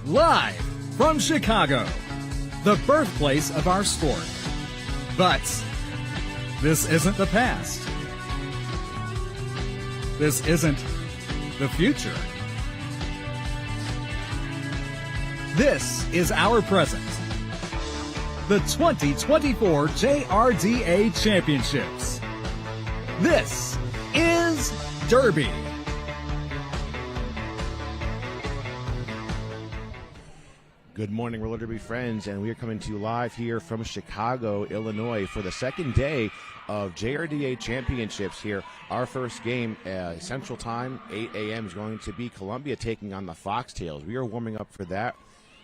Live from Chicago, the birthplace of our sport. But this isn't the past. This isn't the future. This is our present. The 2024 JRDA Championships. This is Derby. Good morning, roller derby friends, and we are coming to you live here from Chicago, Illinois for the second day of JRDA Championships here. Our first game, Central Time, 8 a.m. is going to be Columbia taking on the Foxtails. We are warming up for that.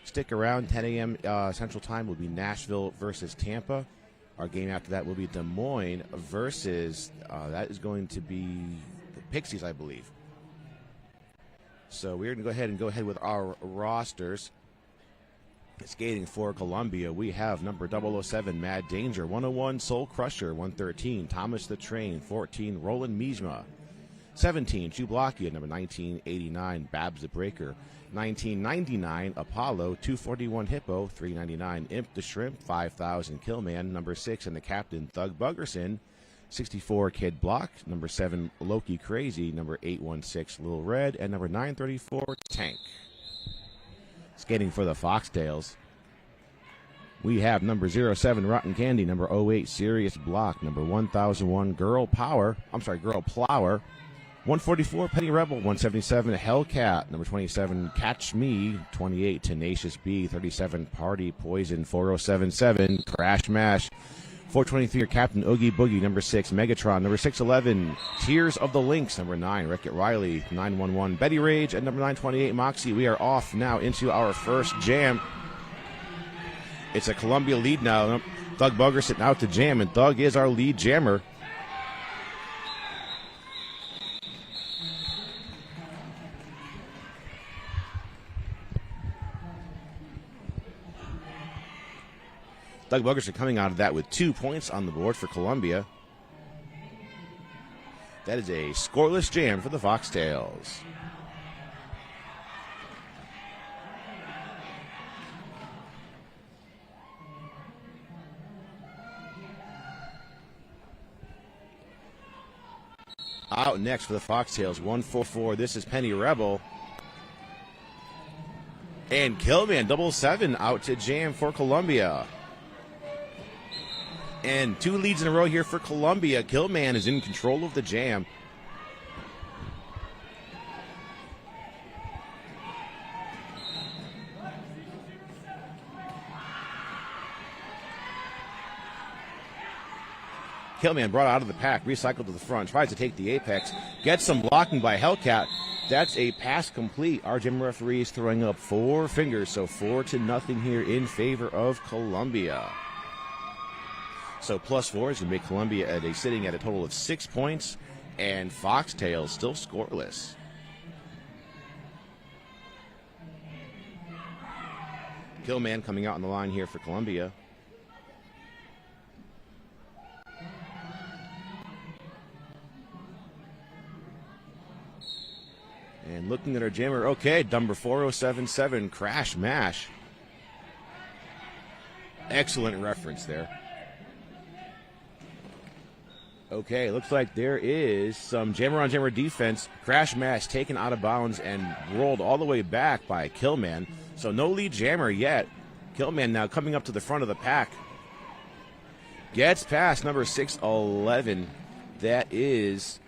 Stick around, 10 a.m. Central Time will be Nashville versus Tampa. Our game after that will be Des Moines versus, that is going to be the Pixies, I believe. So we're going to go ahead with our rosters. Skating for Columbia, we have number 007, Mad Danger, 101, Soul Crusher, 113, Thomas the Train, 14, Roland Mijma, 17, Chublakia, number 1989, Babs the Breaker, 1999, Apollo, 241, Hippo, 399, Imp the Shrimp, 5000, Killman, number 6, and the Captain, Thug Buggerson, 64, Kid Block, number 7, Loki Crazy, number 816, Little Red, and number 934, Tank. Skating for the Foxtails, we have number 07, Rotten Candy, number 08, Serious Block, number 1001, Girl Plower, 144, Penny Rebel, 177, Hellcat, number 27, Catch Me, 28, Tenacious B, 37, Party Poison, 4077, Crash Mash, 423, Captain Oogie Boogie, number 6, Megatron, number 611, Tears of the Lynx, number 9, Wreck-It Riley, 911, Betty Rage, and number 928, Moxie. We are off now into our first jam. It's a Columbia lead now. Thug Bugger sitting out to jam, and Thug is our lead jammer. Doug Buggerson coming out of that with 2 points on the board for Columbia. That is a scoreless jam for the Foxtails. Out next for the Foxtails, 144. This is Penny Rebel. And Killman, 7 out to jam for Columbia. And 2 leads in a row here for Columbia. Killman is in control of the jam. Killman brought out of the pack, recycled to the front, tries to take the apex, gets some blocking by Hellcat. That's a pass complete. Our gym referee is throwing up 4 fingers, so 4-0 here in favor of Columbia. So +4 is going to make Columbia sitting at a total of 6 points, and Foxtails still scoreless. Killman coming out on the line here for Columbia. And looking at our jammer, okay, number 4077, Crash Mash. Excellent reference there. Okay, looks like there is some jammer-on-jammer defense. Crash Mash taken out of bounds and rolled all the way back by Killman. So no lead jammer yet. Killman now coming up to the front of the pack. Gets past number 611. That is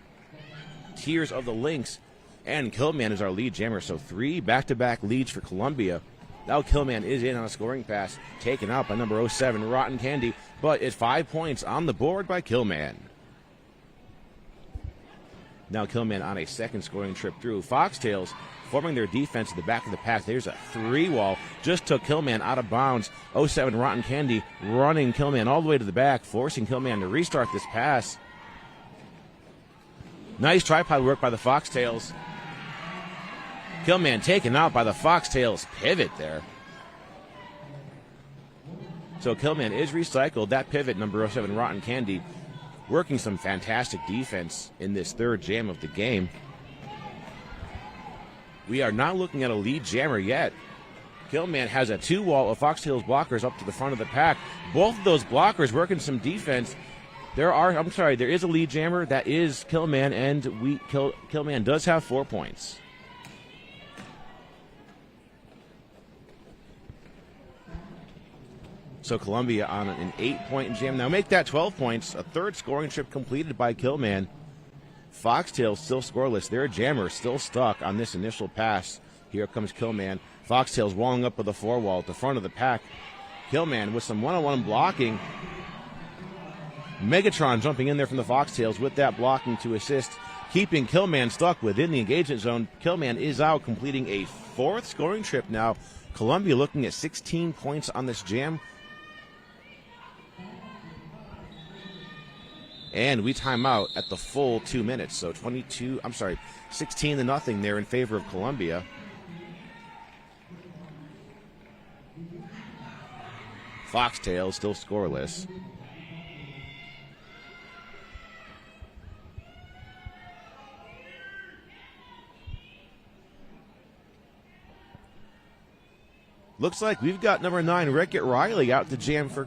Tears of the Lynx. And Killman is our lead jammer. So 3 back-to-back leads for Columbia. Now Killman is in on a scoring pass. Taken out by number 07, Rotten Candy. But it's 5 points on the board by Killman. Now Killman on a second scoring trip through. Foxtails forming their defense at the back of the pack. There's a 3-wall. Just took Killman out of bounds. 07 Rotten Candy running Killman all the way to the back, forcing Killman to restart this pass. Nice tripod work by the Foxtails. Killman taken out by the Foxtails pivot there. So Killman is recycled. That pivot, number 07 Rotten Candy, working some fantastic defense in this third jam of the game. We are not looking at a lead jammer yet. Killman has a 2-wall of Foxtails blockers up to the front of the pack. Both of those blockers working some defense. There is a lead jammer. That is Killman, and Killman does have 4 points. So Columbia on an 8-point jam. Now make that 12 points. A third scoring trip completed by Killman. Foxtails still scoreless. Their jammer still stuck on this initial pass. Here comes Killman. Foxtails walling up with the 4-wall at the front of the pack. Killman with some one-on-one blocking. Megatron jumping in there from the Foxtails with that blocking to assist, keeping Killman stuck within the engagement zone. Killman is out, completing a 4th scoring trip now. Columbia looking at 16 points on this jam. And we time out at the full 2 minutes. So 16-0 there in favor of Columbia. Foxtails still scoreless. Looks like we've got number 9, Wreck-It Riley, out to jam for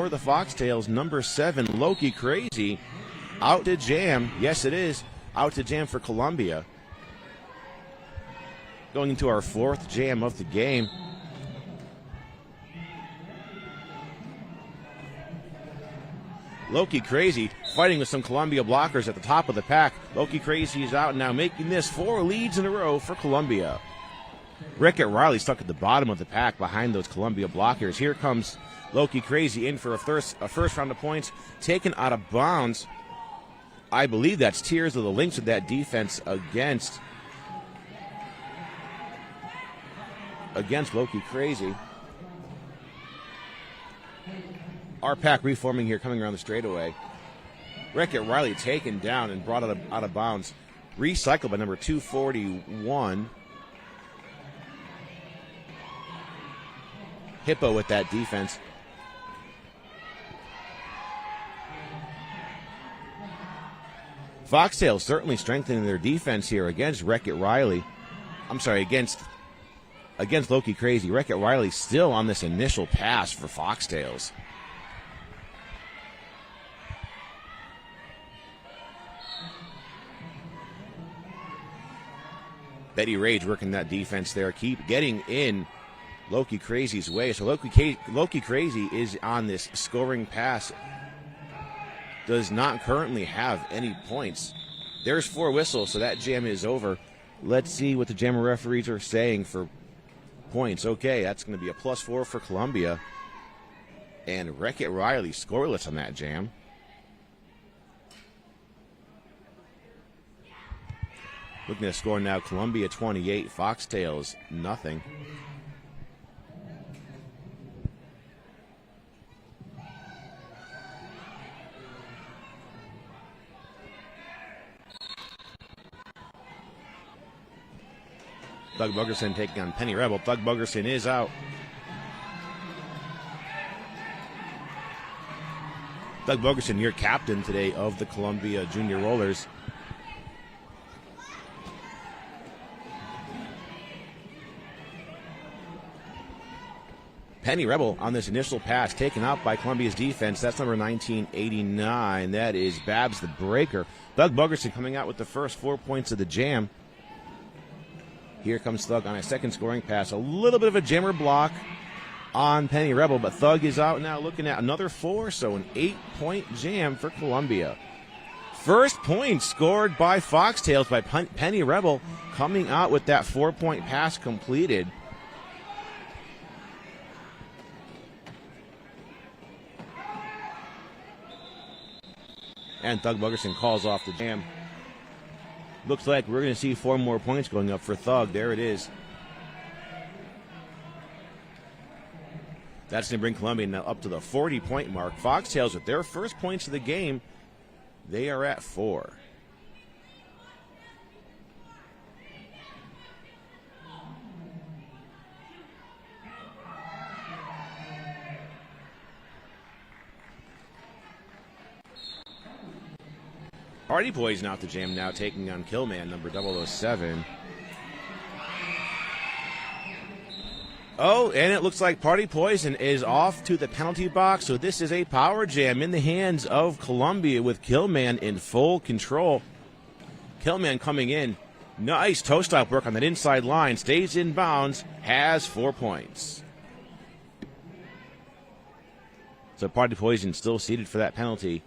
the Foxtails. Number 7, Loki Crazy, out to jam. Yes, it is. Out to jam for Columbia. Going into our 4th jam of the game. Loki Crazy fighting with some Columbia blockers at the top of the pack. Loki Crazy is out now, making this 4 leads in a row for Columbia. Wreck-It Riley stuck at the bottom of the pack behind those Columbia blockers. Here comes Loki Crazy in for a first round of points, taken out of bounds. I believe that's Tears of the Lynx with that defense against Loki Crazy. Our pack reforming here, coming around the straightaway. Wreck-It Riley taken down and brought out of bounds. Recycled by number 241. Hippo with that defense. Foxtails certainly strengthening their defense here against Wreck-It Riley. Against Loki Crazy. Wreck-It Riley still on this initial pass for Foxtails. Betty Rage working that defense there. Keep getting in Loki Crazy's way. So Loki Crazy is on this scoring pass. Does not currently have any points. There's 4 whistles, so that jam is over. Let's see what the jammer referees are saying for points. Okay, that's going to be a +4 for Columbia. And Wreck-It Riley scoreless on that jam. Looking at the score now, Columbia 28, Foxtails nothing. Doug Bogerson taking on Penny Rebel. Doug Bogerson is out. Doug Bogerson, your captain today of the Columbia Junior Rollers. Penny Rebel on this initial pass, taken out by Columbia's defense. That's number 1989. That is Babs the Breaker. Doug Bogerson coming out with the first 4 points of the jam. Here comes Thug on a second scoring pass. A little bit of a jammer block on Penny Rebel, but Thug is out now looking at another 4, so an 8-point jam for Columbia. First point scored by Foxtails by Penny Rebel, coming out with that 4-point pass completed. And Thug Bogerson calls off the jam. Looks like we're going to see 4 more points going up for Thug. There it is. That's going to bring Columbia now up to the 40-point mark. Foxtails with their first points of the game. They are at 4. Hardy Boys now at the jam now, taking on Killman, number 007. Oh, and it looks like Party Poison is off to the penalty box, so this is a power jam in the hands of Columbia with Killman in full control. Killman coming in. Nice toe-stop work on that inside line. Stays in bounds, has 4 points. So Party Poison still seated for that penalty.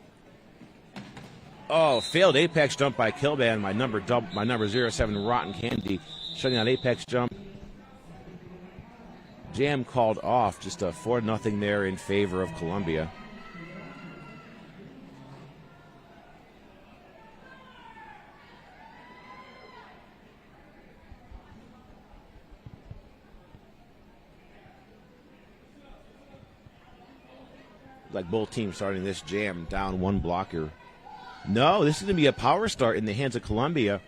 Oh, failed apex jump by Killman. My number 07, Rotten Candy, shutting out apex jump. Jam called off, just a 4-0 there in favor of Columbia. Like both teams starting this jam down one blocker. No, this is going to be a power start in the hands of Columbia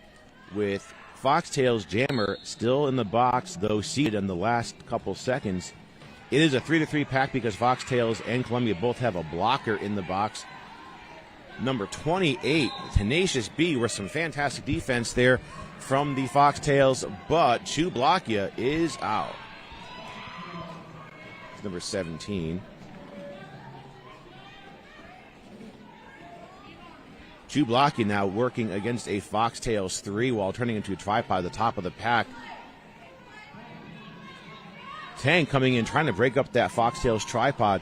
with Foxtail's jammer still in the box, though seated in the last couple seconds. It is a 3-3 pack because Foxtails and Columbia both have a blocker in the box. Number 28, Tenacious B, with some fantastic defense there from the Foxtails, but Chublakia is out. It's number 17. Chublakia now working against a Foxtails 3 while turning into a tripod at the top of the pack. Tang coming in, trying to break up that Foxtails tripod.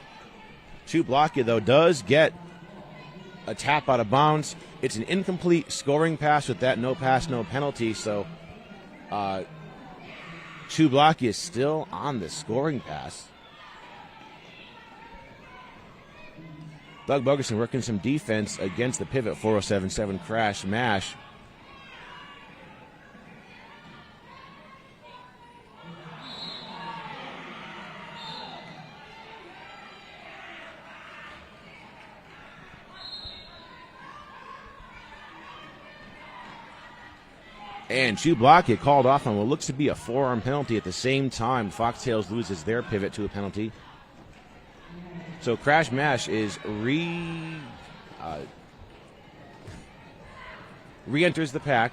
Chublakia, though, does get a tap out of bounds. It's an incomplete scoring pass with that no pass, no penalty. So Chublakia is still on the scoring pass. Doug Bogerson working some defense against the pivot 4077 Crash Mash. And Chublakia called off on what looks to be a forearm penalty at the same time. Foxtails loses their pivot to a penalty. So Crash Mash is re-enters the pack.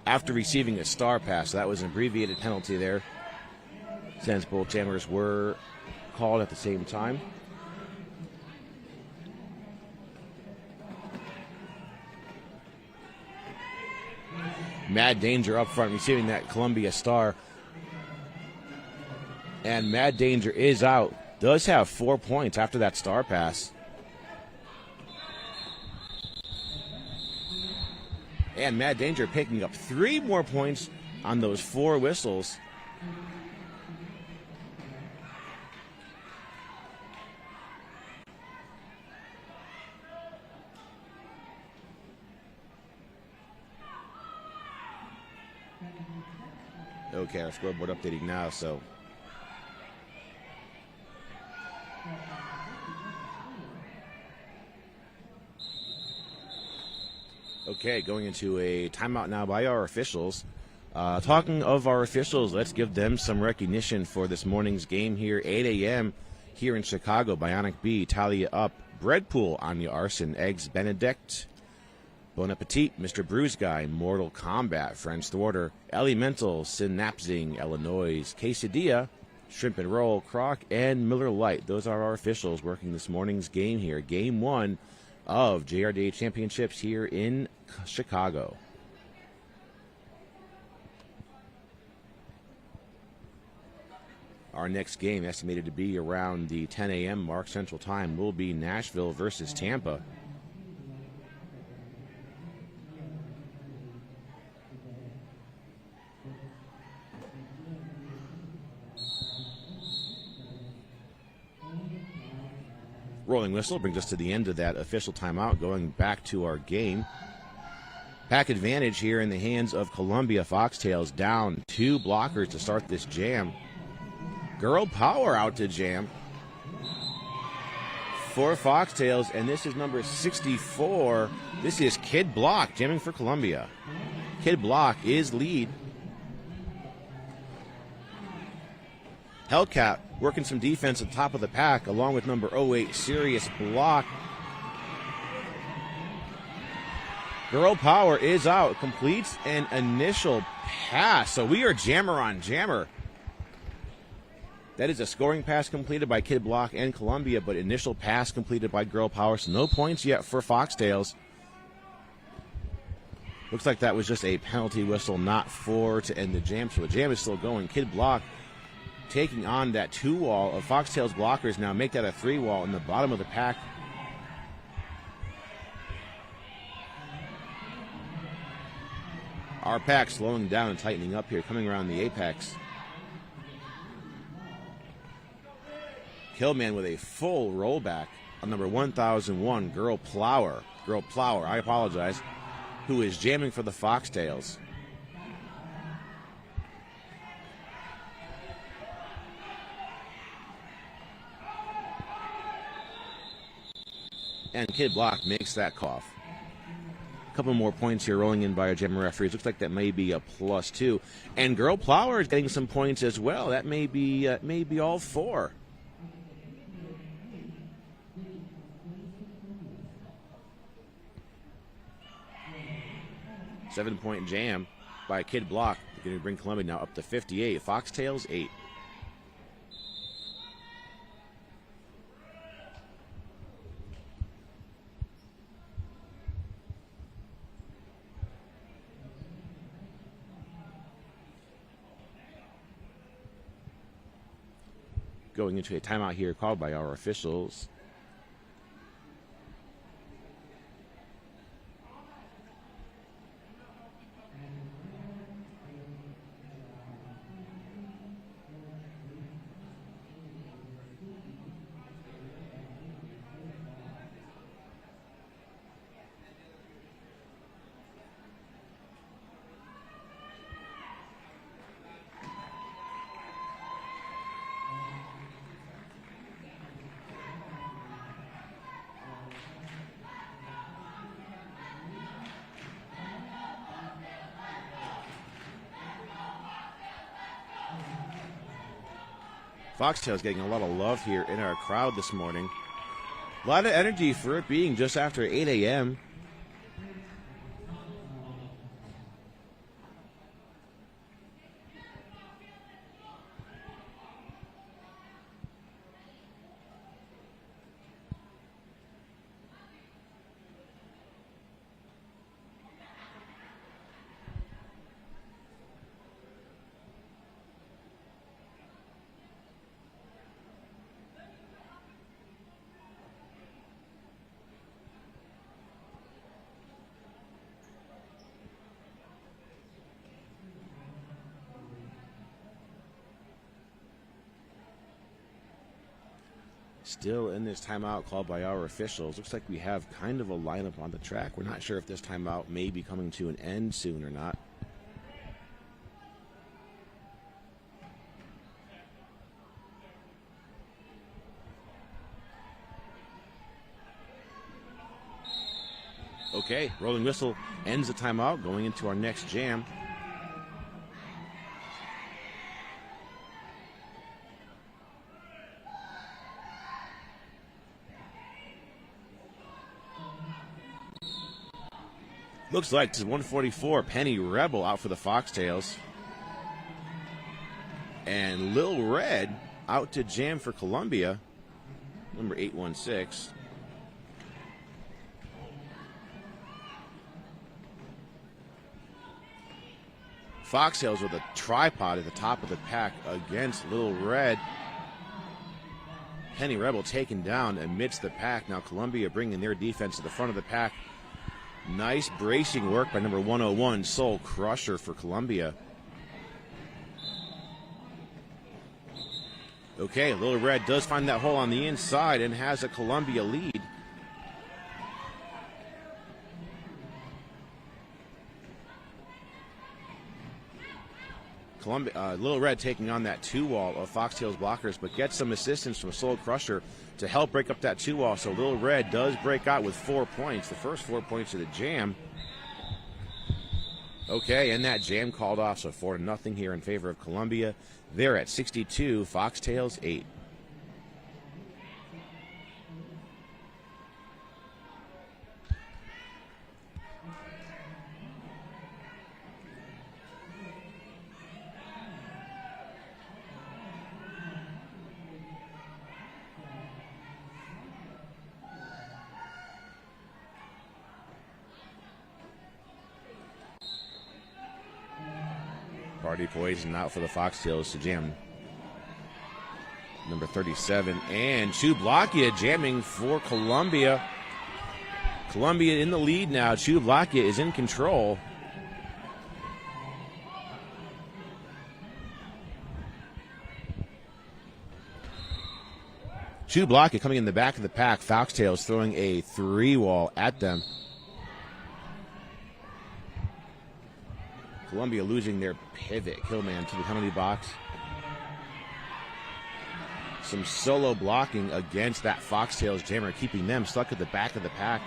After receiving a star pass. So that was an abbreviated penalty there, since both jammers were called at the same time. Mad Danger up front receiving that Columbia star. And Mad Danger is out. Does have 4 points after that star pass. And Mad Danger picking up 3 more points on those 4 whistles. Okay, our scoreboard updating now, so. Okay, going into a timeout now by our officials. Talking of our officials, let's give them some recognition for this morning's game here. 8 a.m. here in Chicago. Bionic Bee, Talia Up, Breadpool, Anya Arson, Eggs Benedict, Bon Appetit, Mr. Bruise Guy, Mortal Kombat, French Thwarter, Elemental, Synapsing, Illinois, Quesadilla, Shrimp and Roll, Croc, and Miller Lite. Those are our officials working this morning's game here. Game 1 of JRDA Championships here in Chicago. Our next game, estimated to be around the 10 a.m. mark Central Time, will be Nashville versus Tampa. Rolling whistle brings us to the end of that official timeout, going back to our game. Pack advantage here in the hands of Columbia. Foxtails down 2 blockers to start this jam. Girl Power out to jam for Foxtails, and this is number 64. This is Kid Block jamming for Columbia. Kid Block is lead. Hellcat working some defense at the top of the pack along with number 08, Serious Block. Girl power is out. Completes an initial pass. So we are jammer on jammer. That is a scoring pass completed by Kid Block and Columbia, but initial pass completed by Girl Power. So no points yet for Foxtails. Looks like that was just a penalty whistle, not for to end the jam. So the jam is still going. Kid Block taking on that 2-wall of Foxtails blockers. Now make that a 3-wall in the bottom of the pack. Our pack slowing down and tightening up here, coming around the apex. Killman with a full rollback on number 1001, Girl Plower, I apologize, who is jamming for the Foxtails. And Kid Block makes that cough. A couple more points here rolling in by our jammer referees. Looks like that may be a +2. And Girl Plower is getting some points as well. That may be all 4. Seven-point jam by Kid Block. Going to bring Columbia now up to 58. Foxtails 8. Going into a timeout here called by our officials. Foxtails getting a lot of love here in our crowd this morning. A lot of energy for it being just after 8 a.m. Still in this timeout called by our officials. Looks like we have kind of a lineup on the track. We're not sure if this timeout may be coming to an end soon or not. Okay, rolling whistle ends the timeout, going into our next jam. Looks like this 144 Penny Rebel out for the Foxtails. And Lil Red out to jam for Columbia, number 816. Foxtails with a tripod at the top of the pack against Lil Red. Penny Rebel taken down amidst the pack. Now Columbia bringing their defense to the front of the pack. Nice bracing work by number 101, Soul Crusher for Columbia. Okay, Lil Red does find that hole on the inside and has a Columbia lead. Lil Red taking on that 2-wall of Foxtails blockers, but gets some assistance from Soul Crusher to help break up that 2-wall. So Lil Red does break out with 4 points, the first 4 points of the jam. Okay, and that jam called off, so 4-0 here in favor of Columbia. They're at 62, Foxtails 8. Party Poison out for the Foxtails to jam number 37. And Chublakia jamming for Columbia. Columbia in the lead now. Chublakia is in control. Chublakia coming in the back of the pack. Foxtails throwing a 3-wall at them. Columbia losing their pivot. Killman to the penalty box. Some solo blocking against that Foxtails jammer, keeping them stuck at the back of the pack.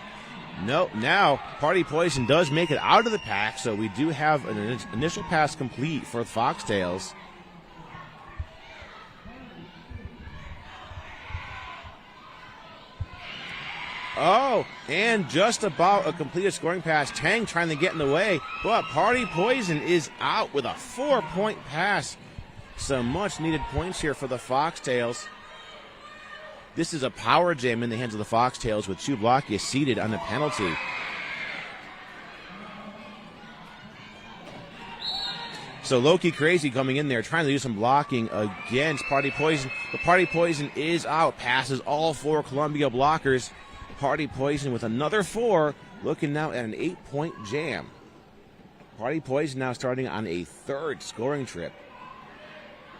No, now Party Poison does make it out of the pack, so we do have an initial pass complete for Foxtails. Oh, and just about a completed scoring pass. Tang trying to get in the way, but Party Poison is out with a 4-point pass. Some much-needed points here for the Foxtails. This is a power jam in the hands of the Foxtails with Chublakia seated on the penalty. So Loki Crazy coming in there trying to do some blocking against Party Poison. But Party Poison is out, passes all 4 Columbia blockers. Party Poison with another 4, looking now at an 8-point jam. Party Poison now starting on a 3rd scoring trip.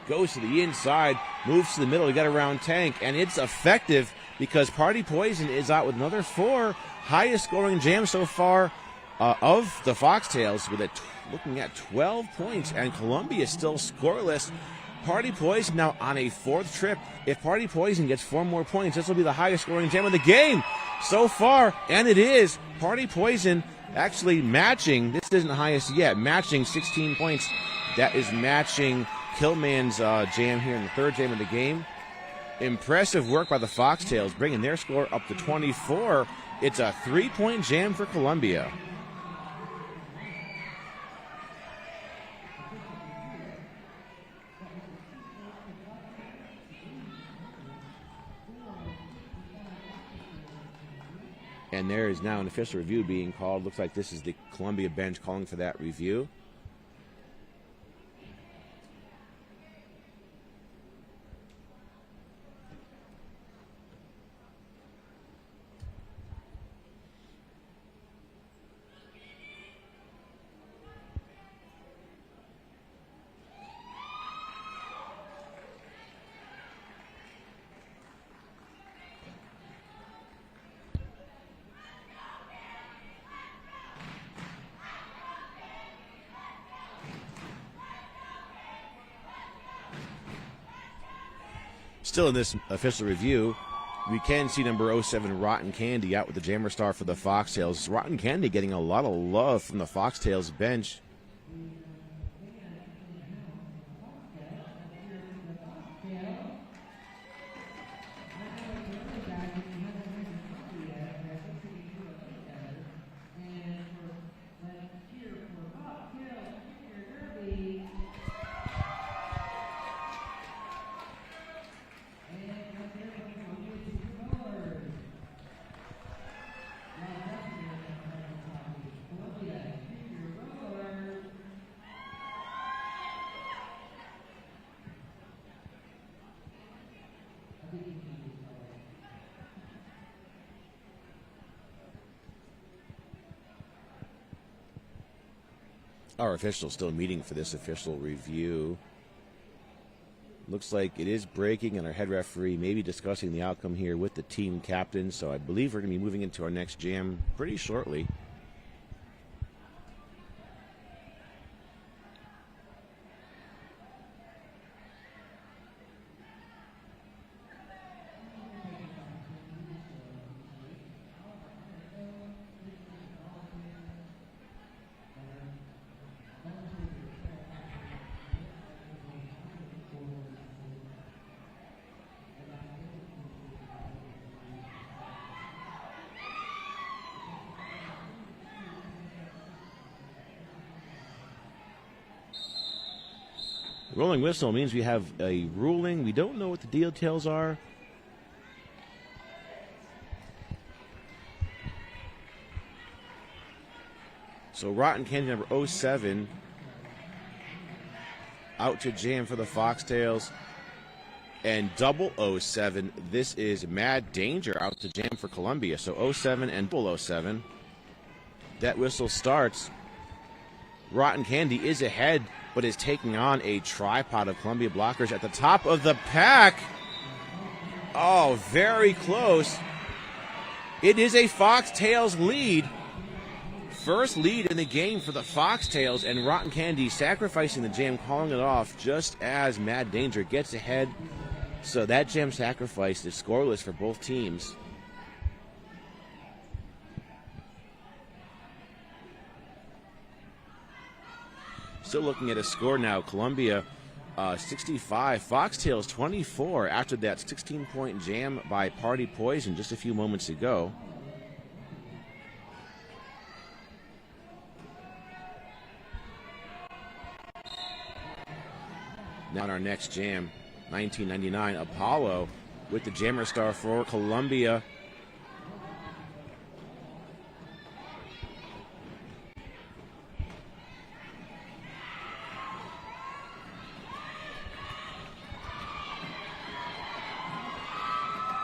Goes to the inside, moves to the middle, we got around Tank, and it's effective because Party Poison is out with another 4, highest scoring jam so far of the Foxtails, with looking at 12 points, and Columbia still scoreless. Party Poison now on a 4th trip. If Party Poison gets 4 more points, this will be the highest scoring jam of the game so far, and it is. Party Poison actually matching, this isn't the highest yet, matching 16 points. That is matching Killman's jam here in the 3rd jam of the game. Impressive work by the Foxtails, bringing their score up to 24. It's a 3-point jam for Columbia. And there is now an official review being called. Looks like this is the Columbia bench calling for that review. Still in this official review, we can see number 07, Rotten Candy, out with the jammer star for the Foxtails. Rotten Candy getting a lot of love from the Foxtails bench. Our officials still meeting for this official review. Looks like it is breaking, and our head referee may be discussing the outcome here with the team captain. So I believe we're going to be moving into our next jam pretty shortly. Rolling whistle means we have a ruling. We don't know what the details are. So Rotten Candy number 07 out to jam for the Foxtails. And double 07, this is Mad Danger out to jam for Columbia. So 07 and double 07. That whistle starts. Rotten Candy is ahead, but is taking on a tripod of Columbia blockers at the top of the pack. Oh, very close. It is a Foxtails lead. First lead in the game for the Foxtails, and Rotten Candy sacrificing the jam, calling it off just as Mad Danger gets ahead. So that jam sacrifice is scoreless for both teams. Still looking at a score now. Columbia 65, Foxtails 24 after that 16-point jam by Party Poison just a few moments ago. Now in our next jam, 1999, Apollo with the jammer star for Columbia.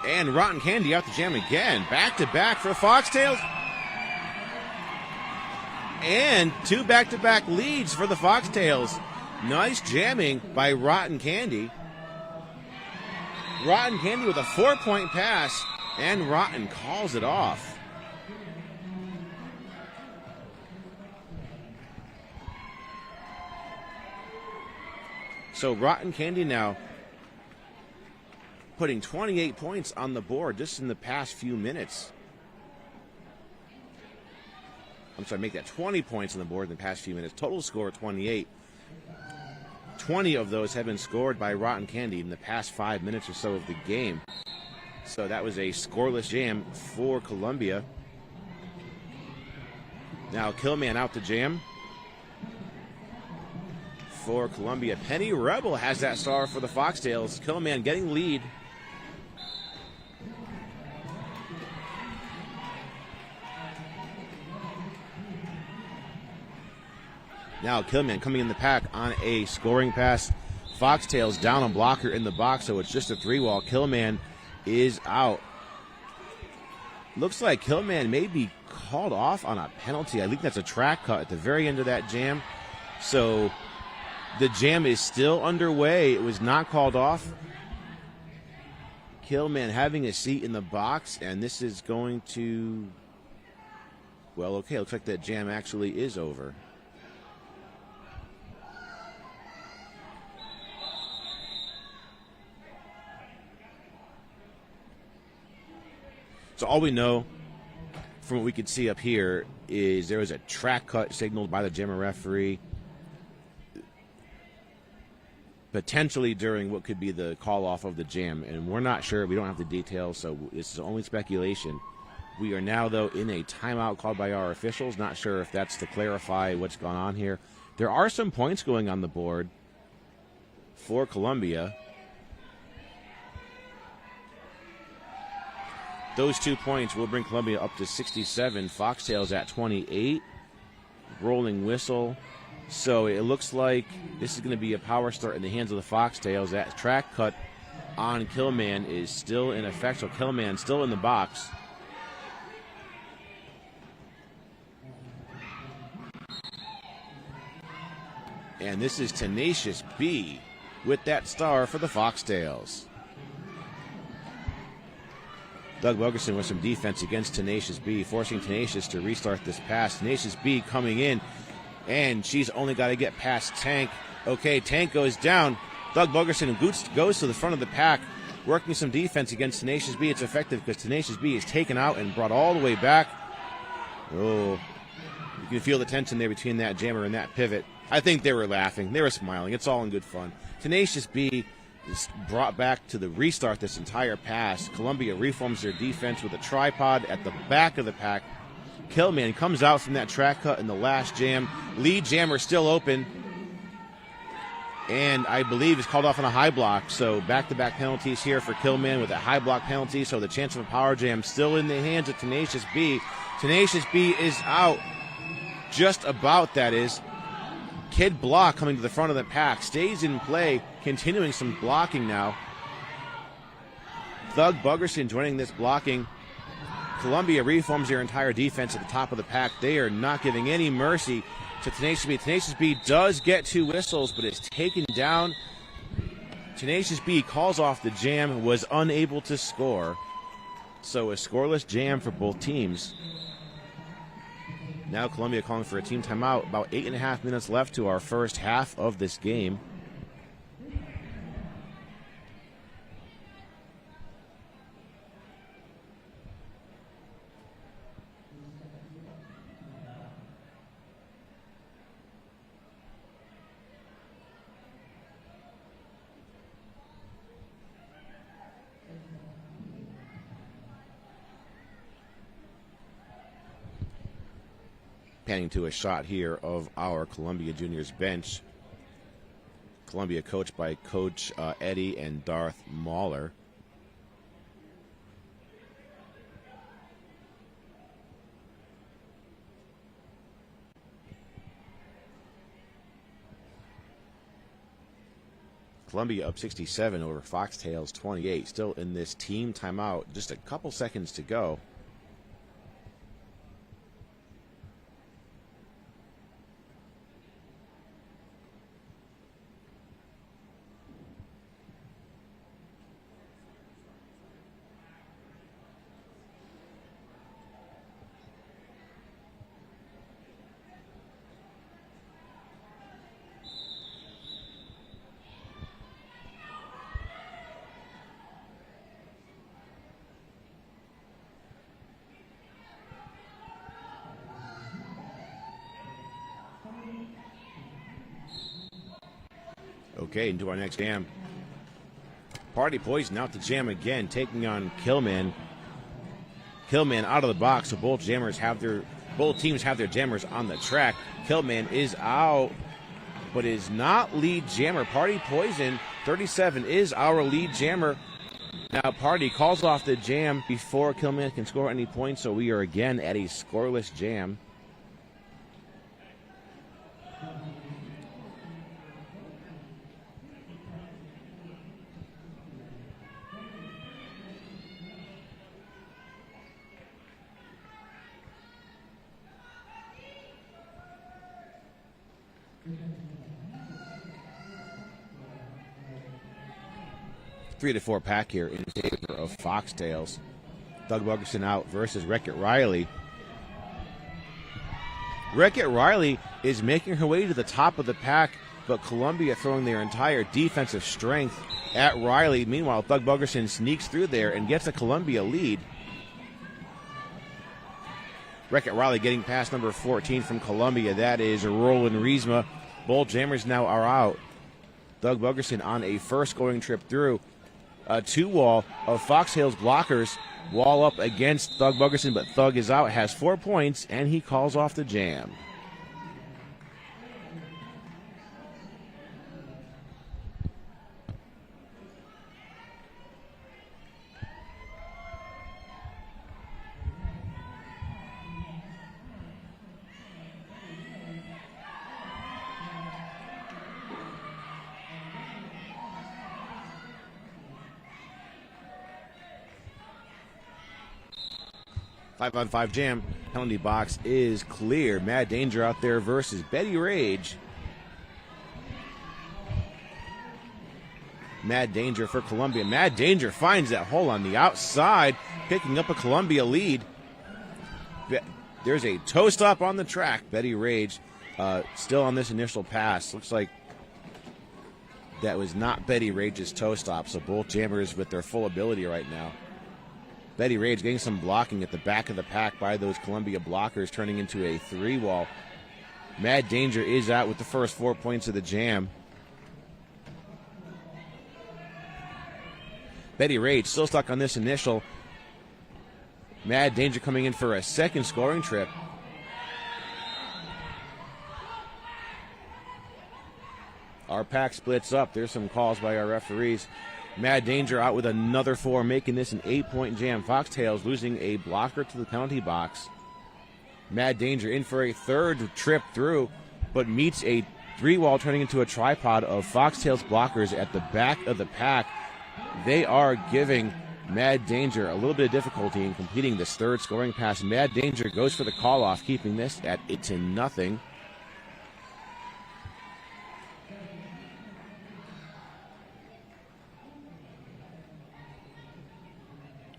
And Rotten Candy out the jam again. Back-to-back for Foxtails. And two back-to-back leads for the Foxtails. Nice jamming by Rotten Candy. Rotten Candy with a 4-point pass, and Rotten calls it off. So Rotten Candy now putting 28 points on the board just in the past few minutes. I'm sorry, make that 20 points on the board in the past few minutes. Total score 28. 20 of those have been scored by Rotten Candy in the past 5 minutes or so of the game. So that was a scoreless jam for Columbia. Now Killman out to jam for Columbia. Penny Rebel has that star for the Foxtails. Killman getting lead. Now Killman coming in the pack on a scoring pass. Foxtails down a blocker in the box, so it's just a 3-wall. Killman is out. Looks like Killman may be called off on a penalty. I think that's a track cut at the very end of that jam. So the jam is still underway. It was not called off. Killman having a seat in the box, and this is going to... Well, okay, looks like that jam actually is over. So all we know from what we could see up here is there was a track cut signaled by the jammer referee, potentially during what could be the call off of the jam, and we're not sure. We don't have the details, so this is only speculation. We are now, though, in a timeout called by our officials. Not sure if that's to clarify what's gone on here. There are some points going on the board for Columbia. Those 2 points will bring Columbia up to 67. Foxtails at 28. Rolling whistle. So it looks like this is going to be a power start in the hands of the Foxtails. That track cut on Killman is still in effect. So Killman still in the box. And this is Tenacious B with that star for the Foxtails. Doug Bogerson with some defense against Tenacious B, forcing Tenacious to restart this pass. Tenacious B coming in, and she's only got to get past Tank. Okay, Tank goes down. Doug Bogerson goes to the front of the pack, working some defense against Tenacious B. It's effective because Tenacious B is taken out and brought all the way back. Oh, you can feel the tension there between that jammer and that pivot. I think they were laughing. They were smiling. It's all in good fun. Tenacious B is brought back to the restart this entire pass. Columbia reforms their defense with a tripod at the back of the pack. Killman comes out from that track cut in the last jam. Lead jammer still open, and I believe is called off on a high block. So back-to-back penalties here for Killman with a high block penalty. So the chance of a power jam still in the hands of Tenacious B. Tenacious B is out. Just about, that is. kid block coming to the front of the pack. Stays in play, continuing some blocking now. Thug Buggerson joining this blocking. Columbia reforms their entire defense at the top of the pack. They are not giving any mercy to Tenacious B. Tenacious B does get 2 whistles, but is taken down. Tenacious B calls off the jam, was unable to score. So a scoreless jam for both teams. Now Columbia calling for a team timeout. About 8.5 minutes left to our first half of this game. Panning to a shot here of our Columbia Juniors bench. Columbia coached by Coach Eddie and Darth Mahler. Columbia up 67 over Foxtails 28. Still in this team timeout. Just a couple seconds to go. Okay, into our next jam. Party Poison out to jam again, taking on Killman. Killman out of the box, so both teams have their jammers on the track. Killman is out, but is not lead jammer. Party Poison 37 is our lead jammer. Now Party calls off the jam before Killman can score any points, so we are again at a scoreless jam. Three to 4 pack here in favor of Foxtails. Doug Buggerson out versus Wreck-It Riley. Wreck-It Riley is making her way to the top of the pack, but Columbia throwing their entire defensive strength at Riley. Meanwhile, Doug Buggerson sneaks through there and gets a Columbia lead. Wreck-It Riley getting past number 14 from Columbia. That is Roland Riesma. Both jammers now are out. Doug Buggerson on a first scoring trip through. A 2-wall of Foxtails blockers. Wall up against Thug Buggerson, but Thug is out, has 4 points, and he calls off the jam. Five-on-five jam. Penalty box is clear. Mad Danger out there versus Betty Rage. Mad Danger for Columbia. Mad Danger finds that hole on the outside, picking up a Columbia lead. There's a toe stop on the track. Betty Rage still on this initial pass. Looks like that was not Betty Rage's toe stop, so both jammers with their full ability right now. Betty Rage getting some blocking at the back of the pack by those Columbia blockers, turning into a 3-wall. Mad Danger is out with the first 4 points of the jam. Betty Rage still stuck on this initial. Mad Danger coming in for a second scoring trip. Our pack splits up. There's some calls by our referees. Mad Danger out with another 4, making this an 8-point jam. Foxtails losing a blocker to the penalty box. Mad Danger in for a third trip through, but meets a 3-wall turning into a tripod of Foxtails blockers at the back of the pack. They are giving Mad Danger a little bit of difficulty in completing this third scoring pass. Mad Danger goes for the call-off, keeping this at 8-0.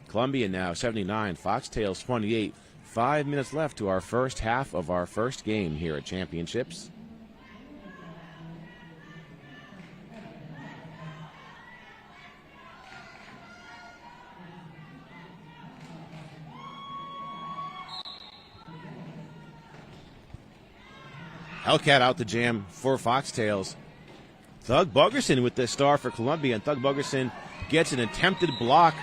Columbia now 79, Foxtails 28. 5 minutes left to our first half of our first game here at Championships. Hellcat out the jam for Foxtails. Thug Buggerson with the star for Columbia, and Thug Buggerson gets an attempted block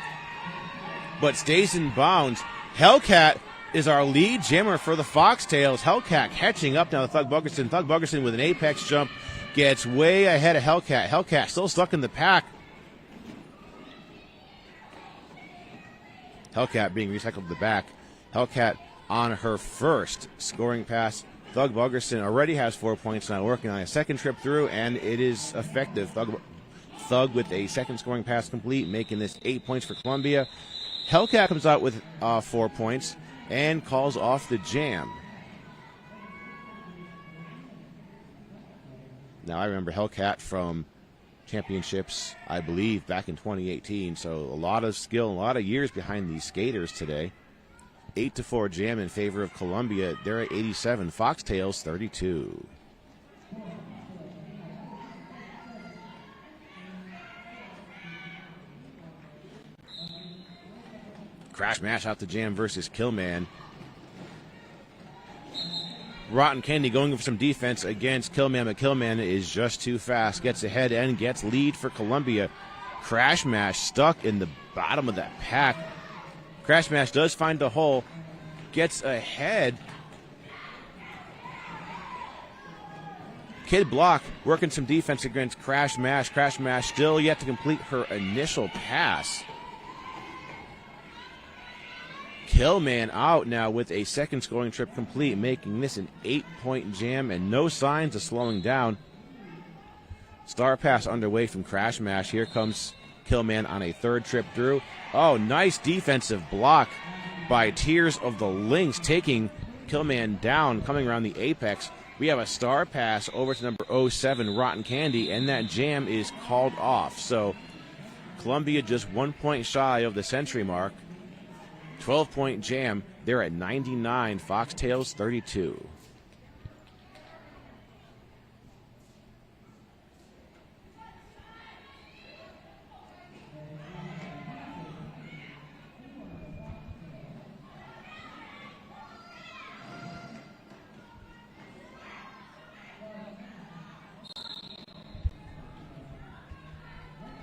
but stays in bounds. Hellcat is our lead jammer for the Foxtails. Hellcat catching up now to Thug Buggerson. Thug Buggerson with an apex jump gets way ahead of Hellcat. Hellcat still stuck in the pack. Hellcat being recycled to the back. Hellcat on her first scoring pass. Thug Buggerson already has 4 points now, working on a second trip through, and it is effective. Thug with a second scoring pass complete, making this 8 points for Columbia. Hellcat comes out with 4 points and calls off the jam. Now, I remember Hellcat from championships, I believe, back in 2018, so a lot of skill, a lot of years behind these skaters today. 8-4 jam in favor of Columbia. They're at 87, Foxtails 32. Crash Mash out the jam versus Killman. Rotten Candy going for some defense against Killman, but Killman is just too fast. Gets ahead and gets lead for Columbia. Crash Mash stuck in the bottom of that pack. Crash Mash does find the hole. Gets ahead. Kid Block working some defense against Crash Mash. Crash Mash still yet to complete her initial pass. Killman out now with a second scoring trip complete, making this an 8-point jam and no signs of slowing down. Star pass underway from Crash Mash. Here comes Killman on a third trip through. Oh, nice defensive block by Tears of the Lynx, taking Killman down, coming around the apex. We have a star pass over to number 07, Rotten Candy, and that jam is called off. So Columbia just 1 point shy of the century mark. 12-point jam. They're at 99, Foxtails 32.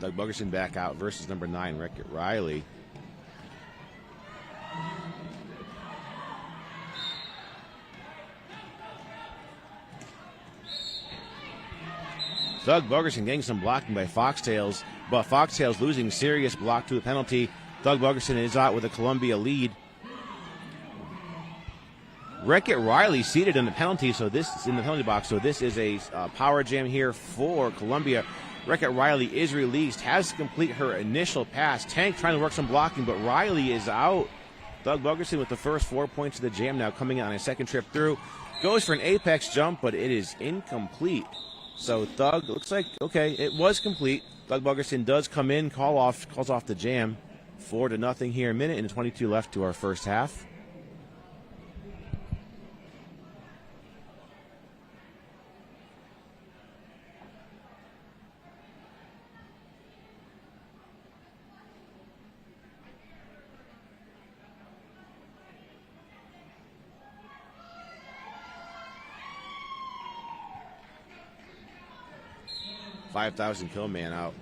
Doug Buggerson back out versus number 9, Wreck-It Riley. Doug Buggerson getting some blocking by Foxtails, but Foxtails losing serious block to a penalty. Doug Buggerson is out with a Columbia lead. Wreck-It Riley seated in the penalty, so this is in the penalty box. So this is a power jam here for Columbia. Wreck-It Riley is released, has to complete her initial pass. Tank trying to work some blocking, but Riley is out. Doug Buggerson with the first 4 points of the jam now, coming on a second trip through. Goes for an apex jump, but it is incomplete. So Thug, looks like, okay, it was complete. Doug Buggerson does come in, calls off the jam. 4-0 here, a minute and 22 left to our first half. $5,000 Killman out.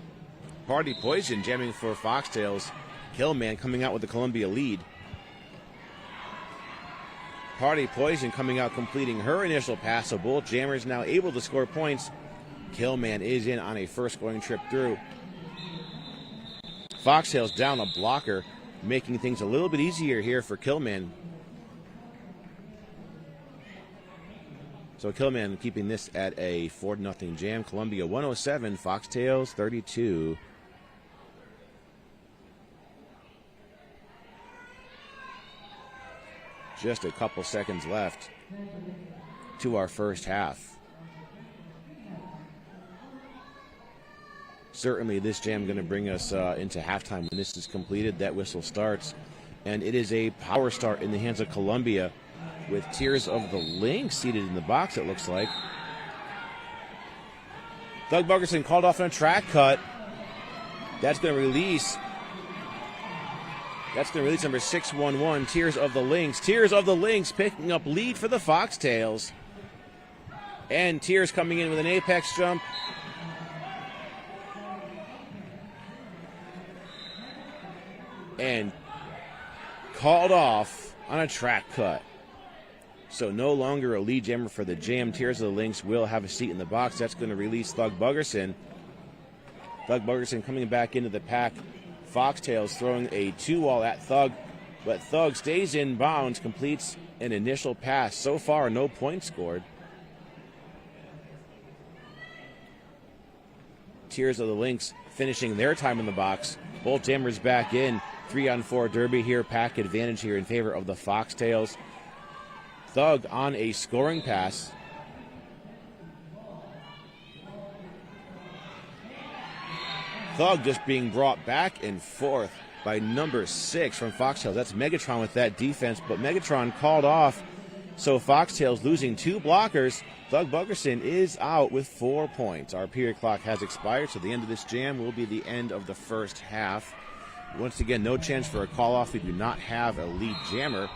Party Poison jamming for Foxtails. Killman coming out with the Columbia lead. Party Poison coming out completing her initial pass, so both jammers now able to score points. Killman is in on a first scoring trip through. Foxtails down a blocker, making things a little bit easier here for Killman. So Killman keeping this at a 4-0 jam. Columbia 107, Foxtails 32. Just a couple seconds left to our first half. Certainly this jam going to bring us into halftime when this is completed. That whistle starts, and it is a power start in the hands of Columbia with Tears of the Lynx seated in the box, it looks like. Doug Bugerson called off on a track cut. That's going to release number 611, Tears of the Lynx. Tears of the Lynx picking up lead for the Foxtails. And Tears coming in with an apex jump. And called off on a track cut. So no longer a lead jammer for the jam. Tears of the Lynx will have a seat in the box. That's going to release Thug Bugerson. Thug Bugerson coming back into the pack. Foxtails throwing a 2-wall at Thug, but Thug stays in bounds, completes an initial pass. So far, no points scored. Tears of the Lynx finishing their time in the box. Both jammers back in. 3-on-4 derby here. Pack advantage here in favor of the Foxtails. Thug on a scoring pass. Thug just being brought back and forth by number 6 from Foxtails. That's Megatron with that defense, but Megatron called off. So Foxtails losing 2 blockers. Thug Bugerson is out with 4 points. Our period clock has expired, so the end of this jam will be the end of the first half. Once again, no chance for a call-off. We do not have a lead jammer.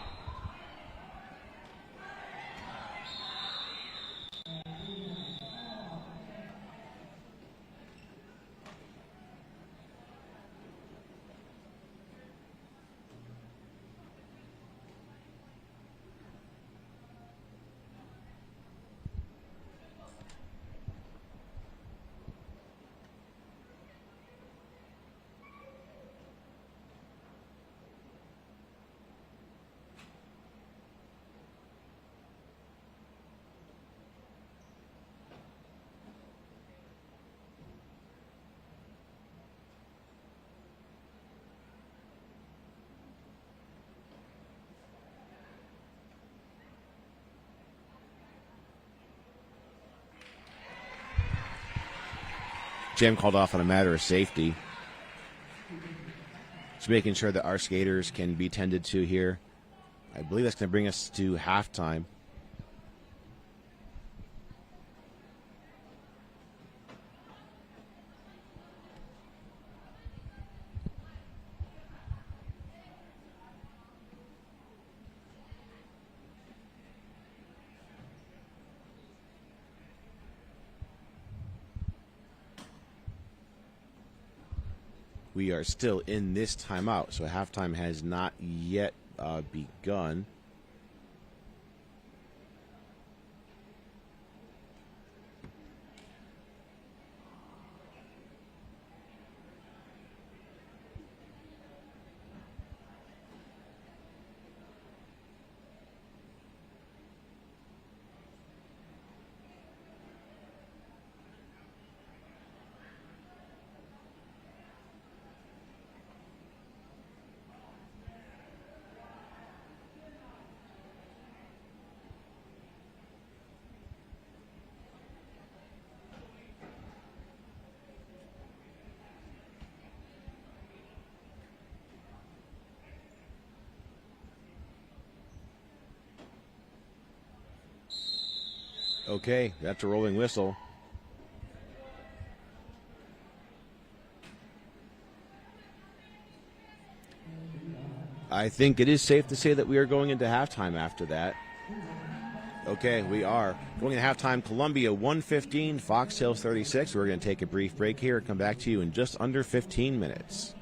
Jam called off on a matter of safety. Just making sure that our skaters can be tended to here. I believe that's going to bring us to halftime. We are still in this timeout, so halftime has not yet begun. Okay, that's a rolling whistle. I think it is safe to say that we are going into halftime after that. Okay, we are. Going into halftime, Columbia 115, Foxtails 36. We're going to take a brief break here and come back to you in just under 15 minutes.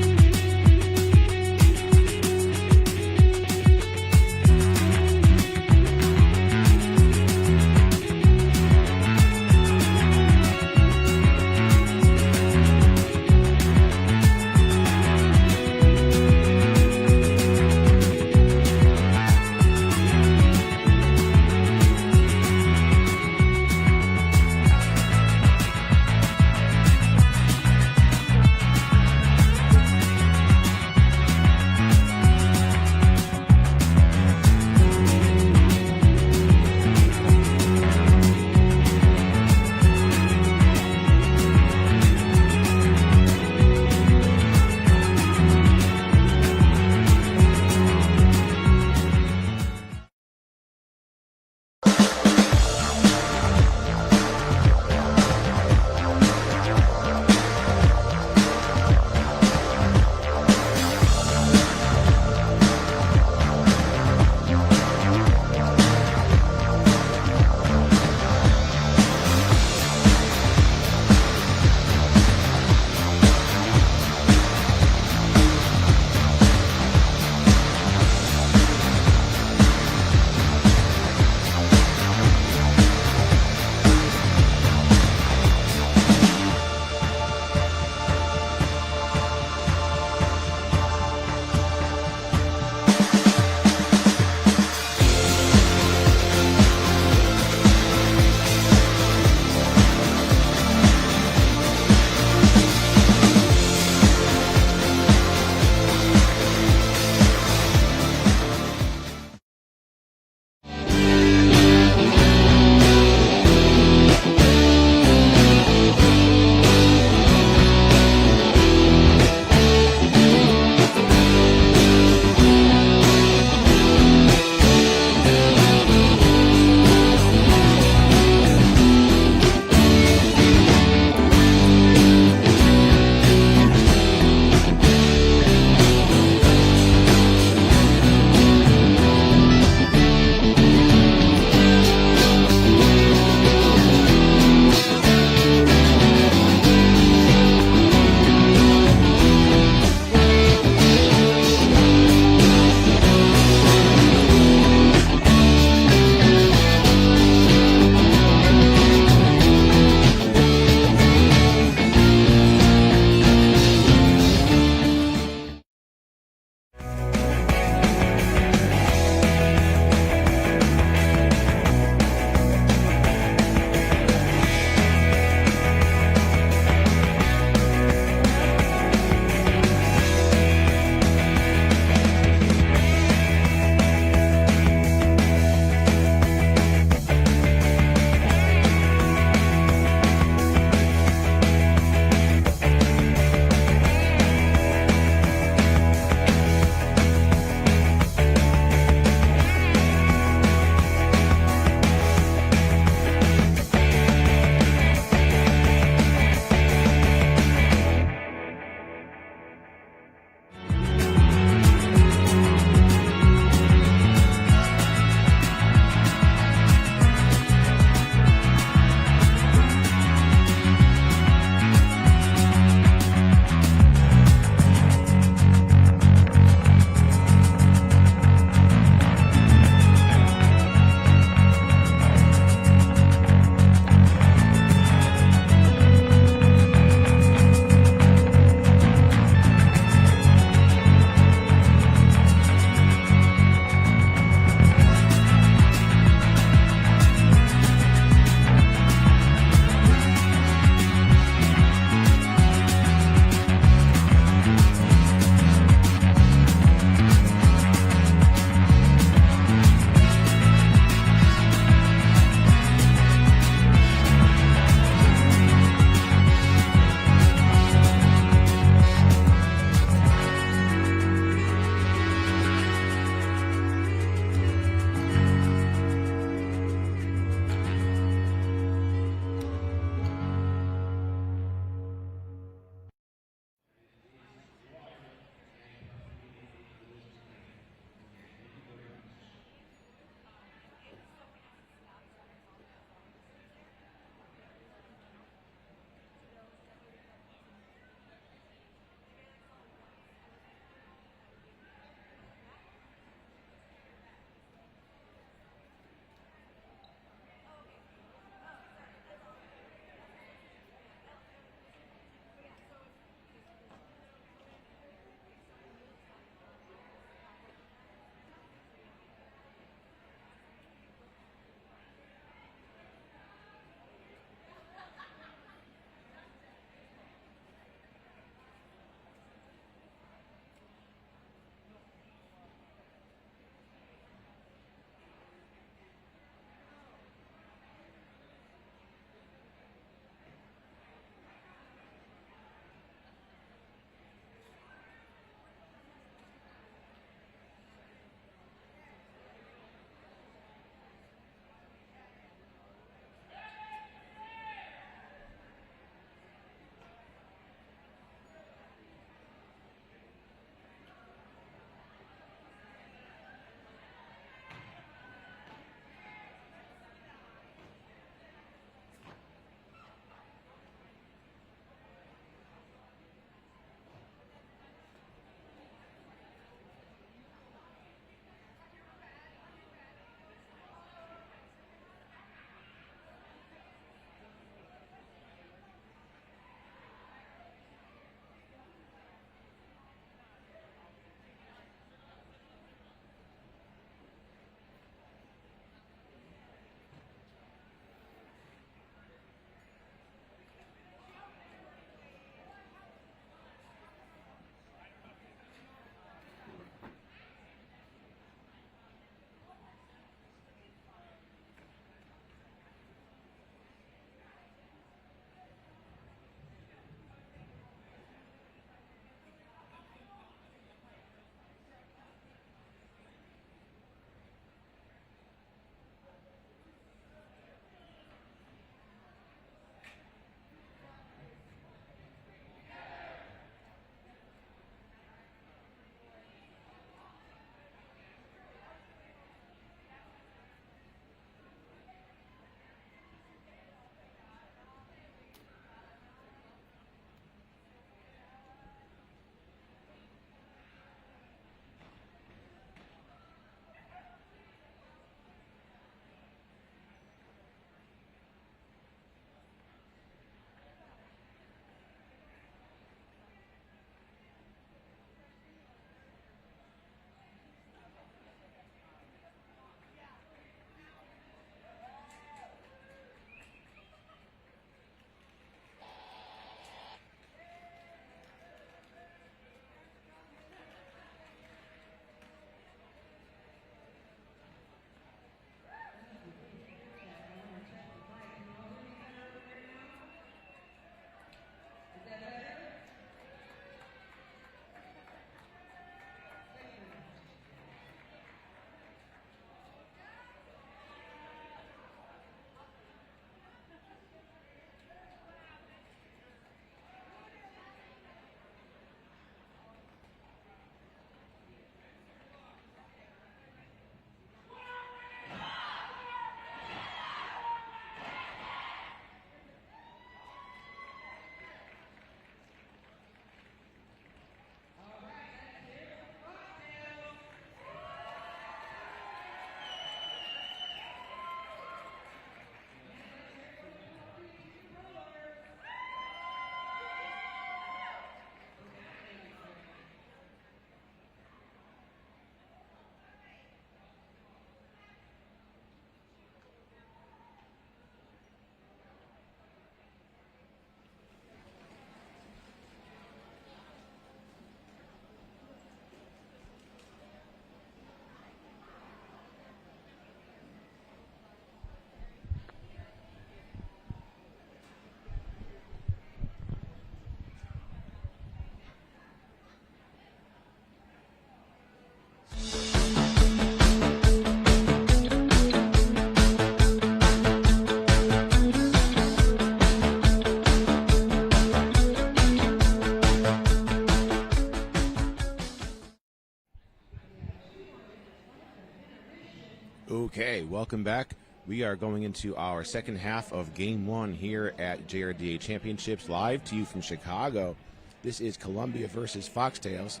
Okay, welcome back. We are going into our second half of Game 1 here at JRDA Championships, live to you from Chicago. This is Columbia versus Foxtails.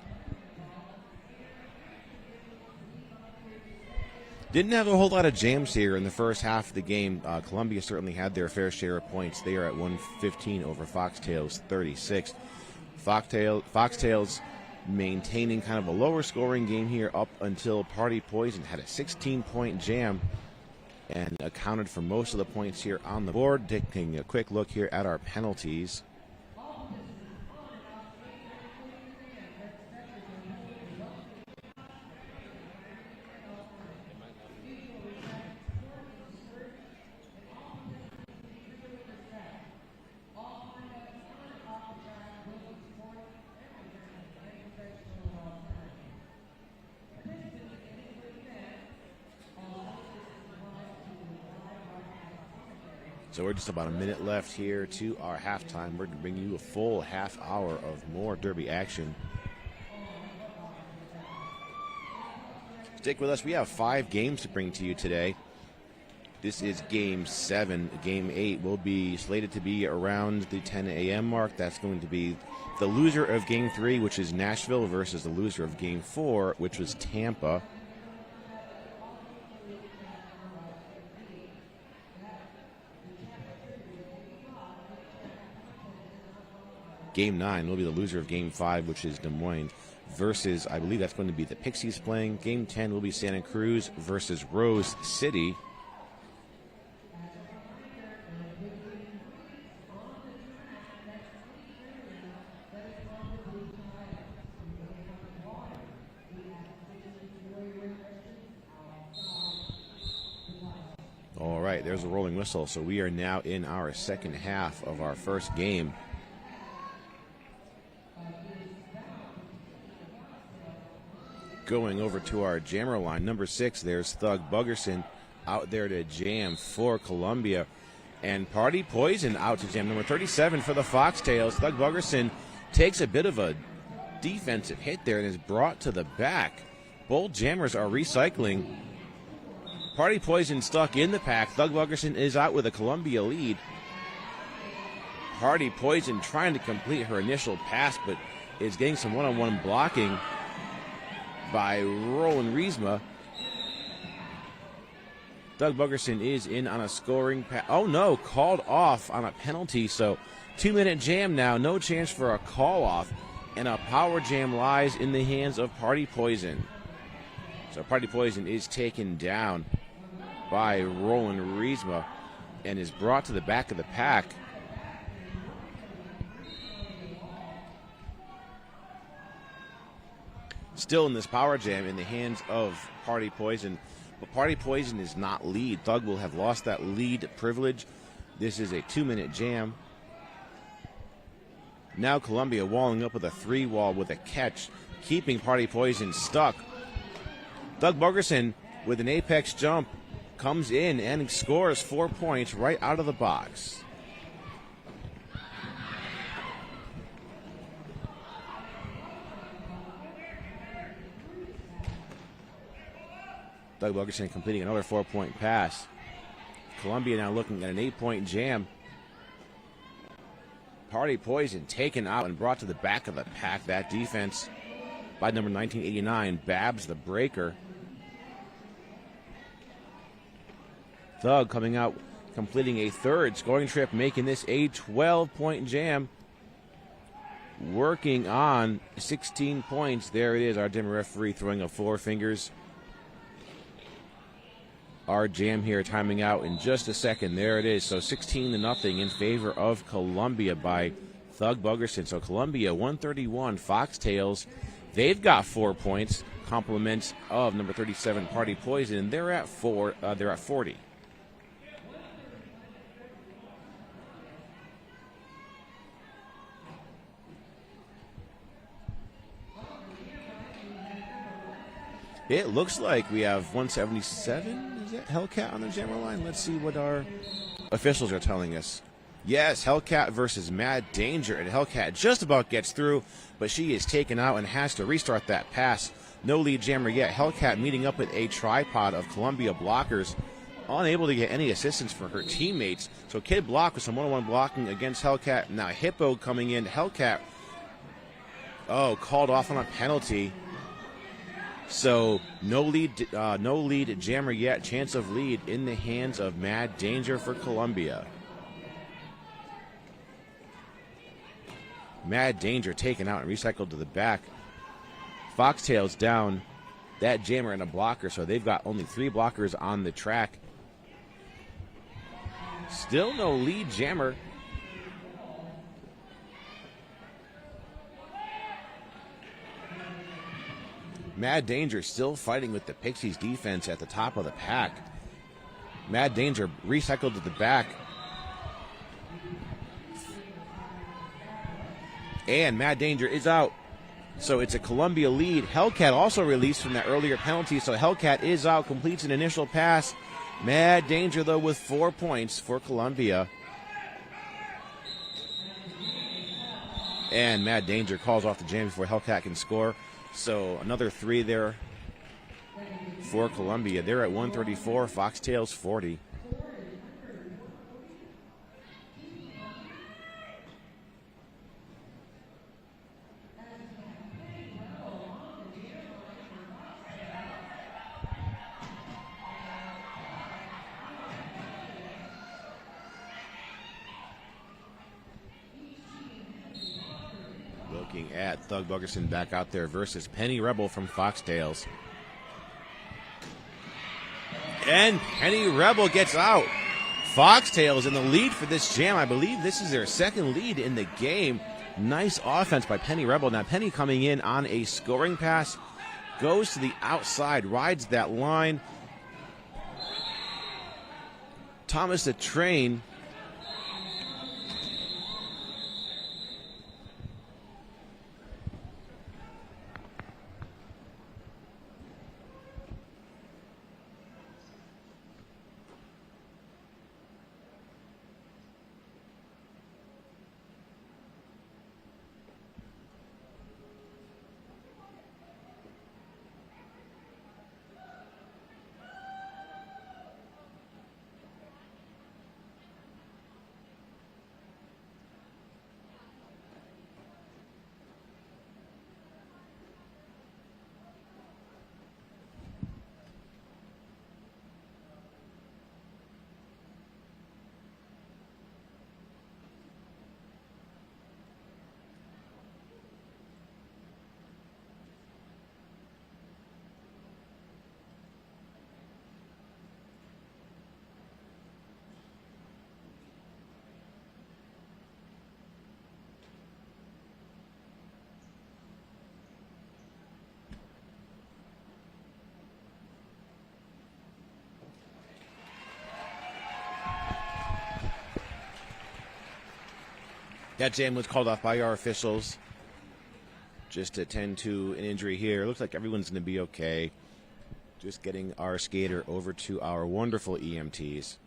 Didn't have a whole lot of jams here in the first half of the game. Columbia certainly had their fair share of points. They are at 115 over Foxtails 36. Foxtails maintaining kind of a lower scoring game here up until Party Poison had a 16-point jam and accounted for most of the points here on the board. Taking a quick look here at our penalties. So we're just about a minute left here to our halftime. We're going to bring you a full half hour of more Derby action. Stick with us. We have 5 games to bring to you today. This is Game 7. Game 8 will be slated to be around the 10 a.m. mark. That's going to be the loser of Game 3, which is Nashville, versus the loser of Game 4, which was Tampa. Game 9 will be the loser of Game 5, which is Des Moines, versus, I believe that's going to be the Pixies playing. Game 10 will be Santa Cruz versus Rose City. All right, there's a rolling whistle. So we are now in our second half of our first game. Going over to our jammer line, number 6, there's Thug Buggerson out there to jam for Columbia. And Party Poison out to jam, number 37 for the Foxtails. Thug Buggerson takes a bit of a defensive hit there and is brought to the back. Both jammers are recycling. Party Poison stuck in the pack. Thug Buggerson is out with a Columbia lead. Party Poison trying to complete her initial pass, but is getting some one-on-one blocking by Roland Riesma. Doug Buggerson is in on a scoring pass. Oh no, called off on a penalty. So 2-minute jam now, no chance for a call off, and a power jam lies in the hands of Party Poison. So Party Poison is taken down by Roland Riesma and is brought to the back of the pack. Still in this power jam in the hands of Party Poison. But Party Poison is not lead. Thug will have lost that lead privilege. This is a 2-minute jam. Now Columbia walling up with a 3-wall with a catch, keeping Party Poison stuck. Doug Buggerson with an apex jump comes in and scores 4 points right out of the box. Doug Buggerson completing another 4-point pass. Columbia now looking at an 8-point jam. Party Poison taken out and brought to the back of the pack. That defense by number 1989, Babs the Breaker. Thug coming out, completing a 3rd scoring trip, making this a 12-point jam. Working on 16 points. There it is, our dim referee throwing up 4 fingers. Our jam here timing out in just a second. There it is. So 16-0 in favor of Columbia by Thug Buggerson. So Columbia 131, Foxtails. They've got 4 points. Compliments of number 37, Party Poison. They're at 4. They're at 40. It looks like we have 177. Is that Hellcat on the jammer line? Let's see what our officials are telling us. Yes, Hellcat versus Mad Danger, and Hellcat just about gets through, but she is taken out and has to restart that pass. No lead jammer yet. Hellcat meeting up with a tripod of Columbia blockers, unable to get any assistance for her teammates. So Kid block with some one-on-one blocking against Hellcat. Now Hippo coming in. Hellcat, called off on a penalty. So no lead jammer yet. Chance of lead in the hands of Mad Danger for Columbia. Mad Danger taken out and recycled to the back. Foxtails down that jammer and a blocker, so they've got only 3 blockers on the track. Still no lead jammer. Mad Danger still fighting with the Pixies defense at the top of the pack. Mad Danger recycled to the back. And Mad Danger is out. So it's a Columbia lead. Hellcat also released from that earlier penalty, so Hellcat is out, completes an initial pass. Mad Danger, though, with 4 points for Columbia. And Mad Danger calls off the jam before Hellcat can score. So another 3 there for Columbia. They're at 134, Foxtails 40. Looking at Thug Buggerson back out there versus Penny Rebel from Foxtails. And Penny Rebel gets out. Foxtails in the lead for this jam. I believe this is their second lead in the game. Nice offense by Penny Rebel. Now Penny coming in on a scoring pass. Goes to the outside, rides that line. Thomas the Train. That jam was called off by our officials. Just to tend to an injury here. Looks like everyone's going to be okay. Just getting our skater over to our wonderful EMTs.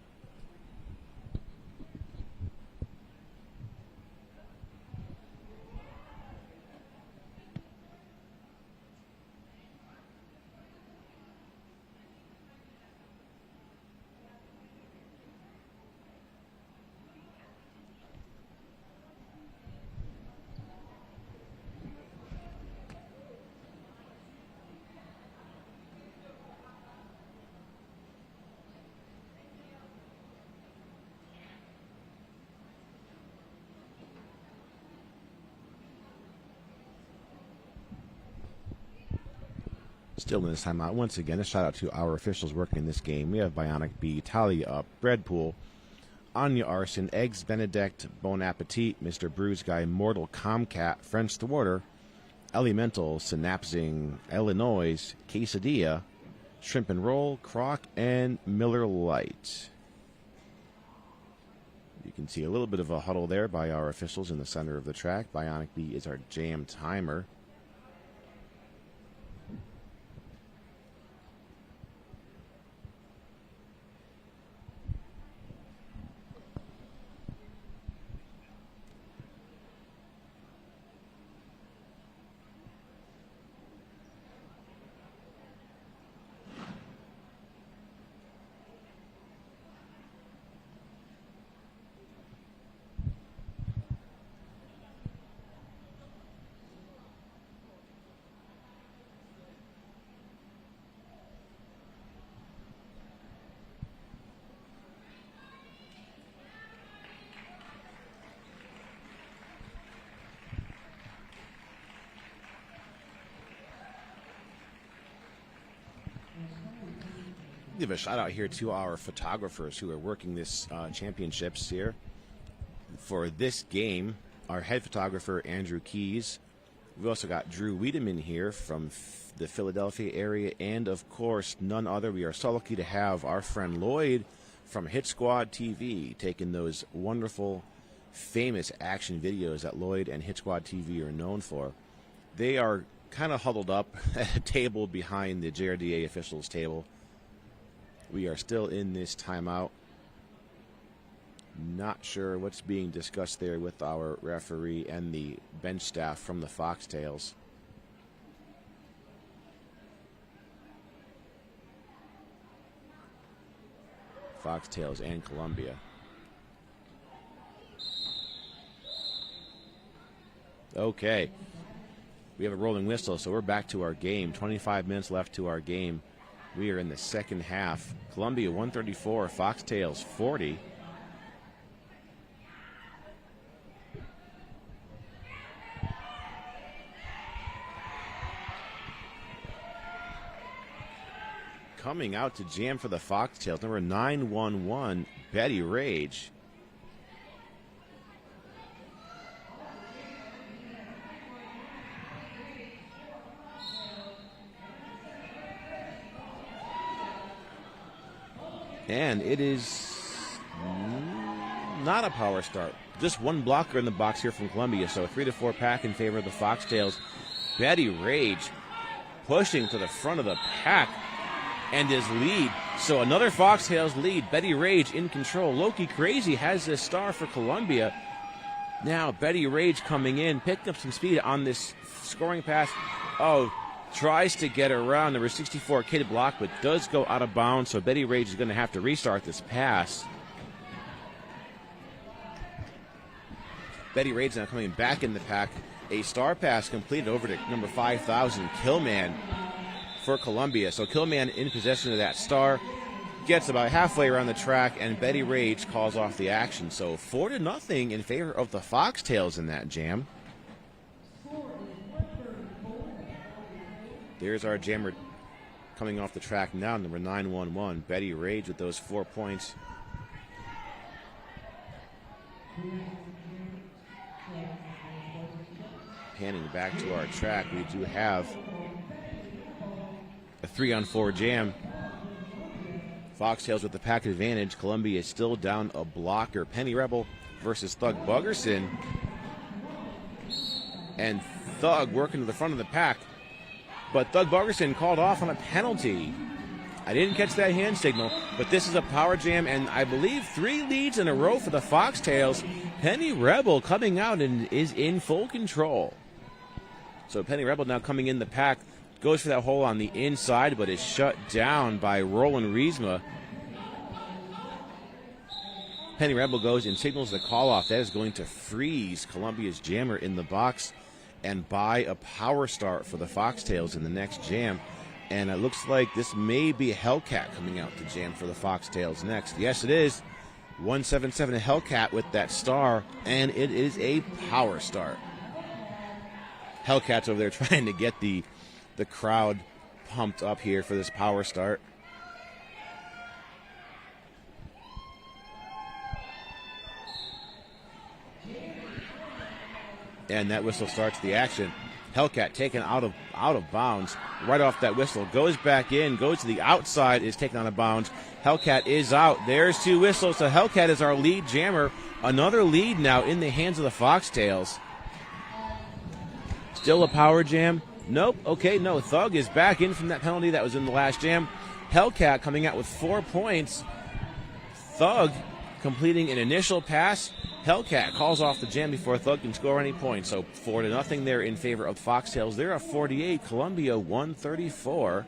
Still in this timeout. Once again, a shout out to our officials working in this game. We have Bionic Bee, Talia Up, Breadpool, Anya Arson, Eggs Benedict, Bon Appetit, Mr. Bruise Guy, Mortal Comcat, French Thwarter, Elemental, Synapsing, Illinois, Quesadilla, Shrimp and Roll, Croc, and Miller Lite. You can see a little bit of a huddle there by our officials in the center of the track. Bionic Bee is our jam timer. give a shout out here to our photographers who are working this championships here. For this game, our head photographer, Andrew Keys. We've also got Drew Wiedemann here from the Philadelphia area. And, of course, none other. We are so lucky to have our friend Lloyd from Hit Squad TV taking those wonderful, famous action videos that Lloyd and Hit Squad TV are known for. They are kind of huddled up at a table behind the JRDA officials table. We are still in this timeout. Not sure what's being discussed there with our referee and the bench staff from the Foxtails. Foxtails and Columbia. Okay. We have a rolling whistle, so we're back to our game. 25 minutes left to our game. We are in the second half. Columbia 134, Foxtails 40. Coming out to jam for the Foxtails, number 911, Betty Rage. And it is not a power start. Just one blocker in the box here from Columbia, so a 3-4 pack in favor of the Foxtails. Betty Rage pushing to the front of the pack and his lead. So another Foxtails lead. Betty Rage in control. Loki Crazy has this star for Columbia. Now Betty Rage coming in, picking up some speed on this scoring pass. Oh, tries to get around number 64 Kid Block, but does go out of bounds. So Betty Rage is going to have to restart this pass. Betty Rage now coming back in the pack. A star pass completed over to number 5,000 Killman for Columbia. So Killman in possession of that star, gets about halfway around the track, and Betty Rage calls off the action. So 4-0 in favor of the Foxtails in that jam. There's our jammer coming off the track now, number 911, Betty Rage with those 4 points. Panning back to our track, we do have a 3-on-4 jam. Foxtails with the pack advantage. Columbia is still down a blocker. Penny Rebel versus Thug Buggerson. And Thug working to the front of the pack. But Thug Buggerson called off on a penalty. I didn't catch that hand signal, but this is a power jam, and I believe 3 leads in a row for the Foxtails. Penny Rebel coming out and is in full control. So Penny Rebel now coming in the pack, goes for that hole on the inside, but is shut down by Roland Riesma. Penny Rebel goes and signals the call-off. That is going to freeze Columbia's jammer in the box and buy a power start for the Foxtails in the next jam. And it looks like this may be Hellcat coming out to jam for the Foxtails next. Yes, it is. 177 Hellcat with that star, and it is a power start. Hellcat's over there trying to get the crowd pumped up here for this power start. And that whistle starts the action. Hellcat taken out of bounds right off that whistle. Goes back in, goes to the outside, is taken out of bounds. Hellcat is out. There's 2 whistles. So Hellcat is our lead jammer. Another lead now in the hands of the Foxtails. Still a power jam? Nope. Okay, no. Thug is back in from that penalty that was in the last jam. Hellcat coming out with 4 points. Thug completing an initial pass. Hellcat calls off the jam before Thug can score any points. So 4-0 there in favor of Foxtails. They're at 48. Columbia 134.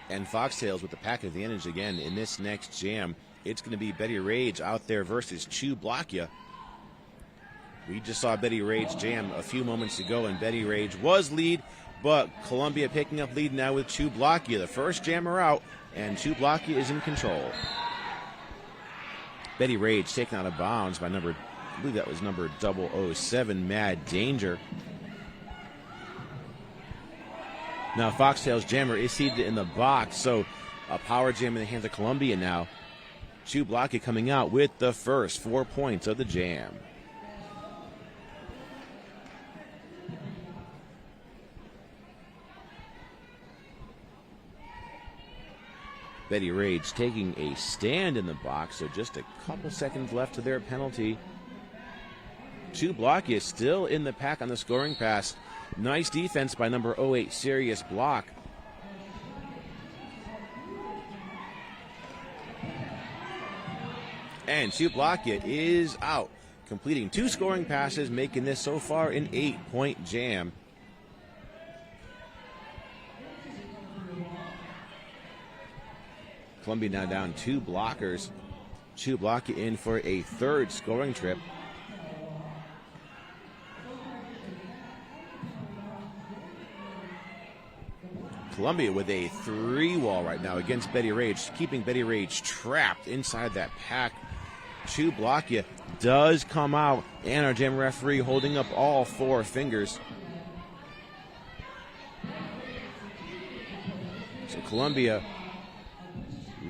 And Foxtails with the pack advantage again in this next jam. It's going to be Betty Rage out there versus Chew Blockia. We just saw Betty Rage jam a few moments ago, and Betty Rage was lead. but Columbia picking up lead now with Chublakia. The first jammer out, and Chublakia is in control. Betty Rage taken out of bounds by number, I believe that was number 007, Mad Danger. Now Foxtail's jammer is seated in the box, so a power jam in the hands of Columbia now. Chublakia coming out with the first 4 points of the jam. Betty Rage taking a stand in the box, so just a couple seconds left to their penalty. Chublakia still in the pack on the scoring pass. Nice defense by number 08, Serious Block. And Chublakia is out, completing 2 scoring passes, making this so far an 8-point jam. Columbia now down 2 blockers. Chublakia in for a 3rd scoring trip. Columbia with a 3-wall right now against Betty Rage, keeping Betty Rage trapped inside that pack. Chublakia does come out, and our jam referee holding up all 4 fingers. So Columbia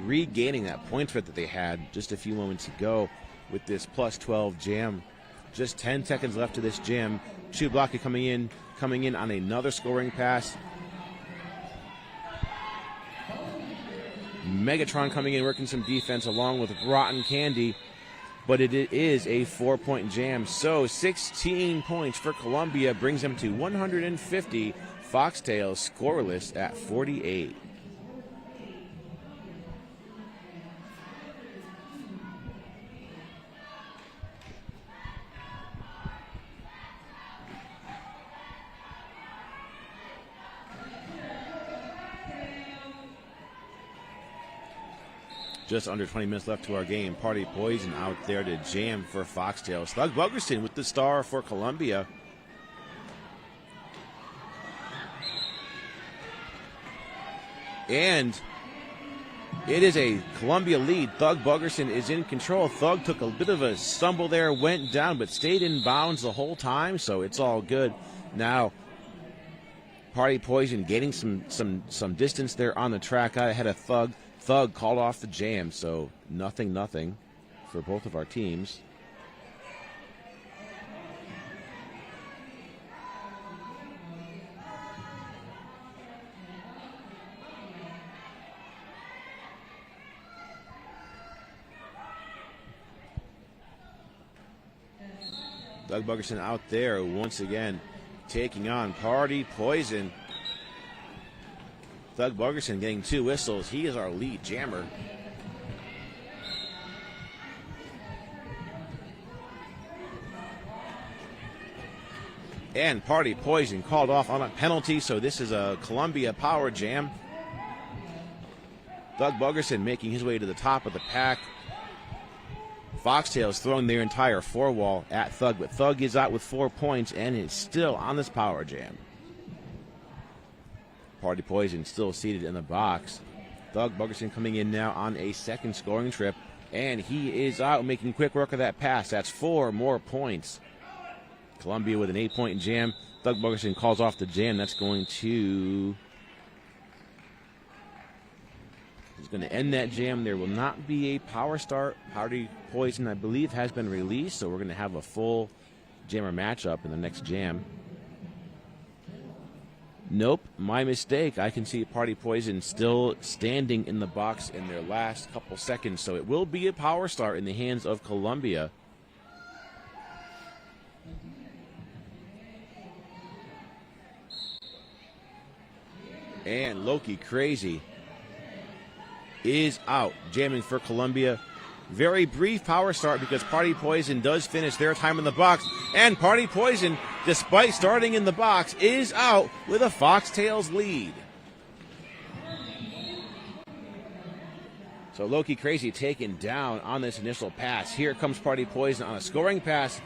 regaining that point threat that they had just a few moments ago with this plus 12 jam. Just 10 seconds left to this jam. Chublakia coming in on another scoring pass. Megatron coming in, working some defense along with Rotten Candy, but it is a 4-point jam. So 16 points for Columbia brings them to 150. Foxtail scoreless at 48. Just under 20 minutes left to our game. Party Poison out there to jam for Foxtail. Slug Bugerson with the star for Columbia. And it is a Columbia lead. Thug Bugerson is in control. Thug took a bit of a stumble there, went down, but stayed in bounds the whole time, so it's all good. Now, Party Poison gaining some distance there on the track out ahead of Thug. Thug called off the jam, so nothing for both of our teams. Doug Bugerson out there once again taking on Party Poison. Doug Bugerson getting 2 whistles. He is our lead jammer. And Party Poison called off on a penalty, so this is a Columbia power jam. Doug Bugerson making his way to the top of the pack. Foxtails throwing their entire 4-wall at Thug, but Thug is out with 4 points and is still on this power jam. Party Poison still seated in the box. Doug Bugerson coming in now on a 2nd scoring trip, and he is out making quick work of that pass. That's 4 more points. Columbia with an 8-point jam. Doug Bugerson calls off the jam. That's going to end that jam. There will not be a power start. Party Poison, I believe, has been released, so we're going to have a full jammer matchup in the next jam. Nope, my mistake. I can see Party Poison still standing in the box in their last couple seconds, so it will be a power start in the hands of Columbia. And Loki Crazy is out, jamming for Columbia. Very brief power start because Party Poison does finish their time in the box. And Party Poison, despite starting in the box, is out with a Foxtails lead. So Loki Crazy taken down on this initial pass. Here comes Party Poison on a scoring pass.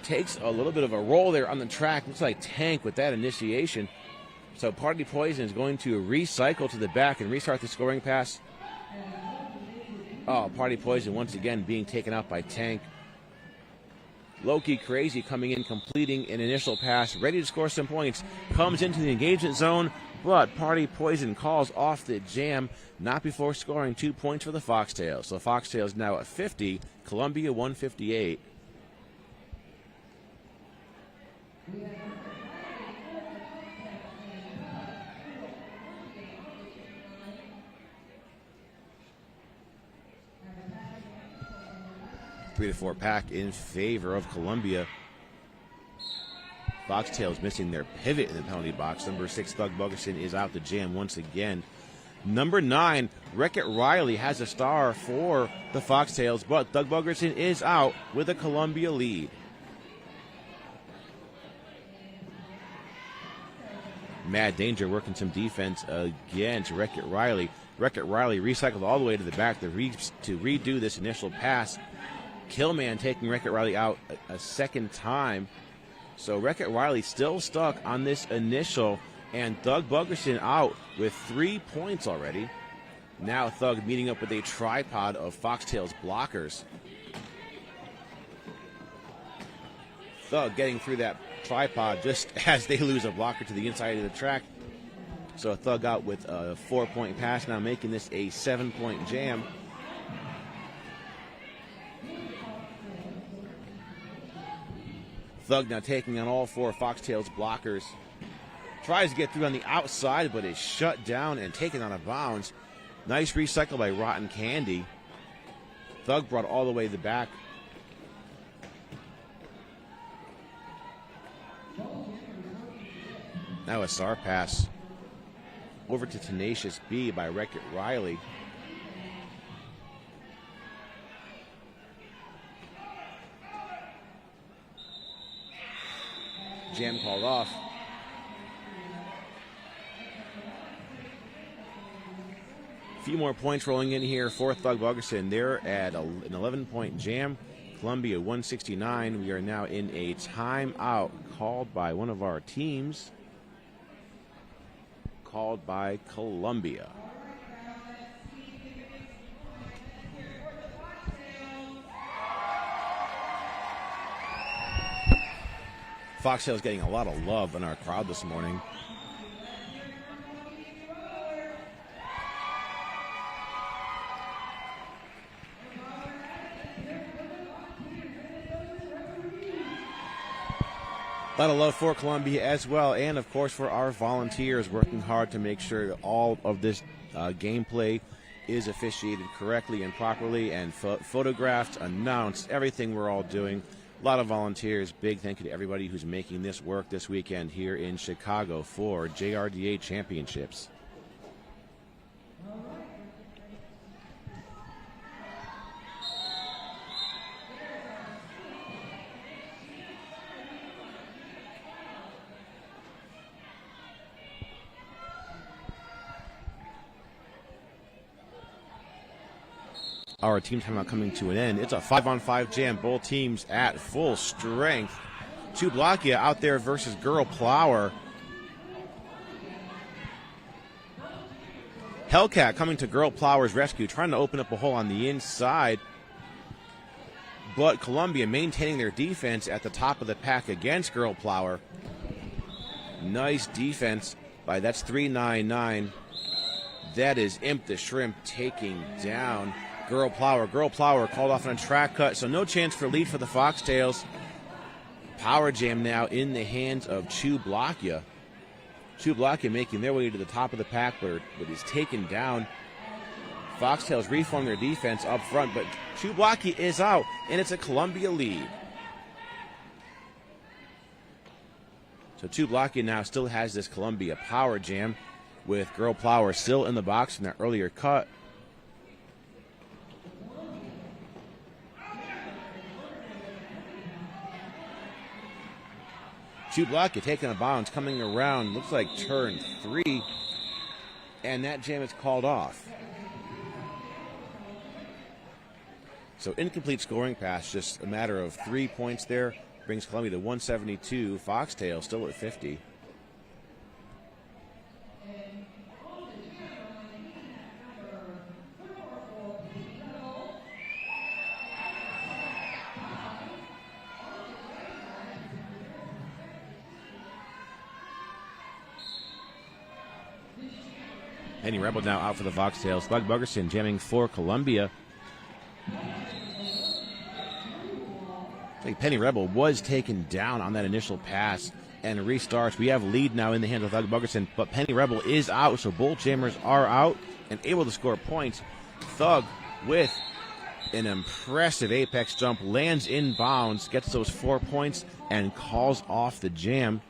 Takes a little bit of a roll there on the track. Looks like Tank with that initiation. So Party Poison is going to recycle to the back and restart the scoring pass. Oh, Party Poison once again being taken out by Tank. Loki Crazy coming in, completing an initial pass, ready to score some points. Comes into the engagement zone, but Party Poison calls off the jam, not before scoring 2 points for the Foxtails. So Foxtails now at 50, Columbia 158. Three to four pack in favor of Columbia. Foxtails missing their pivot in the penalty box. Number 6, Thug Bugerson, is out the jam once again. Number 9, Wreck-It Riley, has a star for the Foxtails, but Thug Bugerson is out with a Columbia lead. Mad Danger working some defense against Wreck-It Riley. Wreck-It Riley recycled all the way to the back to redo this initial pass. Killman taking Wreck-It Riley out a second time. So Wreck-It Riley still stuck on this initial, and Thug Bugerson out with 3 points already. Now Thug meeting up with a tripod of Foxtails blockers. Thug getting through that tripod just as they lose a blocker to the inside of the track. So Thug out with a 4-point pass, now making this a 7-point jam. Thug now taking on all 4 Foxtails blockers. Tries to get through on the outside, but is shut down and taken out of bounds. Nice recycle by Rotten Candy. Thug brought all the way to the back. Now a star pass over to Tenacious B by Wreck-It Riley. Jam called off. A few more points rolling in here for Thug Bugerson. They're at an 11-point jam. Columbia 169. We are now in a timeout called by one of our teams. Called by Columbia. Foxtails getting a lot of love in our crowd this morning. A lot of love for Columbia as well, and of course for our volunteers working hard to make sure that all of this gameplay is officiated correctly and properly and photographed, announced, everything we're all doing. A lot of volunteers. Big thank you to everybody who's making this work this weekend here in Chicago for JRDA Championships. Our team timeout coming to an end. It's a 5-on-5 jam. Both teams at full strength. Chublakia out there versus Girl Plower. Hellcat coming to Girl Plower's rescue, trying to open up a hole on the inside. But Columbia maintaining their defense at the top of the pack against Girl Plower. Nice defense by, that's 399. That is Imp the Shrimp taking down Girl Plower. Girl Plower called off on a track cut, so no chance for lead for the Foxtails. Power jam now in the hands of Chublakia. Chublakia making their way to the top of the pack, but is taken down. Foxtails reform their defense up front, but Chublakia is out, and it's a Columbia lead. So Chublakia now still has this Columbia power jam with Girl Plower still in the box from that earlier cut. Chublakia taking a bounce, coming around, looks like turn 3, and that jam is called off. So incomplete scoring pass, just a matter of 3 points there, brings Columbia to 172. Foxtail still at 50. Penny Rebel now out for the Foxtails. Thug Buggerson jamming for Columbia. I think Penny Rebel was taken down on that initial pass and restarts. We have lead now in the hands of Thug Buggerson, but Penny Rebel is out, so both jammers are out and able to score points. Thug with an impressive apex jump, lands in bounds, gets those 4 points, and calls off the jam.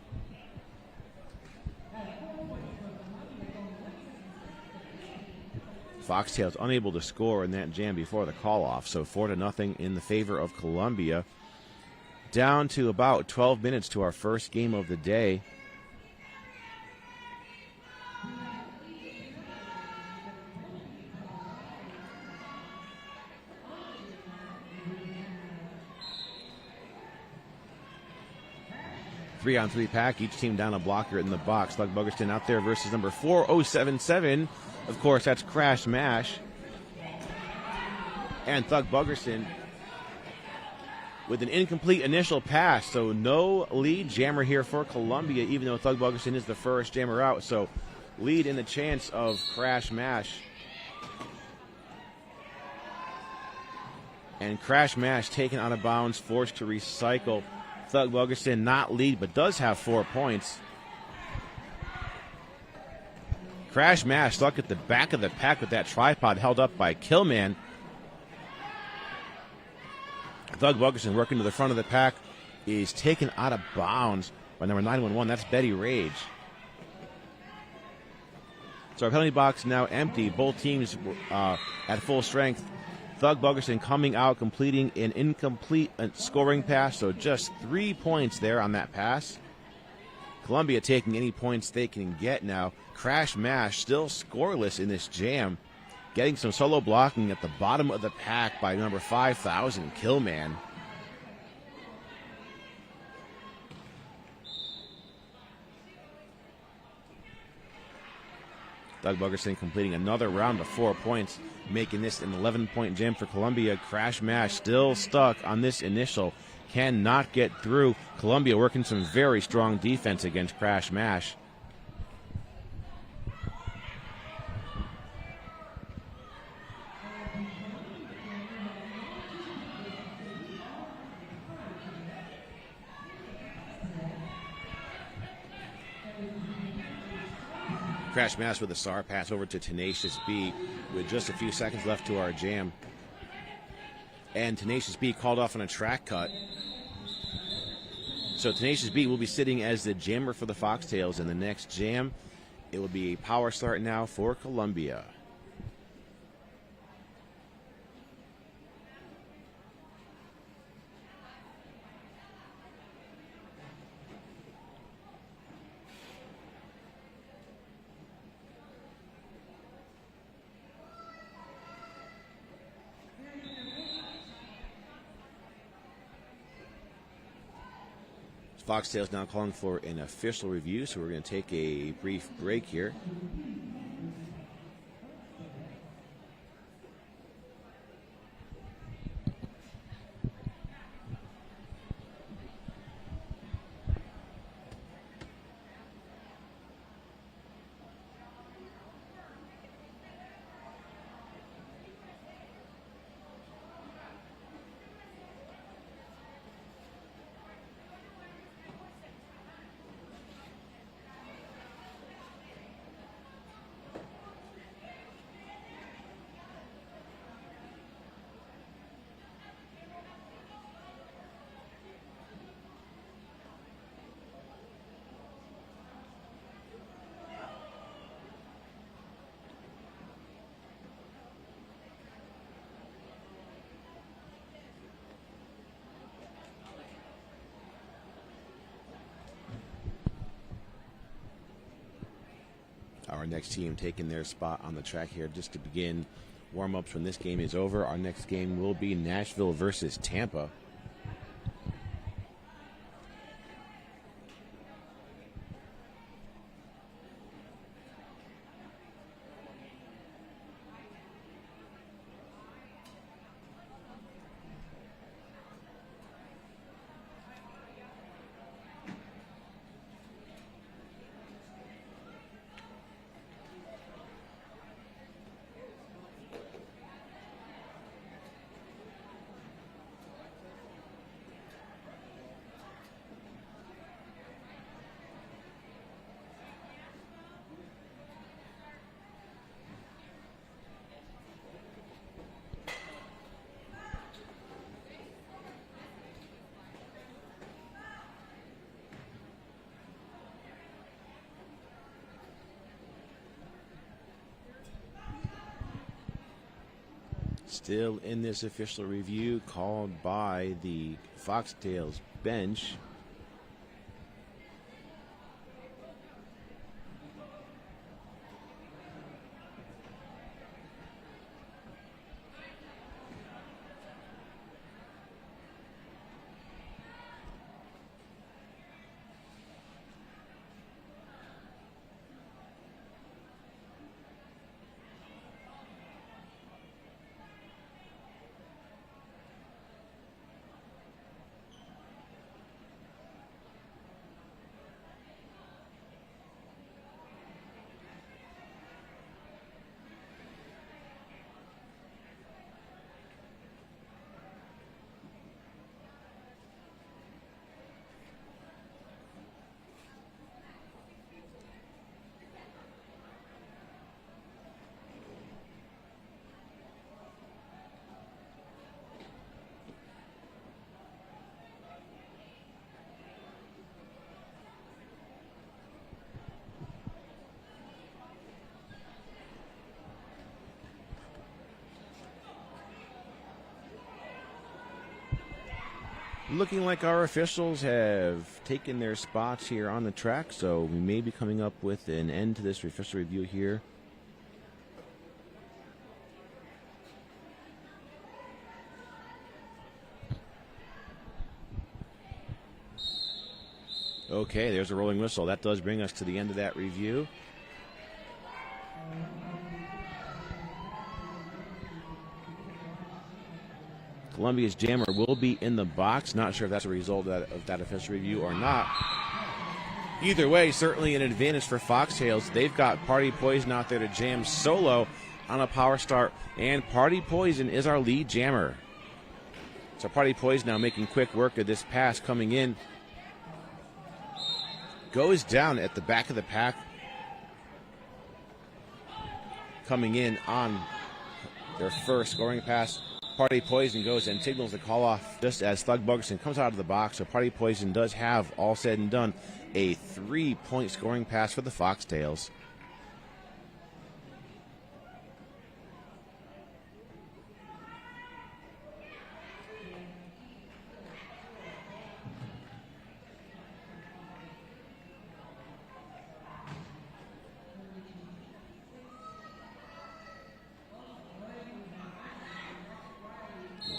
Foxtails unable to score in that jam before the call-off, so 4-0 in the favor of Columbia. Down to about 12 minutes to our first game of the day. Three-on-three pack, each team down a blocker in the box. Thug Buggerson out there versus number 4077. Of course, that's Crash Mash. And Thug Buggerson with an incomplete initial pass. So no lead jammer here for Columbia, even though Thug Buggerson is the first jammer out. So lead in the chance of Crash Mash. And Crash Mash taken out of bounds, forced to recycle. Thug Buggerson not lead, but does have 4 points. Crash Mash stuck at the back of the pack with that tripod held up by Killman. Thug Buggerson working to the front of the pack is taken out of bounds by number 911. That's Betty Rage. So our penalty box now empty. Both teams at full strength. Thug Buggerson coming out, completing an incomplete scoring pass, so just 3 points there on that pass. Columbia taking any points they can get now. Crash Mash still scoreless in this jam, getting some solo blocking at the bottom of the pack by number 5000, Killman. Thug Buggerson completing another round of 4 points, making this an 11-point jam for Columbia. Crash Mash still stuck on this initial, cannot get through. Columbia working some very strong defense against Crash Mash. Crash Mash with a star pass over to Tenacious B with just a few seconds left to our jam. And Tenacious B called off on a track cut. So Tenacious B will be sitting as the jammer for the Foxtails in the next jam. It will be a power start now for Columbia. Foxtails now calling for an official review, so we're going to take a brief break here. Our next team taking their spot on the track here just to begin warm-ups when this game is over. Our next game will be Nashville versus Tampa. Still in this official review called by the Foxtails bench. Looking like our officials have taken their spots here on the track, so we may be coming up with an end to this official review here. Okay, there's a rolling whistle. That does bring us to the end of that review. Columbia's jammer will be in the box. Not sure if that's a result of that official review or not. Either way, certainly an advantage for Foxtails. They've got Party Poison out there to jam solo on a power start, and Party Poison is our lead jammer. So Party Poison now making quick work of this pass coming in. Goes down at the back of the pack. Coming in on their first scoring pass. Party Poison goes and signals the call off just as Thug Bugerson comes out of the box. So Party Poison does have, all said and done, a 3-point scoring pass for the Foxtails.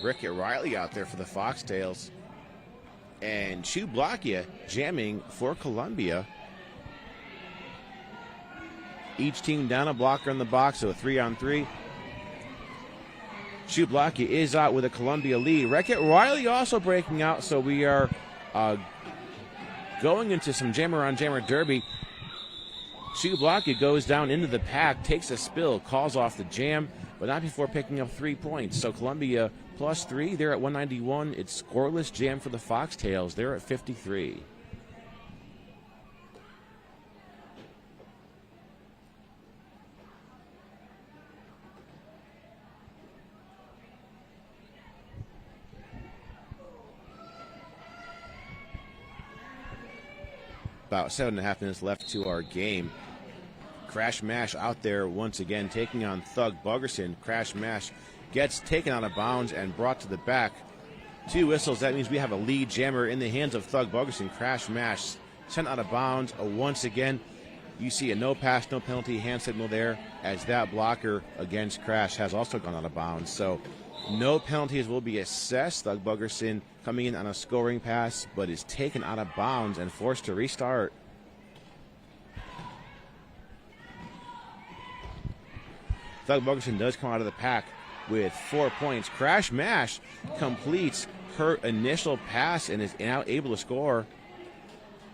Rickett Riley out there for the Foxtails. And Chublakia jamming for Columbia. Each team down a blocker in the box, so a 3-on-3. Chublakia is out with a Columbia lead. Rickett Riley also breaking out, so we are going into some jammer-on-jammer derby. Chublakia goes down into the pack, takes a spill, calls off the jam, but not before picking up 3 points. So Columbia +3, they're at 191. It's scoreless jam for the Foxtails. They're at 53. About 7.5 minutes left to our game. Crash Mash out there once again taking on Thug Bugerson. Crash Mash gets taken out of bounds and brought to the back. 2 whistles. That means we have a lead jammer in the hands of Thug Bugerson. Crash Mash sent out of bounds. Once again, you see a no pass, no penalty hand signal there as that blocker against Crash has also gone out of bounds. So no penalties will be assessed. Thug Bugerson coming in on a scoring pass, but is taken out of bounds and forced to restart. Thug Bugerson does come out of the pack with 4 points. Crash Mash completes her initial pass and is now able to score.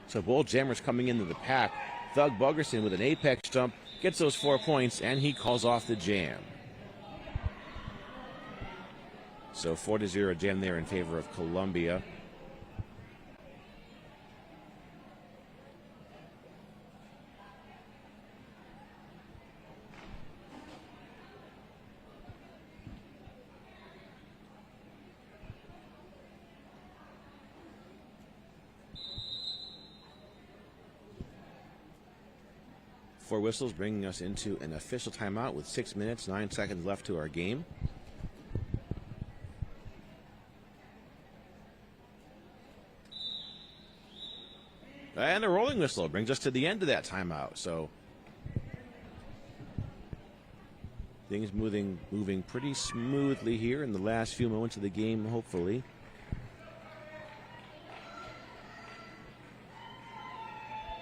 So both jammers coming into the pack. Thug Bugerson with an apex jump gets those 4 points, and he calls off the jam. So 4-0 jam there in favor of Columbia. Whistles bringing us into an official timeout with 6 minutes, 9 seconds left to our game. And a rolling whistle brings us to the end of that timeout. So things moving pretty smoothly here in the last few moments of the game, hopefully.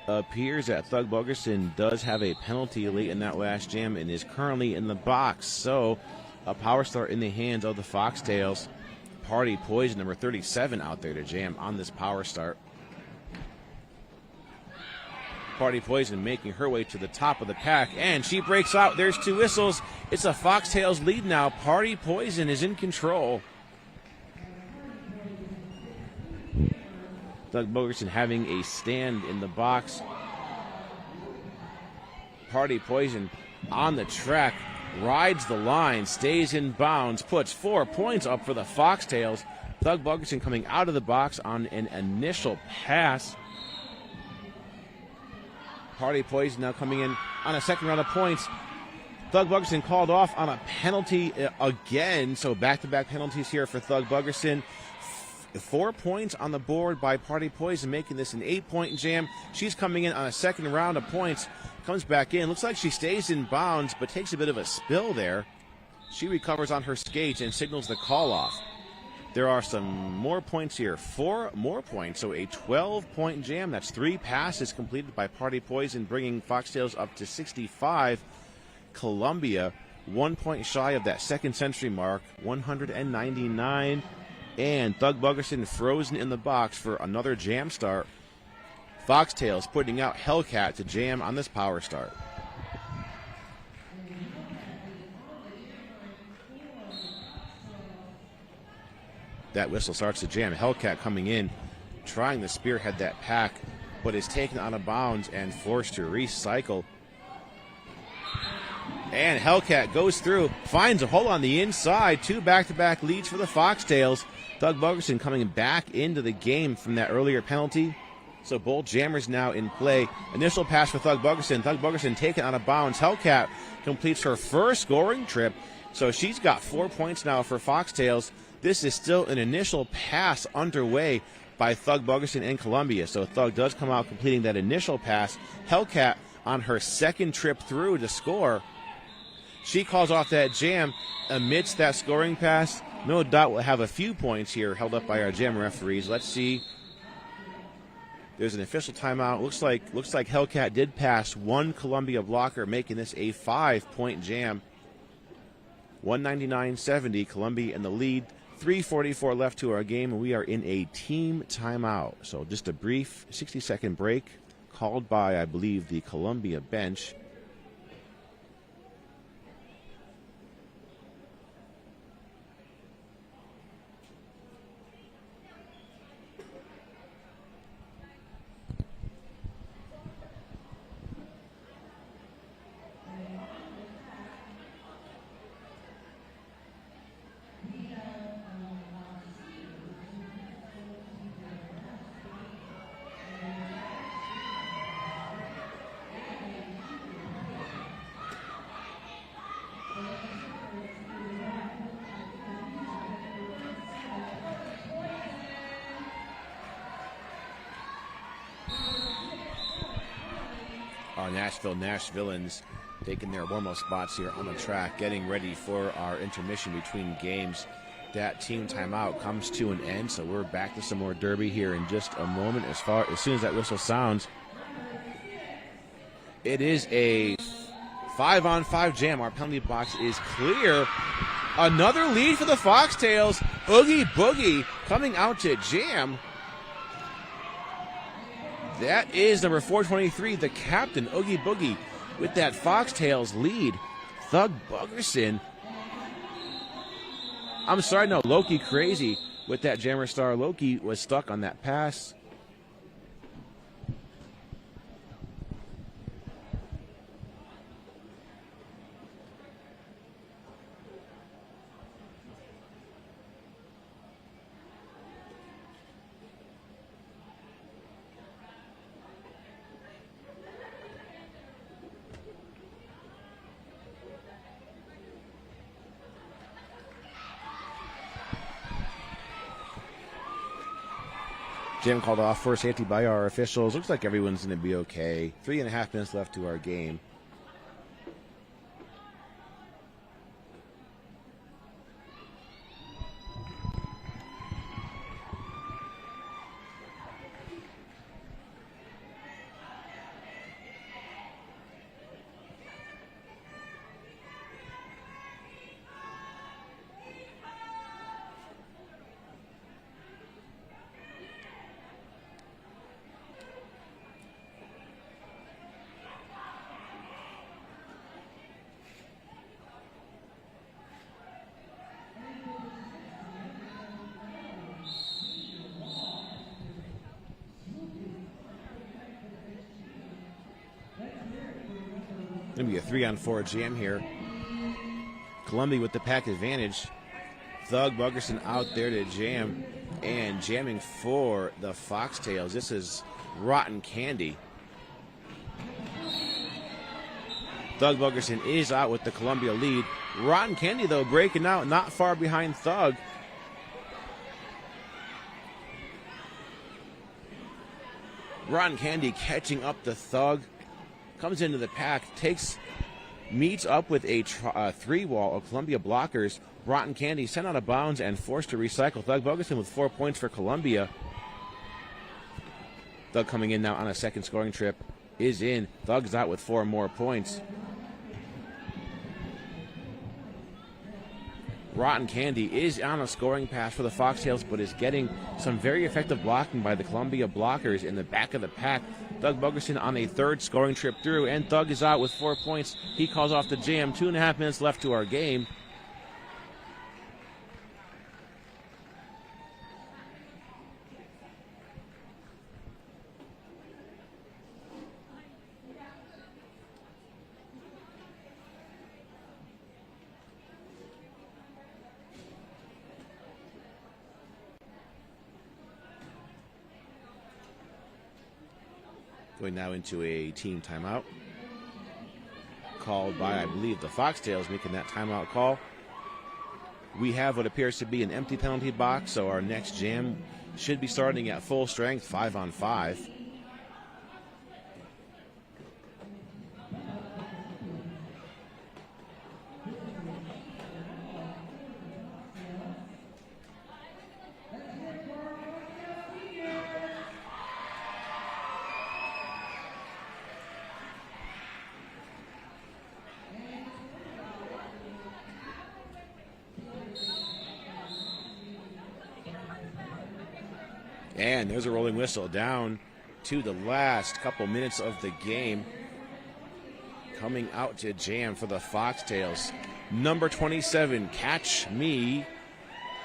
Appears that Thug Bogerson does have a penalty late in that last jam and is currently in the box. So a power start in the hands of the Foxtails. Party Poison, number 37, out there to jam on this power start. Party Poison making her way to the top of the pack, and she breaks out. There's two whistles. It's a Foxtails lead now. Party Poison is in control. Doug Bogerson having a stand in the box. Party Poison on the track, rides the line, stays in bounds, puts 4 points up for the Foxtails. Doug Bogerson coming out of the box on an initial pass. Party Poison now coming in on a second round of points. Thug Bogerson called off on a penalty again, so back-to-back penalties here for Thug Bogerson. 4 points on the board by Party Poison, making this an 8-point jam. She's coming in on a second round of points, comes back in. Looks like she stays in bounds, but takes a bit of a spill there. She recovers on her skates and signals the call-off. There are some more points here, 4 more points, so a 12-point jam. That's 3 passes completed by Party Poison, bringing Foxtails up to 65. Columbia, 1 point shy of that second century mark, 199. And Thug Bogerson frozen in the box for another jam start. Foxtails putting out Hellcat to jam on this power start. That whistle starts to jam. Hellcat coming in, trying to spearhead that pack, but is taken out of bounds and forced to recycle. And Hellcat goes through, finds a hole on the inside. 2 back-to-back leads for the Foxtails. Doug Bogerson coming back into the game from that earlier penalty. So both jammers now in play. Initial pass for Thug Bogerson. Thug Bogerson taken out of bounds. Hellcat completes her first scoring trip. So she's got 4 points now for Foxtails. This is still an initial pass underway by Thug Bogerson and Columbia. So Thug does come out completing that initial pass. Hellcat on her second trip through to score. She calls off that jam amidst that scoring pass. No doubt we'll have a few points here held up by our jam referees. Let's see. There's an official timeout. Looks like Hellcat did pass one Columbia blocker, making this a 5-point jam. 199-70, Columbia in the lead. 3:44 left to our game, and we are in a team timeout. So just a brief 60-second break called by, I believe, the Columbia bench. Our Nashvilleans taking their warm-up spots here on the track, getting ready for our intermission between games. That team timeout comes to an end, so we're back to some more derby here in just a moment. As soon as that whistle sounds, it is a 5-on-5 jam. Our penalty box is clear. Another lead for the Foxtails. Oogie Boogie coming out to jam. That is number 423, the captain, Oogie Boogie, with that Foxtails lead. Thug Bogerson. I'm sorry, no, Loki Crazy with that jammer star. Loki was stuck on that pass. Jam called off for safety by our officials. Looks like everyone's going to be okay. 3.5 minutes left to our game. Going to be a 3-on-4 jam here. Columbia with the pack advantage. Thug Buggerson out there to jam, and jamming for the Foxtails. This is Rotten Candy. Thug Buggerson is out with the Columbia lead. Rotten Candy, though, breaking out not far behind Thug. Rotten Candy catching up the Thug. Comes into the pack, meets up with a 3-wall of Columbia blockers. Rotten Candy sent out of bounds and forced to recycle. Thug Buggerson with 4 points for Columbia. Thug coming in now on a second scoring trip is in. Thug's out with 4 more points. Rotten Candy is on a scoring pass for the Foxtails, but is getting some very effective blocking by the Columbia blockers in the back of the pack. Thug Buggerson on a 3rd scoring trip through, and Thug is out with 4 points. He calls off the jam. 2.5 minutes left to our game. Going now into a team timeout. Called by, I believe, the Foxtails making that timeout call. We have what appears to be an empty penalty box, so our next jam should be starting at full strength, 5-on-5. And there's a rolling whistle down to the last couple minutes of the game. Coming out to jam for the Foxtails. Number 27, Catch Me.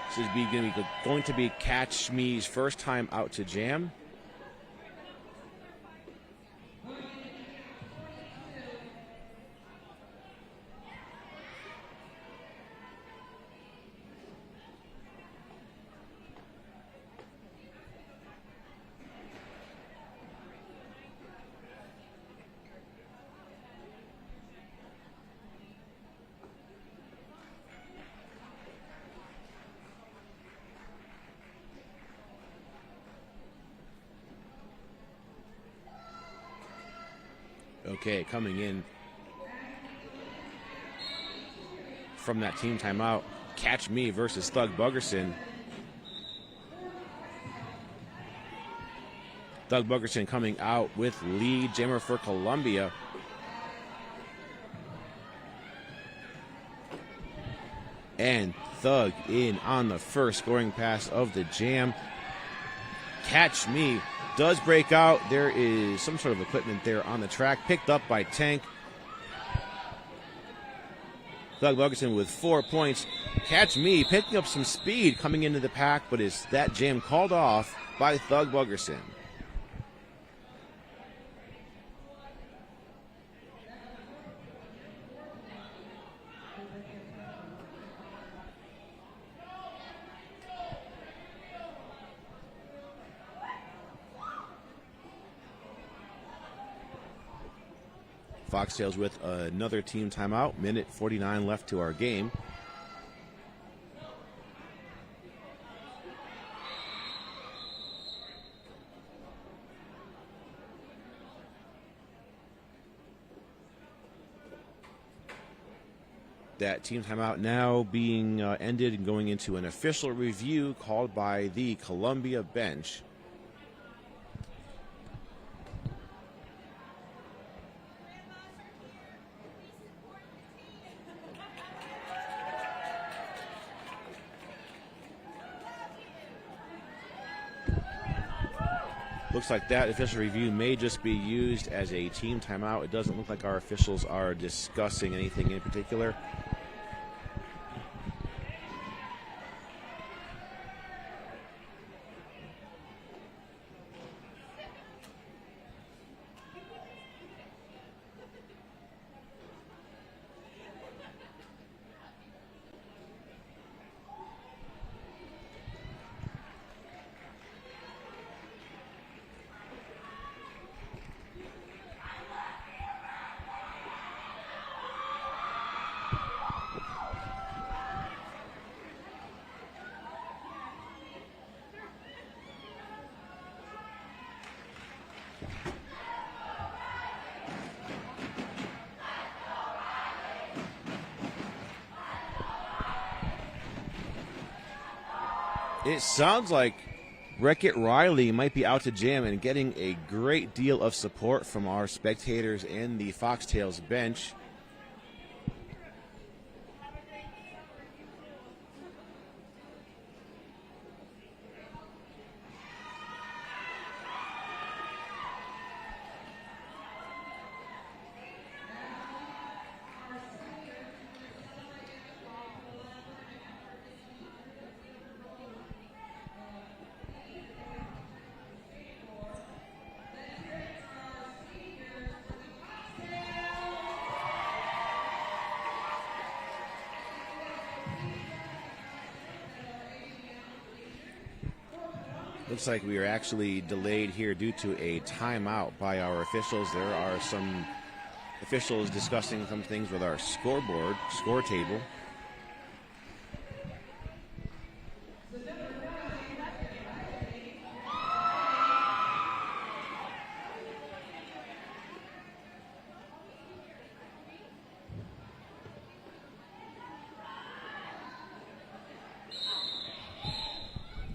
This is going to be Catch Me's first time out to jam. Okay, coming in from that team timeout, Catch Me versus Thug Buggerson. Thug Buggerson coming out with lead jammer for Columbia. And Thug in on the first scoring pass of the jam. Catch Me does break out. There is some sort of equipment there on the track. Picked up by Tank. Thug Buggerson with 4 points. Catch Me picking up some speed coming into the pack, but is that jam called off by Thug Buggerson. Foxtails with another team timeout. Minute 49 left to our game. That team timeout now being ended and going into an official review called by the Columbia bench. Looks like that official review may just be used as a team timeout. It doesn't look like our officials are discussing anything in particular. It sounds like Wreck-It Riley might be out to jam and getting a great deal of support from our spectators and the Foxtails bench. Looks like we are actually delayed here due to a timeout by our officials. There are some officials discussing some things with our score table.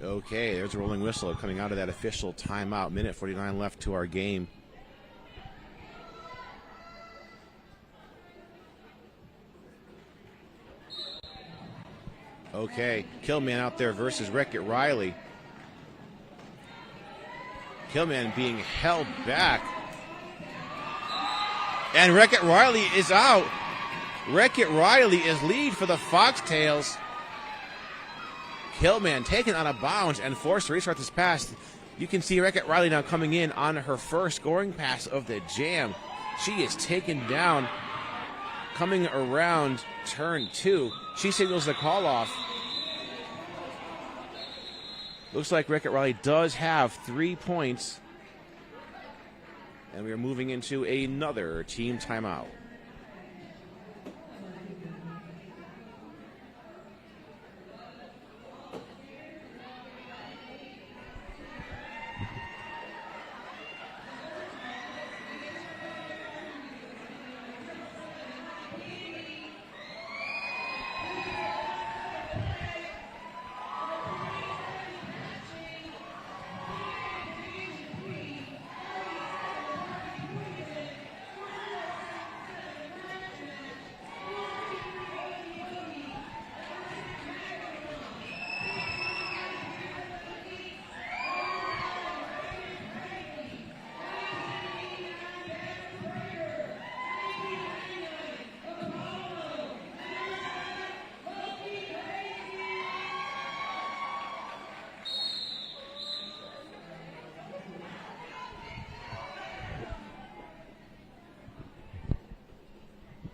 Okay, there's a rolling whistle coming out of that official timeout. Minute 49 left to our game. Okay, Killman out there versus Wreck-It Riley. Killman being held back. And Wreck-It Riley is out. Wreck-It Riley is lead for the Foxtails. Killman taken out of bounds and forced to restart this pass. You can see Wreck-It Riley now coming in on her first scoring pass of the jam. She is taken down, coming around turn 2. She signals the call off. Looks like Wreck-It Riley does have 3 points. And we are moving into another team timeout.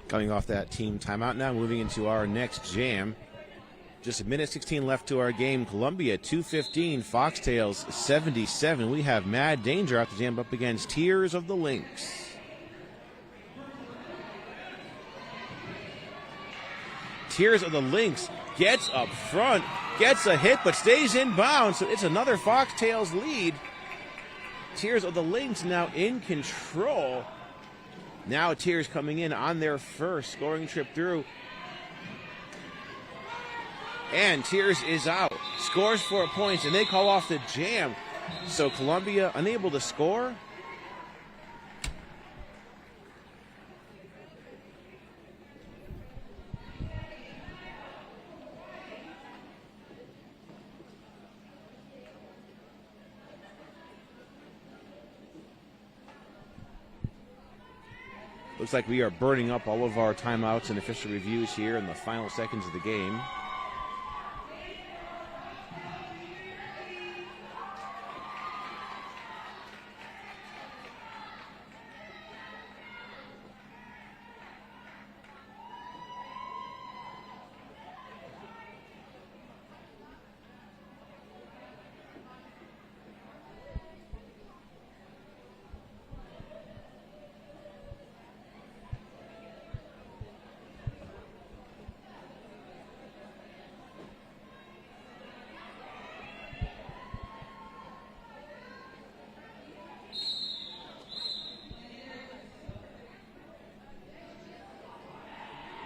Coming off that team timeout now, moving into our next jam. Just a minute 16 left to our game. Columbia 215, Foxtails 77. We have Mad Danger out the jam up against Tears of the Lynx. Tears of the Lynx gets up front, gets a hit, but stays in bounds. So it's another Foxtails lead. Tears of the Lynx now in control. Now Tears coming in on their first scoring trip through. And Tears is out. Scores 4 points, and they call off the jam. So Columbia unable to score. Looks like we are burning up all of our timeouts and official reviews here in the final seconds of the game.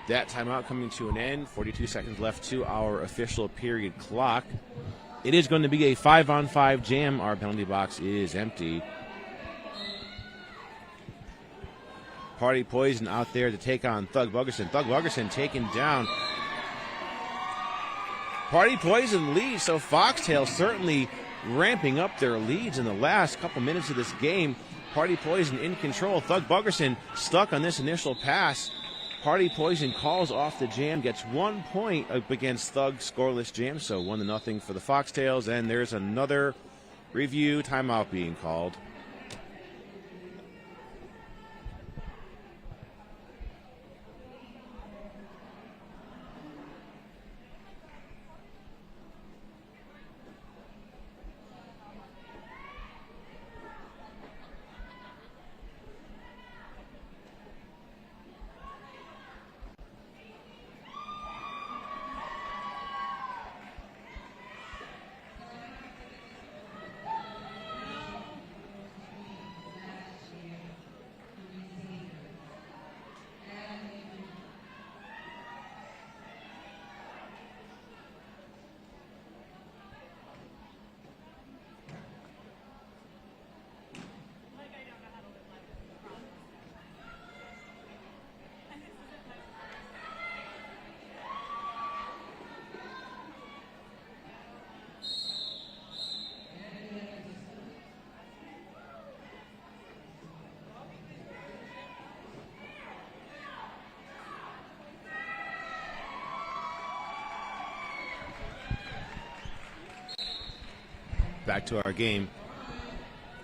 That timeout coming to an end. 42 seconds left to our official period clock. It is going to be a 5-on-5 jam. Our penalty box is empty. Party Poison out there to take on Thug Buggerson. Thug Buggerson taken down. Party Poison leads, so Foxtail certainly ramping up their leads in the last couple minutes of this game. Party Poison in control. Thug Buggerson stuck on this initial pass. Party Poison calls off the jam, gets 1 point up against Thug scoreless jam, so 1-0 for the Foxtails, and there's another review timeout being called. Back to our game.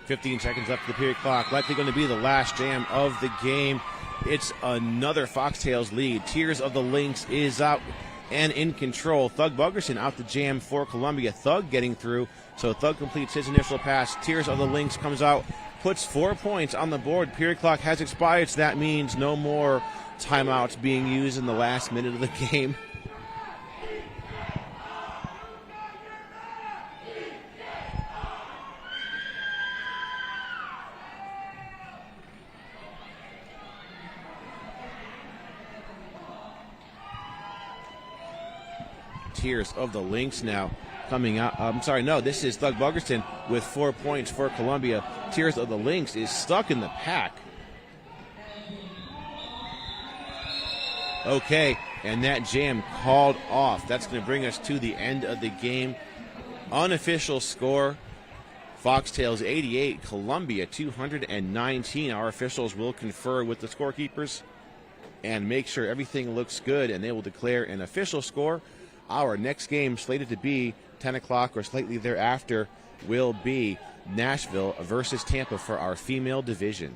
15 seconds left to the period clock. Likely going to be the last jam of the game. It's another Foxtails lead. Tears of the Lynx is out and in control. Thug Buggerson out the jam for Columbia. Thug getting through, so Thug completes his initial pass. Tears of the Lynx comes out, puts 4 points on the board. Period clock has expired, so that means no more timeouts being used in the last minute of the game. Tears of the Lynx now coming out. I'm sorry, no, this is Thug Buggerson with 4 points for Columbia. Tears of the Lynx is stuck in the pack. Okay, and that jam called off. That's going to bring us to the end of the game. Unofficial score, Foxtails 88, Columbia 219. Our officials will confer with the scorekeepers and make sure everything looks good, and they will declare an official score. Our next game, slated to be 10 o'clock or slightly thereafter, will be Nashville versus Tampa for our female division.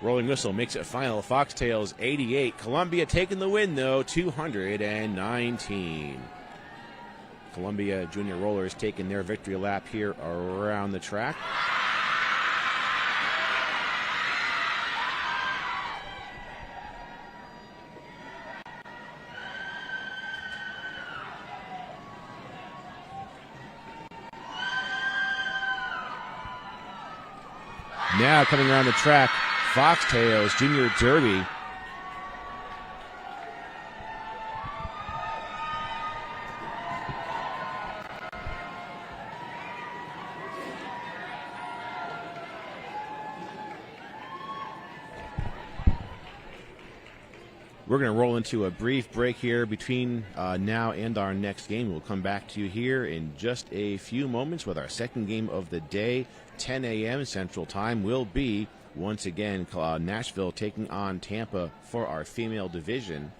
Rolling whistle makes it final. Foxtails 88. Columbia taking the win, though, 219. Columbia Junior Rollers taking their victory lap here around the track. Now coming around the track, Foxtails Junior Derby. We're going to roll into a brief break here between now and our next game. We'll come back to you here in just a few moments with our second game of the day. 10 a.m. Central Time will be, once again, Nashville taking on Tampa for our female division.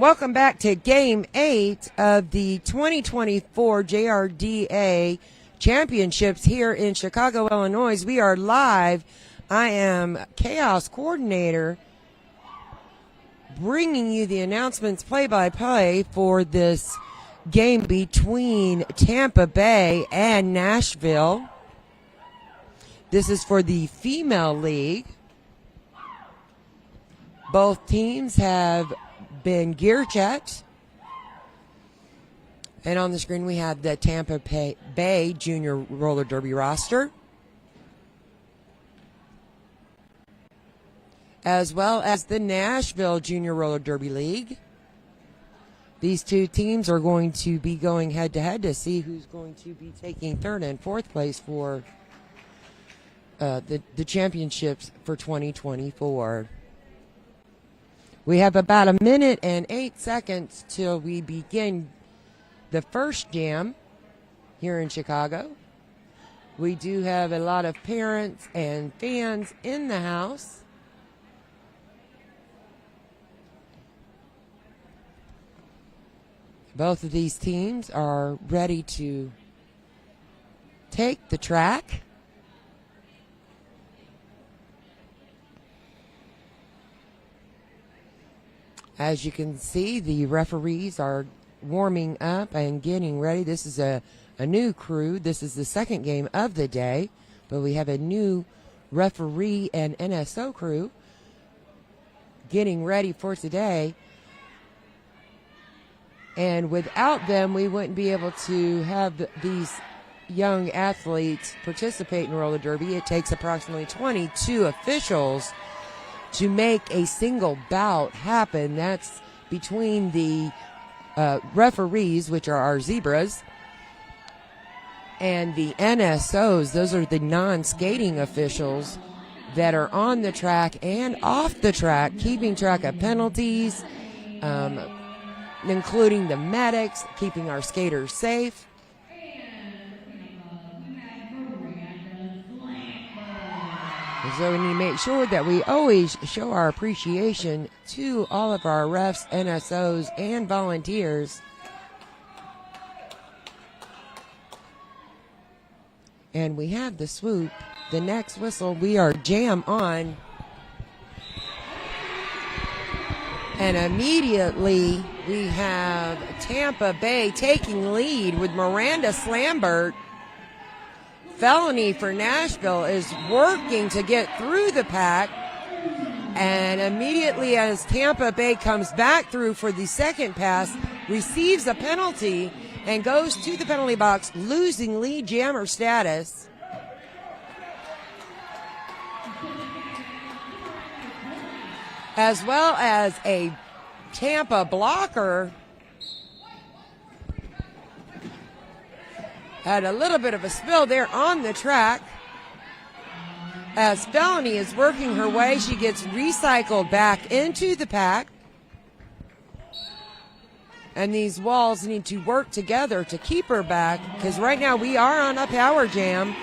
And welcome back to Game 8 of the 2024 JRDA Championships here in Chicago, Illinois. We are live. I am Chaos Coordinator, bringing you the announcements play-by-play for this game between Tampa Bay and Nashville. This is for the Female League. Both teams have been gear checked. And on the screen we have the Tampa Bay Junior Roller Derby roster, as well as the Nashville Junior Roller Derby League. These two teams are going to be going head-to-head to see who's going to be taking third and fourth place for the championships for 2024. We have about a minute and 8 seconds till we begin the first jam here in Chicago. We do have a lot of parents and fans in the house. Both of these teams are ready to take the track. As you can see, the referees are warming up and getting ready. This is a new crew. This is the second game of the day, but we have a new referee and NSO crew getting ready for today. And without them, we wouldn't be able to have these young athletes participate in roller derby. It takes approximately 22 officials to make a single bout happen. That's between the referees, which are our zebras, and the NSOs. Those are the non-skating officials that are on the track and off the track, keeping track of penalties, including the medics, keeping our skaters safe. So we need to make sure that we always show our appreciation to all of our refs, NSOs, and volunteers. And we have the swoop. The next whistle, we are jam on. And immediately we have Tampa Bay taking lead with Miranda Slambert. Felony for Nashville is working to get through the pack. And immediately as Tampa Bay comes back through for the second pass, receives a penalty and goes to the penalty box, losing lead jammer status. As well as a Tampa blocker. Had a little bit of a spill there on the track. As Felony is working her way, she gets recycled back into the pack. And these walls need to work together to keep her back, because right now we are on a power jam.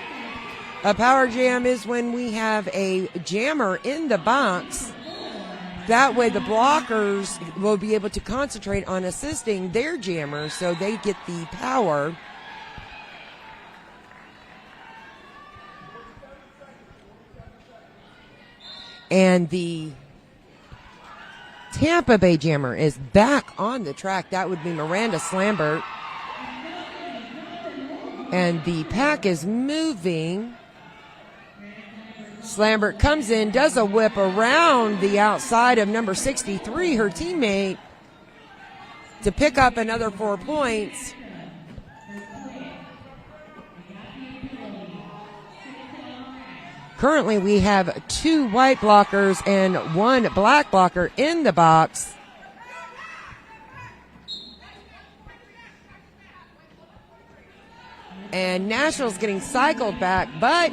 A power jam is when we have a jammer in the box. That way the blockers will be able to concentrate on assisting their jammers so they get the power. And the Tampa Bay jammer is back on the track. That would be Miranda Slambert. And the pack is moving. Slambert comes in, does a whip around the outside of number 63, her teammate, to pick up another 4 points. Currently, we have 2 white blockers and 1 black blocker in the box. And Nashville's getting cycled back, but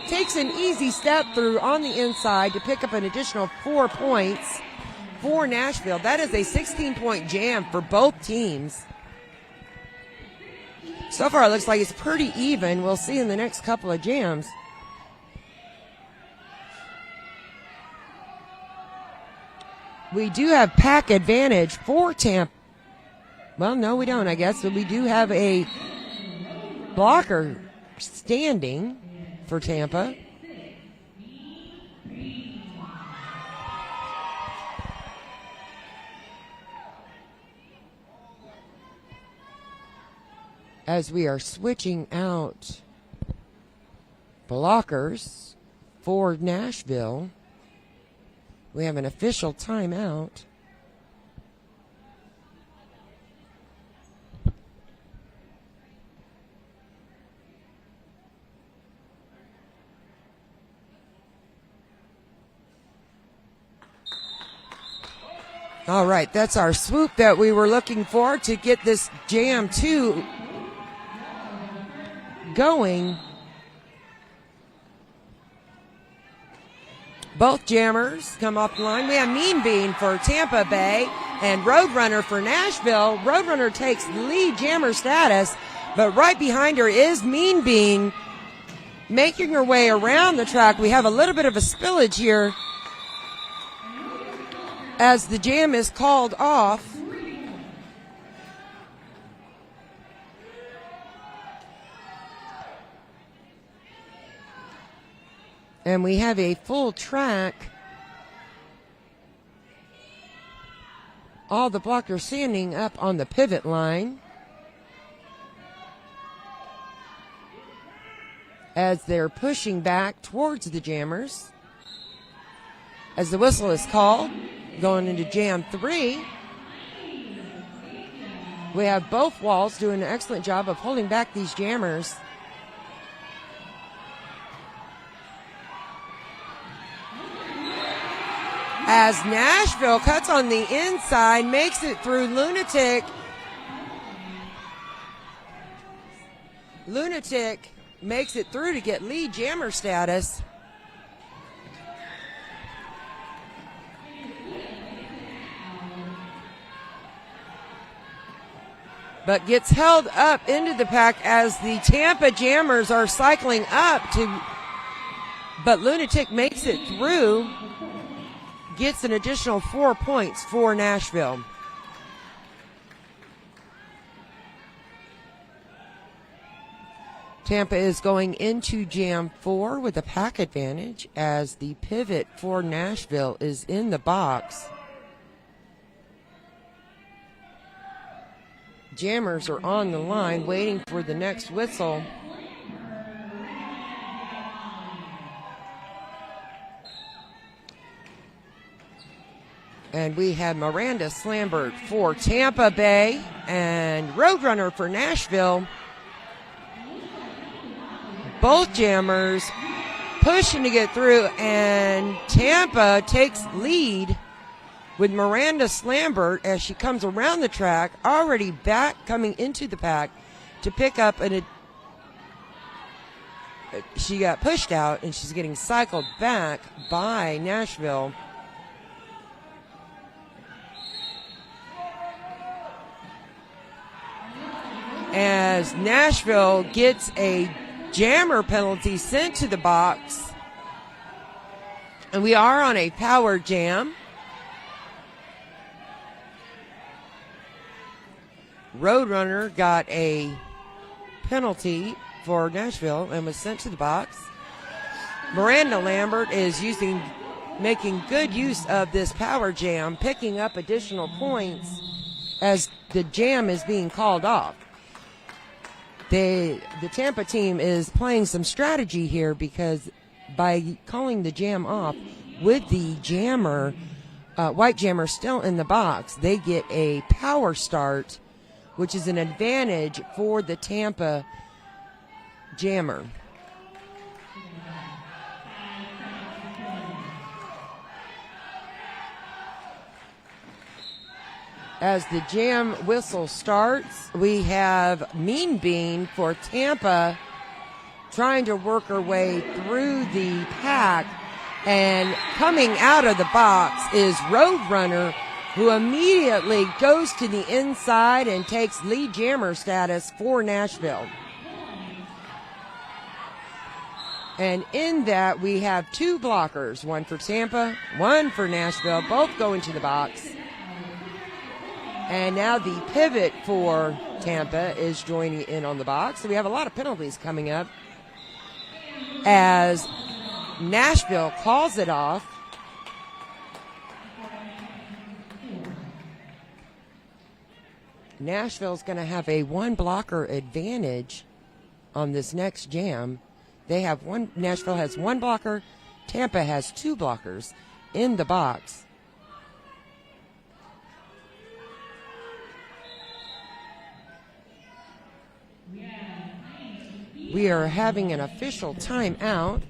takes an easy step through on the inside to pick up an additional 4 points for Nashville. That is a 16-point jam for both teams. So far, it looks like it's pretty even. We'll see in the next couple of jams. we do have pack advantage for Tampa. Well, no, we don't, I guess. But we do have a blocker standing for Tampa. As we are switching out blockers for Nashville, we have an official timeout. All right, that's our swoop that we were looking for to get this Jam 2 going. Both jammers come off the line. We have Mean Bean for Tampa Bay and Roadrunner for Nashville. Roadrunner takes lead jammer status, but right behind her is Mean Bean making her way around the track. We have a little bit of a spillage here as the jam is called off. And we have a full track. All the blockers standing up on the pivot line as they're pushing back towards the jammers. As the whistle is called, going into Jam 3. We have both walls doing an excellent job of holding back these jammers. As Nashville cuts on the inside, makes it through Lunatic. Lunatic makes it through to get lead jammer status. But gets held up into the pack as the Tampa Jammers are cycling up to, but Lunatic makes it through, gets an additional 4 points for Nashville. Tampa is going into Jam 4 with a pack advantage as the pivot for Nashville is in the box. Jammers are on the line waiting for the next whistle. And we have Miranda Slambert for Tampa Bay and Roadrunner for Nashville. Both jammers pushing to get through, and Tampa takes lead with Miranda Slambert as she comes around the track, already back coming into the pack to pick up she got pushed out and she's getting cycled back by Nashville. As Nashville gets a jammer penalty sent to the box. And we are on a power jam. Roadrunner got a penalty for Nashville and was sent to the box. Miranda Lambert is making good use of this power jam, picking up additional points as the jam is being called off. The Tampa team is playing some strategy here because by calling the jam off with the jammer, white jammer still in the box, they get a power start, which is an advantage for the Tampa jammer. As the jam whistle starts, we have Mean Bean for Tampa trying to work her way through the pack, and coming out of the box is Roadrunner, who immediately goes to the inside and takes lead jammer status for Nashville. And in that, we have 2 blockers, one for Tampa, one for Nashville, both go into the box. And now the pivot for Tampa is joining in on the box. So we have a lot of penalties coming up as Nashville calls it off. Nashville's going to have a 1 blocker advantage on this next jam. Nashville has 1 blocker, Tampa has 2 blockers in the box. We are having an official timeout.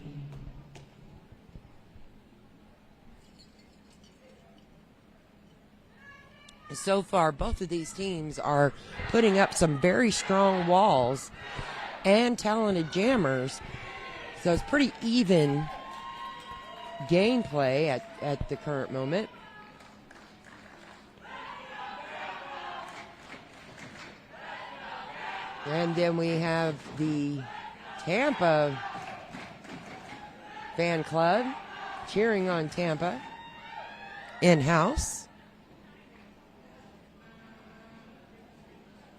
So far, both of these teams are putting up some very strong walls and talented jammers. So it's pretty even gameplay at the current moment. And then we have the Tampa fan club cheering on Tampa in-house.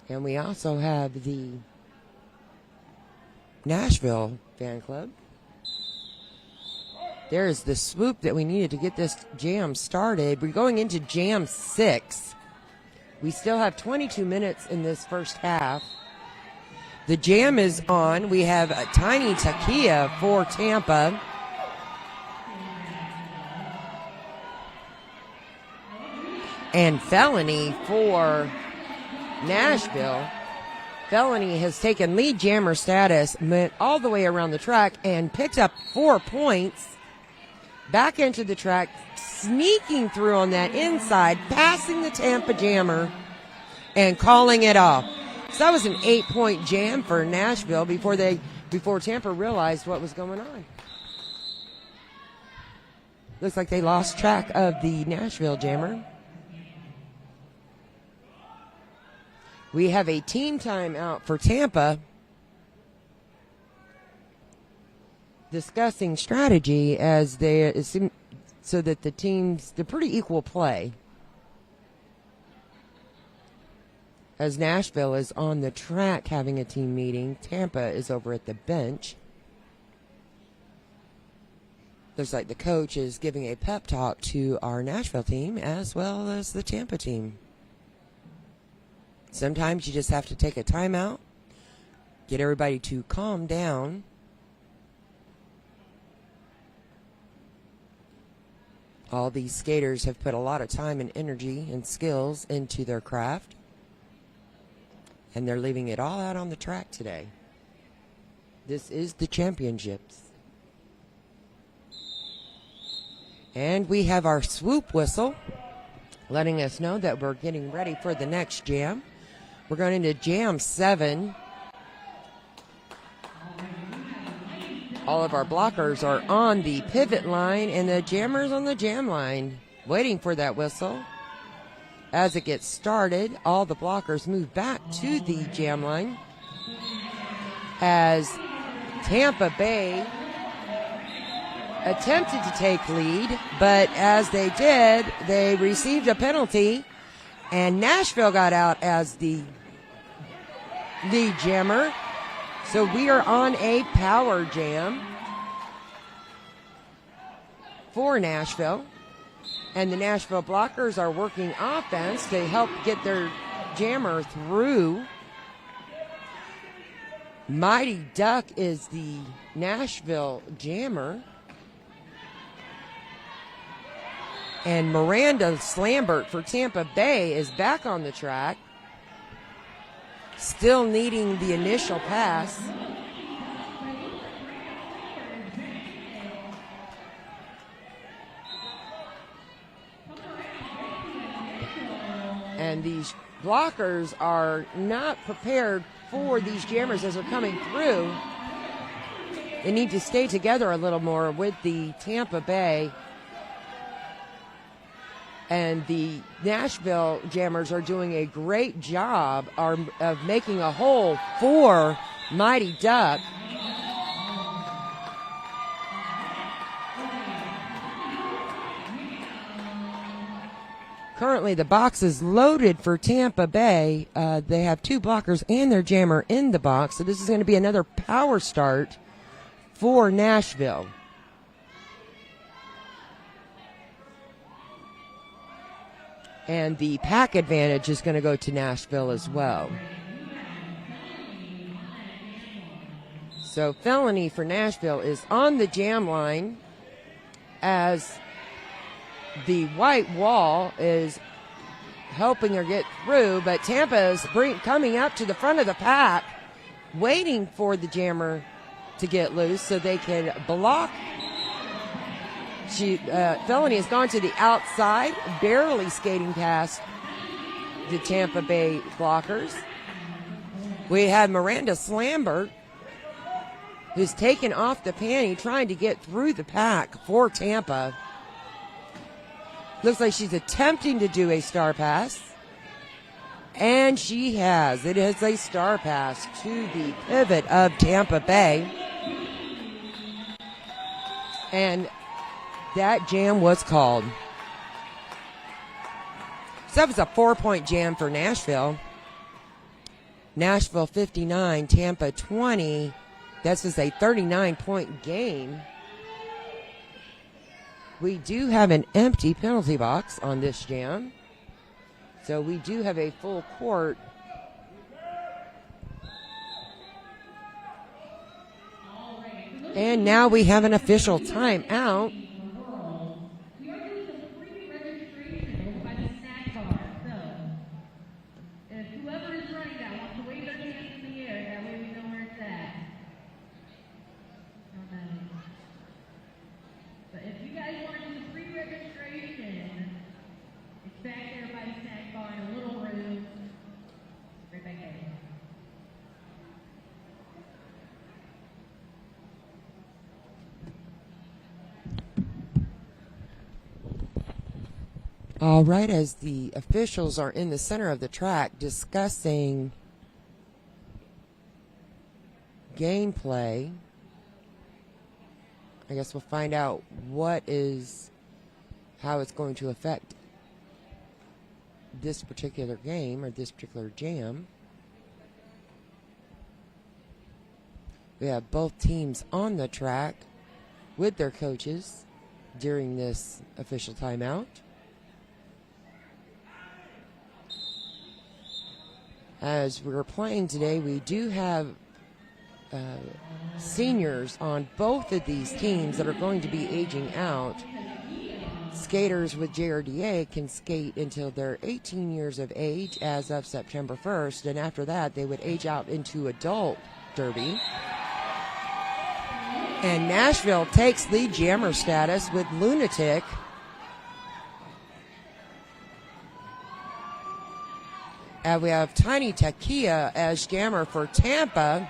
And we also have the Nashville fan club. There's the swoop that we needed to get this jam started. We're going into jam 6. We still have 22 minutes in this first half. The jam is on. We have a Tiny Takia for Tampa. And Felony for Nashville. Felony has taken lead jammer status, went all the way around the track, and picked up 4 points. Back into the track, sneaking through on that inside, passing the Tampa jammer, and calling it off. So that was an 8-point jam for Nashville before Tampa realized what was going on. Looks like they lost track of the Nashville jammer. We have a team timeout for Tampa, discussing strategy as so that the teams, they're pretty equal play. As Nashville is on the track having a team meeting, Tampa is over at the bench. Looks like the coach is giving a pep talk to our Nashville team as well as the Tampa team. Sometimes you just have to take a timeout, get everybody to calm down. All these skaters have put a lot of time and energy and skills into their craft, and they're leaving it all out on the track today. This is the championships. And we have our swoop whistle letting us know that we're getting ready for the next jam. We're going into jam 7. All of our blockers are on the pivot line, and the jammers on the jam line, waiting for that whistle. As it gets started, all the blockers move back to the jam line as Tampa Bay attempted to take lead, but as they did, they received a penalty, and Nashville got out as the lead jammer. So we are on a power jam for Nashville. And the Nashville blockers are working offense to help get their jammer through. Mighty Duck is the Nashville jammer. And Miranda Slambert for Tampa Bay is back on the track. Still needing the initial pass. And these blockers are not prepared for these jammers as they're coming through. They need to stay together a little more with the Tampa Bay. And the Nashville jammers are doing a great job of making a hole for Mighty Duck. currently the box is loaded for Tampa Bay. They have 2 blockers and their jammer in the box. So this is going to be another power start for Nashville. And the pack advantage is going to go to Nashville as well. So Felony for Nashville is on the jam line as the white wall is helping her get through, but Tampa is coming up to the front of the pack, waiting for the jammer to get loose so they can block. Felony has gone to the outside, barely skating past the Tampa Bay blockers. We have Miranda Slambert, who's taken off the panty, trying to get through the pack for Tampa. Looks like she's attempting to do a star pass. And she has. It is a star pass to the pivot of Tampa Bay. And that jam was called. So that was a 4-point jam for Nashville. Nashville 59, Tampa 20. This is a 39-point game. We do have an empty penalty box on this jam. So we do have a full court. And now we have an official timeout. All right, as the officials are in the center of the track discussing gameplay, I guess we'll find out how it's going to affect this particular game or this particular jam. We have both teams on the track with their coaches during this official timeout. As we're playing today, we do have seniors on both of these teams that are going to be aging out. Skaters with JRDA can skate until they're 18 years of age as of September 1st, and after that they would age out into adult derby. And Nashville takes the jammer status with Lunatic. And we have Tiny Takia as jammer for Tampa,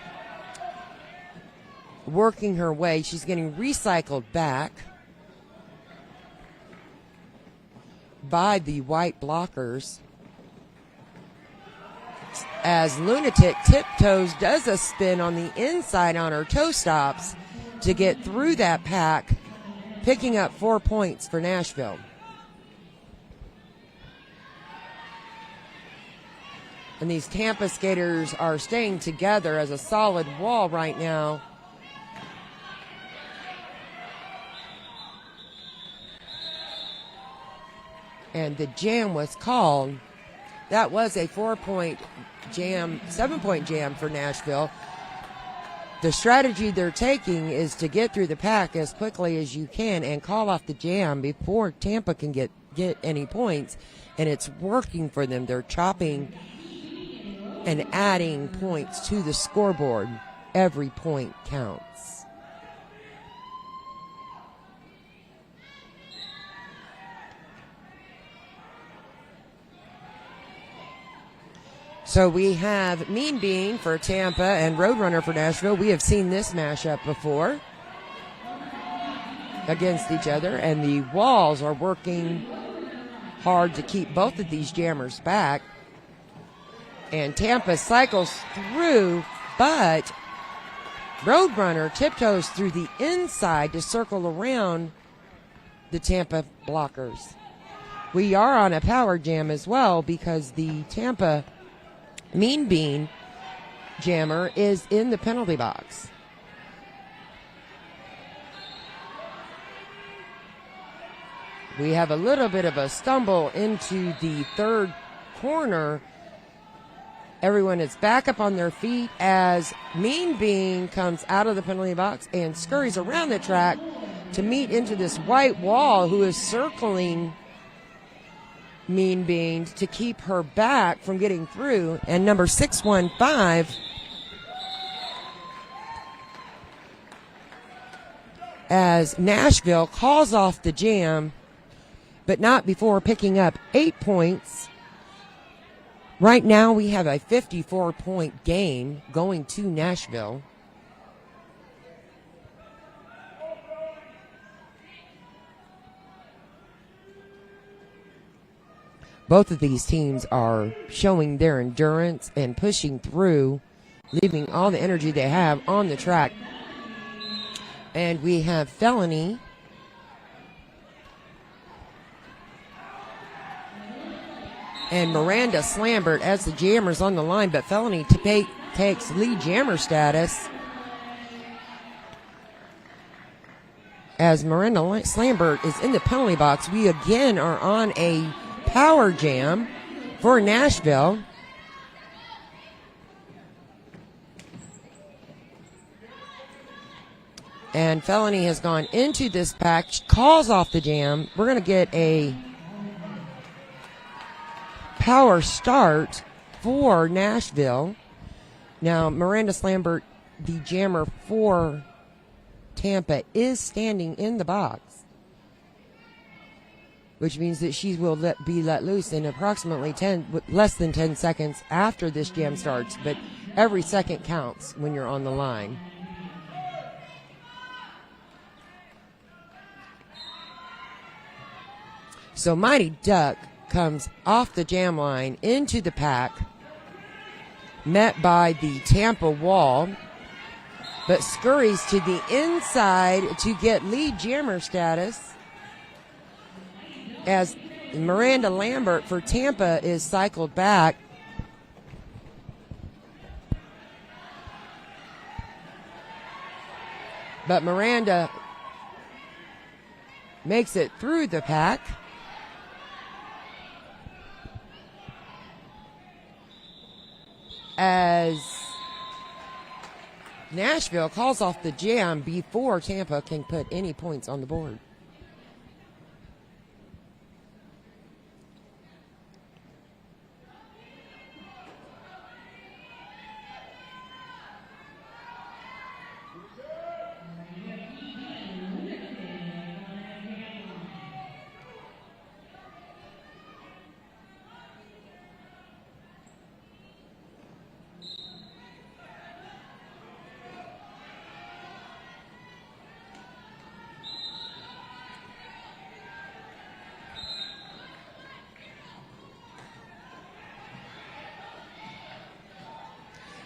working her way. She's getting recycled back by the white blockers. As Lunatic tiptoes, does a spin on the inside on her toe stops to get through that pack, picking up 4 points for Nashville. And these Tampa skaters are staying together as a solid wall right now. And the jam was called. That was a 4-point jam, 7-point jam for Nashville. The strategy they're taking is to get through the pack as quickly as you can and call off the jam before Tampa can get any points. And it's working for them. They're chopping and adding points to the scoreboard. Every point counts. So we have Mean Bean for Tampa and Roadrunner for Nashville. We have seen this mashup before against each other, and the Walls are working hard to keep both of these jammers back. And Tampa cycles through, but Roadrunner tiptoes through the inside to circle around the Tampa blockers. we are on a power jam as well because the Tampa Mean Bean jammer is in the penalty box. We have a little bit of a stumble into the third corner. Everyone is back up on their feet as Mean Bean comes out of the penalty box and scurries around the track to meet into this white wall who is circling Mean Bean to keep her back from getting through. And number 615, as Nashville calls off the jam, but not before picking up 8 points. Right now we have a 54-point game going to Nashville. Both of these teams are showing their endurance and pushing through, leaving all the energy they have on the track. And we have Felony and Miranda Slambert as the jammers on the line, but Felony takes lead jammer status as Miranda Slambert is in the penalty box. We again are on a power jam for Nashville. And Felony has gone into this pack, calls off the jam. We're going to get a power start for Nashville. Now, Miranda Slambert, the jammer for Tampa, is standing in the box, which means that she will be let loose in approximately less than 10 seconds after this jam starts, but every second counts when you're on the line. So Mighty Duck comes off the jam line into the pack, met by the Tampa wall, but scurries to the inside to get lead jammer status as Miranda Lambert for Tampa is cycled back. But Miranda makes it through the pack. As Nashville calls off the jam before Tampa can put any points on the board.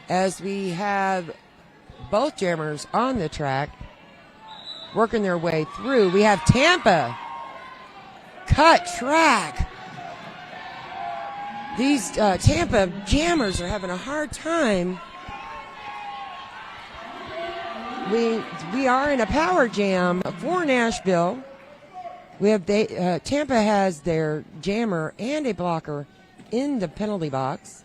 As we have both jammers on the track working their way through, we have Tampa cut track. These Tampa jammers are having a hard time. We are in a power jam for Nashville. We have Tampa has their jammer and a blocker in the penalty box,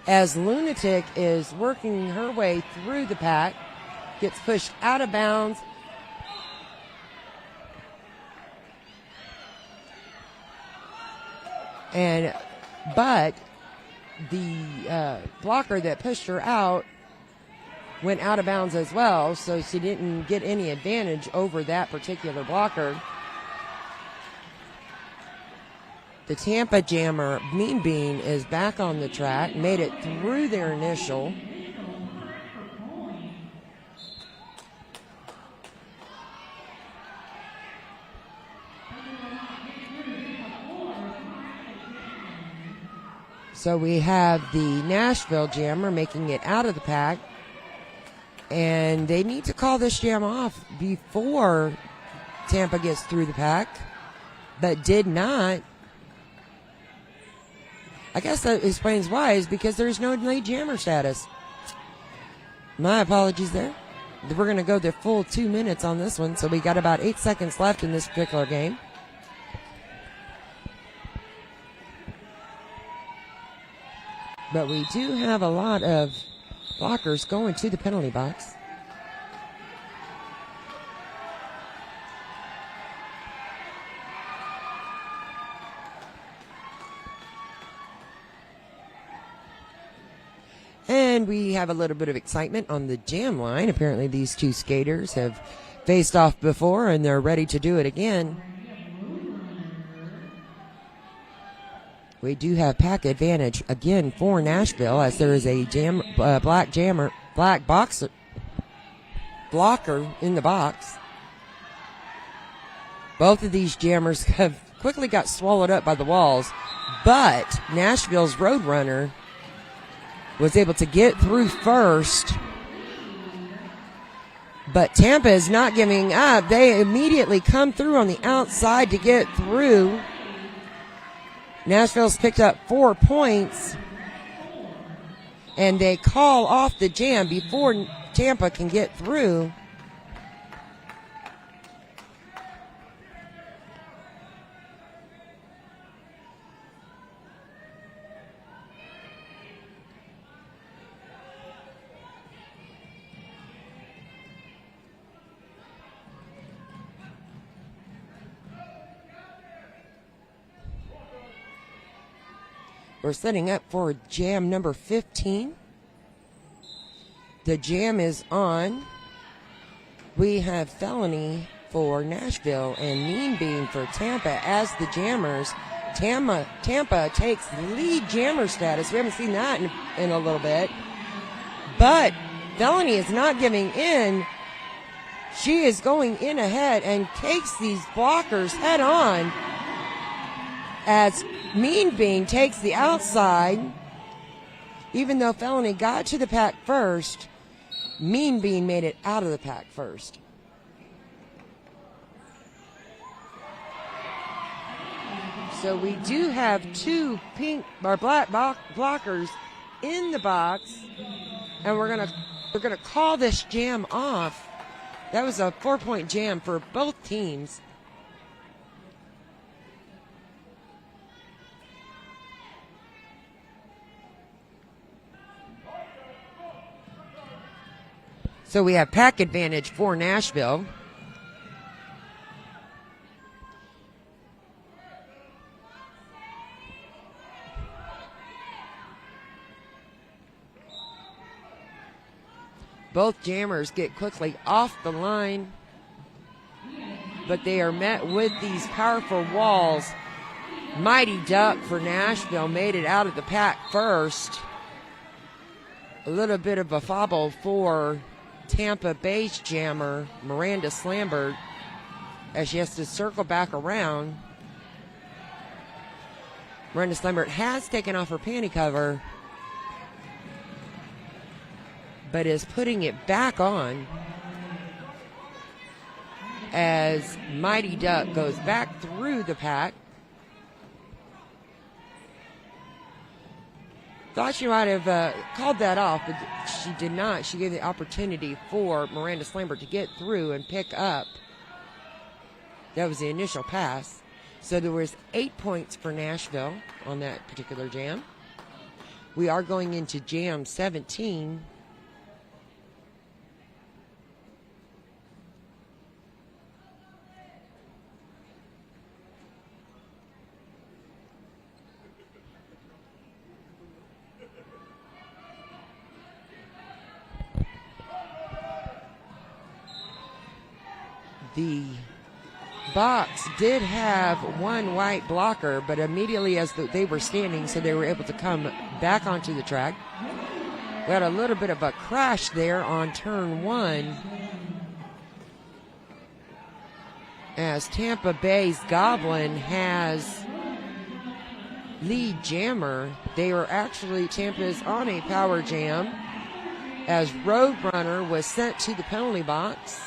as Lunatic is working her way through the pack, gets pushed out of bounds. But the blocker that pushed her out went out of bounds as well, so she didn't get any advantage over that particular blocker. The Tampa jammer, Mean Bean, is back on the track, made it through their initial. So we have the Nashville jammer making it out of the pack, and they need to call this jam off before Tampa gets through the pack. but did not. I guess that explains why, is because there's no lead jammer status. My apologies there. We're going to go the full 2 minutes on this one, so we got about 8 seconds left in this particular game. But we do have a lot of blockers going to the penalty box. And we have a little bit of excitement on the jam line. Apparently these two skaters have faced off before and they're ready to do it again. We do have pack advantage again for Nashville, as there is a black blocker in the box. Both of these jammers have quickly got swallowed up by the walls, but Nashville's Roadrunner was able to get through first. But Tampa is not giving up. They immediately come through on the outside to get through. Nashville's picked up 4 points, and they call off the jam before Tampa can get through. We're setting up for jam number 15. The jam is on. We have Felony for Nashville and Mean Bean for Tampa as the jammers. Tampa takes lead jammer status. We haven't seen that in a little bit. But Felony is not giving in. She is going in ahead and takes these blockers head on as Mean Bean takes the outside. Even though Felony got to the pack first, Mean Bean made it out of the pack first. So we do have two pink or black blockers in the box, and we're gonna call this jam off. That was a 4-point jam for both teams. So we have pack advantage for Nashville. Both jammers get quickly off the line, but they are met with these powerful walls. Mighty Duck for Nashville made it out of the pack first. A little bit of a fobble for Tampa Bay's jammer, Miranda Slambert, as she has to circle back around. Miranda Slambert has taken off her panty cover, but is putting it back on as Mighty Duck goes back through the pack. Thought she might have called that off, but she did not. She gave the opportunity for Miranda Slambert to get through and pick up. That was the initial pass. So there was 8 points for Nashville on that particular jam. We are going into jam 17. The box did have one white blocker, but immediately as they were standing, so they were able to come back onto the track. We had a little bit of a crash there on turn 1 as Tampa Bay's Goblin has lead jammer. They were actually, Tampa's on a power jam as Roadrunner was sent to the penalty box.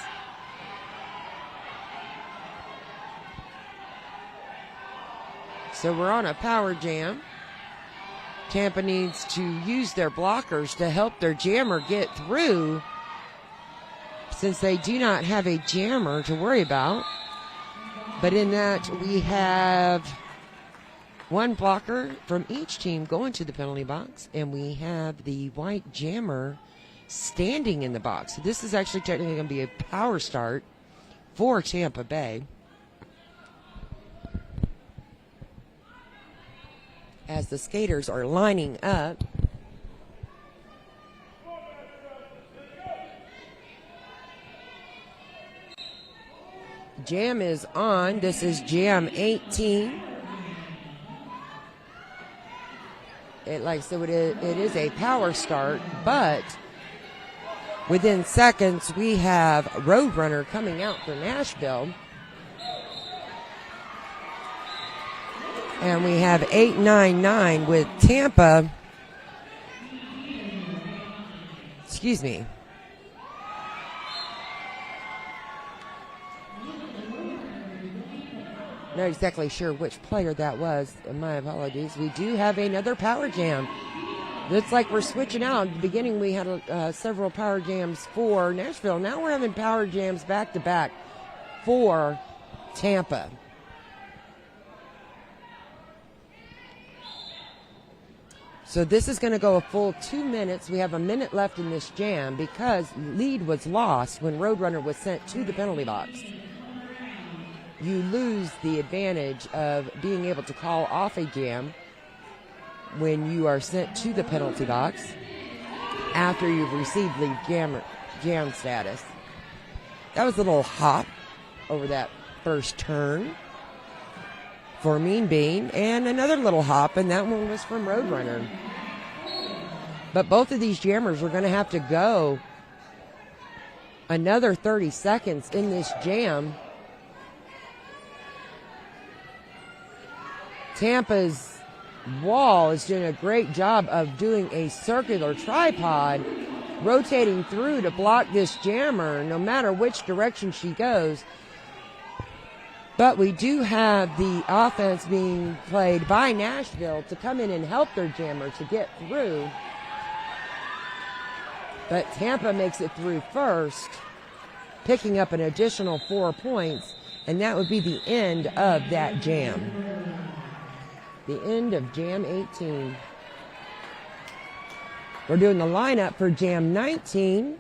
So we're on a power jam. Tampa needs to use their blockers to help their jammer get through, since they do not have a jammer to worry about. But in that, we have one blocker from each team going to the penalty box, and we have the white jammer standing in the box. So this is actually technically going to be a power start for Tampa Bay, as the skaters are lining up. Jam is on. This is Jam 18. Like I said, it is a power start, but within seconds we have Roadrunner coming out for Nashville. And we have 899 with Tampa. Excuse me. Not exactly sure which player that was. My apologies. We do have another power jam. Looks like we're switching out. At the beginning, we had several power jams for Nashville. Now we're having power jams back to back for Tampa. So this is going to go a full 2 minutes. We have a minute left in this jam because lead was lost when Roadrunner was sent to the penalty box. You lose the advantage of being able to call off a jam when you are sent to the penalty box after you've received lead jam status. That was a little hop over that first turn for Mean Bean, and another little hop, and that one was from Roadrunner. But both of these jammers are going to have to go another 30 seconds in this jam. Tampa's wall is doing a great job of doing a circular tripod, rotating through to block this jammer no matter which direction she goes. But we do have the offense being played by Nashville to come in and help their jammer to get through. But Tampa makes it through first, picking up an additional 4 points, and that would be the end of that jam. The end of Jam 18. We're doing the lineup for Jam 19.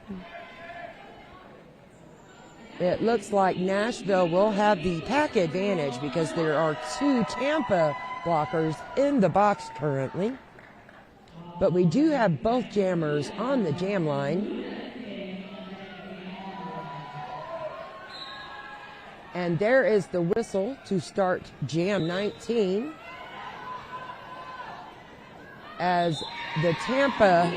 It looks like Nashville will have the pack advantage because there are 2 Tampa blockers in the box currently. But we do have both jammers on the jam line. And there is the whistle to start Jam 19. As the Tampa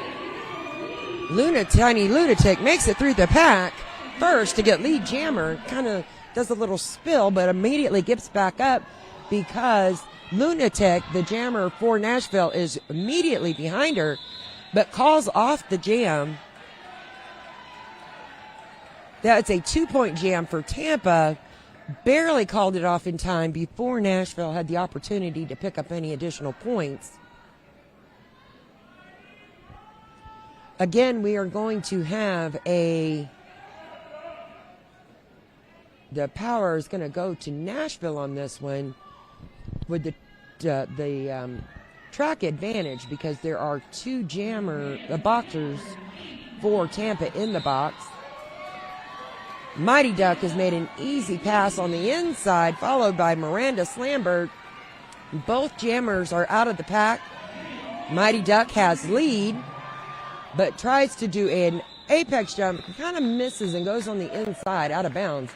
Tiny Lunatic makes it through the pack first to get lead jammer, kind of does a little spill, but immediately gets back up because Lunatic, the jammer for Nashville, is immediately behind her, but calls off the jam. That's a 2-point jam for Tampa. Barely called it off in time before Nashville had the opportunity to pick up any additional points. Again, we are going to have the power is going to go to Nashville on this one with the track advantage because there are 2 boxers for Tampa in the box. Mighty Duck has made an easy pass on the inside, followed by Miranda Slambert. Both jammers are out of the pack. Mighty Duck has lead, but tries to do an apex jump, kind of misses and goes on the inside, out of bounds,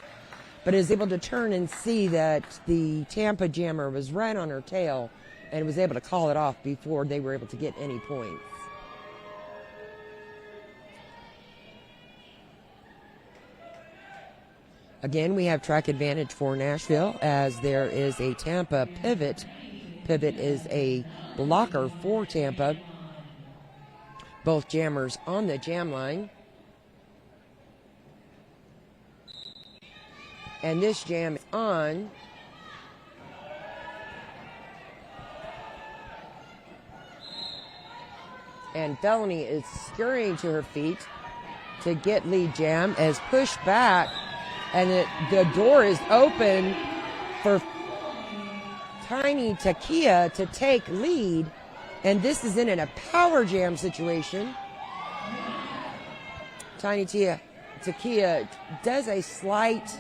but is able to turn and see that the Tampa jammer was right on her tail and was able to call it off before they were able to get any points. Again, we have track advantage for Nashville as there is a Tampa pivot. Pivot is a blocker for Tampa. Both jammers on the jam line. And this jam is on. And Felony is scurrying to her feet to get lead jam as pushed back. And the door is open for Tiny Takia to take lead. And this is in a power jam situation. Tiny Takia does a slight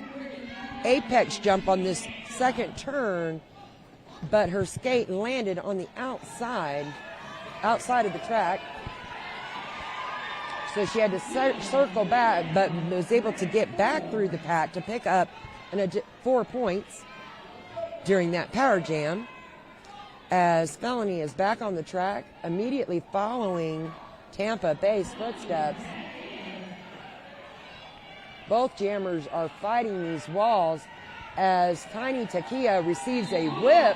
apex jump on this second turn, but her skate landed on the outside of the track. So she had to circle back, but was able to get back through the pack to pick up 4 points during that power jam. As Felony is back on the track, immediately following Tampa Bay's footsteps. Both jammers are fighting these walls as Tiny Takia receives a whip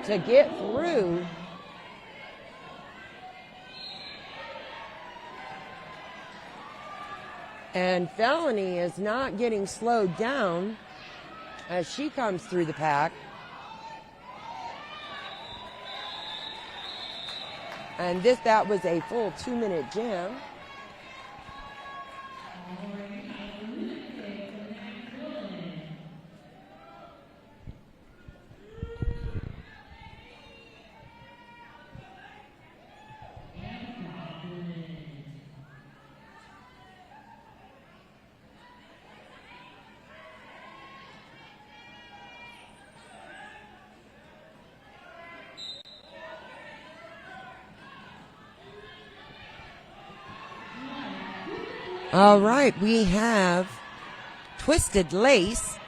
to get through. And Felony is not getting slowed down as she comes through the pack. And that was a full 2-minute jam. All right, we have Twisted Lace,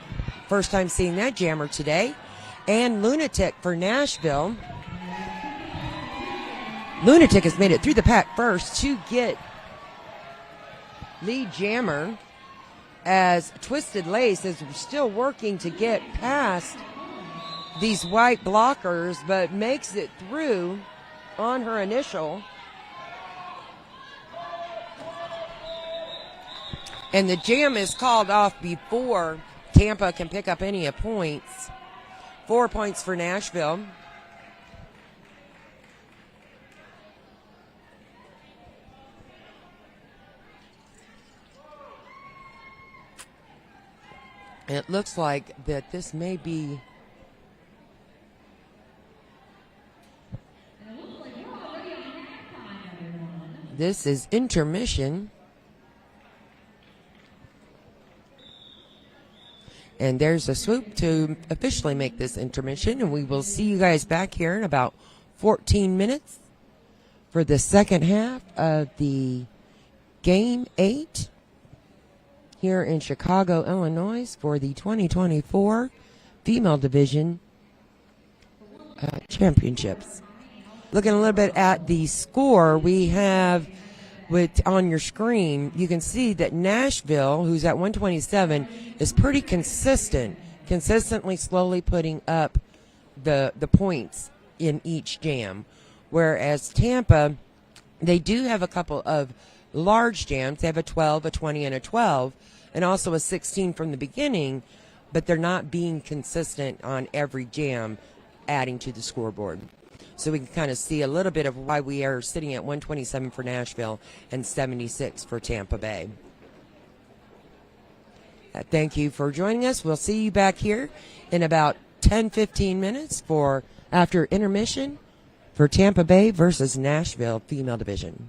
first time seeing that jammer today, and Lunatic for Nashville. Lunatic has made it through the pack first to get lead jammer, as Twisted Lace is still working to get past these white blockers, but makes it through on her initial. And the jam is called off before Tampa can pick up any points. 4 points for Nashville. It looks like that this may be this is intermission. And there's a swoop to officially make this intermission. And we will see you guys back here in about 14 minutes for the second half of the Game 8 here in Chicago, Illinois for the 2024 Female Division Championships. Looking a little bit at the score, we have on your screen, you can see that Nashville, who's at 127, is pretty consistently slowly putting up the points in each jam. Whereas Tampa, they do have a couple of large jams. They have a 12, a 20, and a 12, and also a 16 from the beginning, but they're not being consistent on every jam, adding to the scoreboard. So we can kind of see a little bit of why we are sitting at 127 for Nashville and 76 for Tampa Bay. Thank you for joining us. We'll see you back here in about 10-15 minutes for after intermission for Tampa Bay versus Nashville Female Division.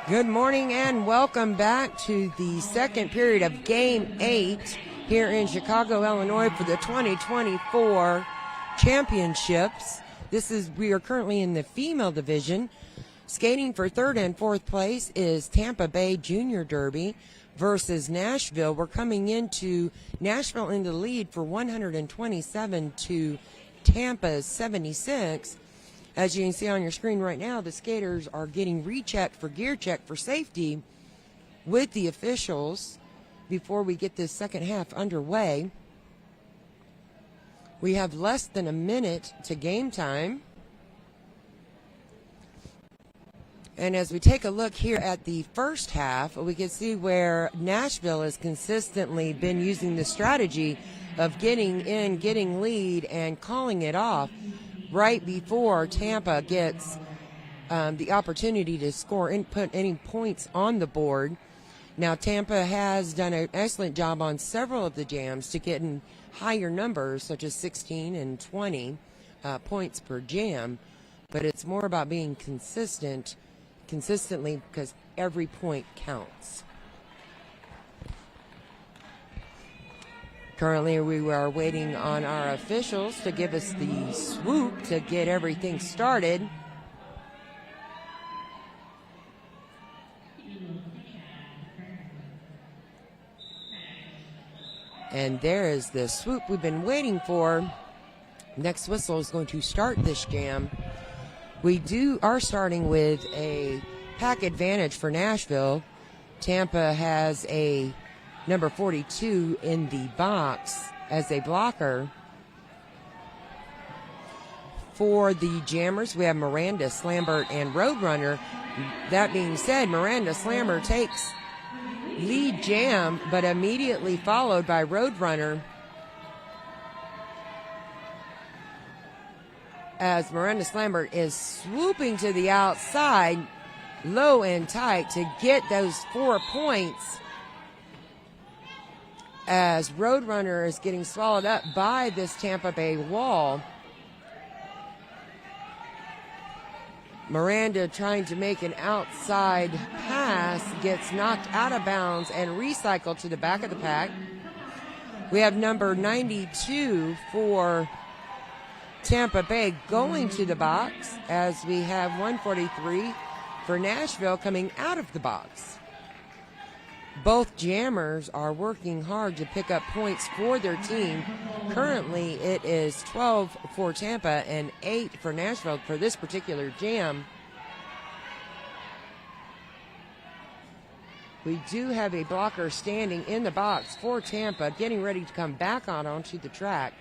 Good morning and welcome back to the second period of Game 8 here in Chicago, Illinois for the 2024 championships. We are currently in the female division. Skating for third and fourth place is Tampa Bay Junior Derby versus Nashville. We're coming into Nashville in the lead for 127 to Tampa's 76. As you can see on your screen right now, the skaters are getting rechecked for gear check for safety with the officials before we get this second half underway. We have less than a minute to game time. And as we take a look here at the first half, we can see where Nashville has consistently been using the strategy of getting in, getting lead, and calling it off right before Tampa gets the opportunity to score and put any points on the board. Now, Tampa has done an excellent job on several of the jams to get in higher numbers, such as 16 and 20 points per jam, but it's more about being consistently, because every point counts. Currently, we are waiting on our officials to give us the swoop to get everything started. And there is the swoop we've been waiting for. Next whistle is going to start this jam. We are starting with a pack advantage for Nashville. Tampa has a number 42 in the box as a blocker. For the jammers, we have Miranda, Slambert, and Roadrunner. That being said, Miranda Slambert takes lead jam, but immediately followed by Roadrunner, as Miranda Slambert is swooping to the outside, low and tight, to get those 4 points, as Roadrunner is getting swallowed up by this Tampa Bay wall. Miranda, trying to make an outside pass, gets knocked out of bounds and recycled to the back of the pack. We have number 92 for Tampa Bay going to the box, as we have 143 for Nashville coming out of the box. Both jammers are working hard to pick up points for their team. Currently, it is 12 for Tampa and 8 for Nashville for this particular jam. We do have a blocker standing in the box for Tampa, getting ready to come back onto the track.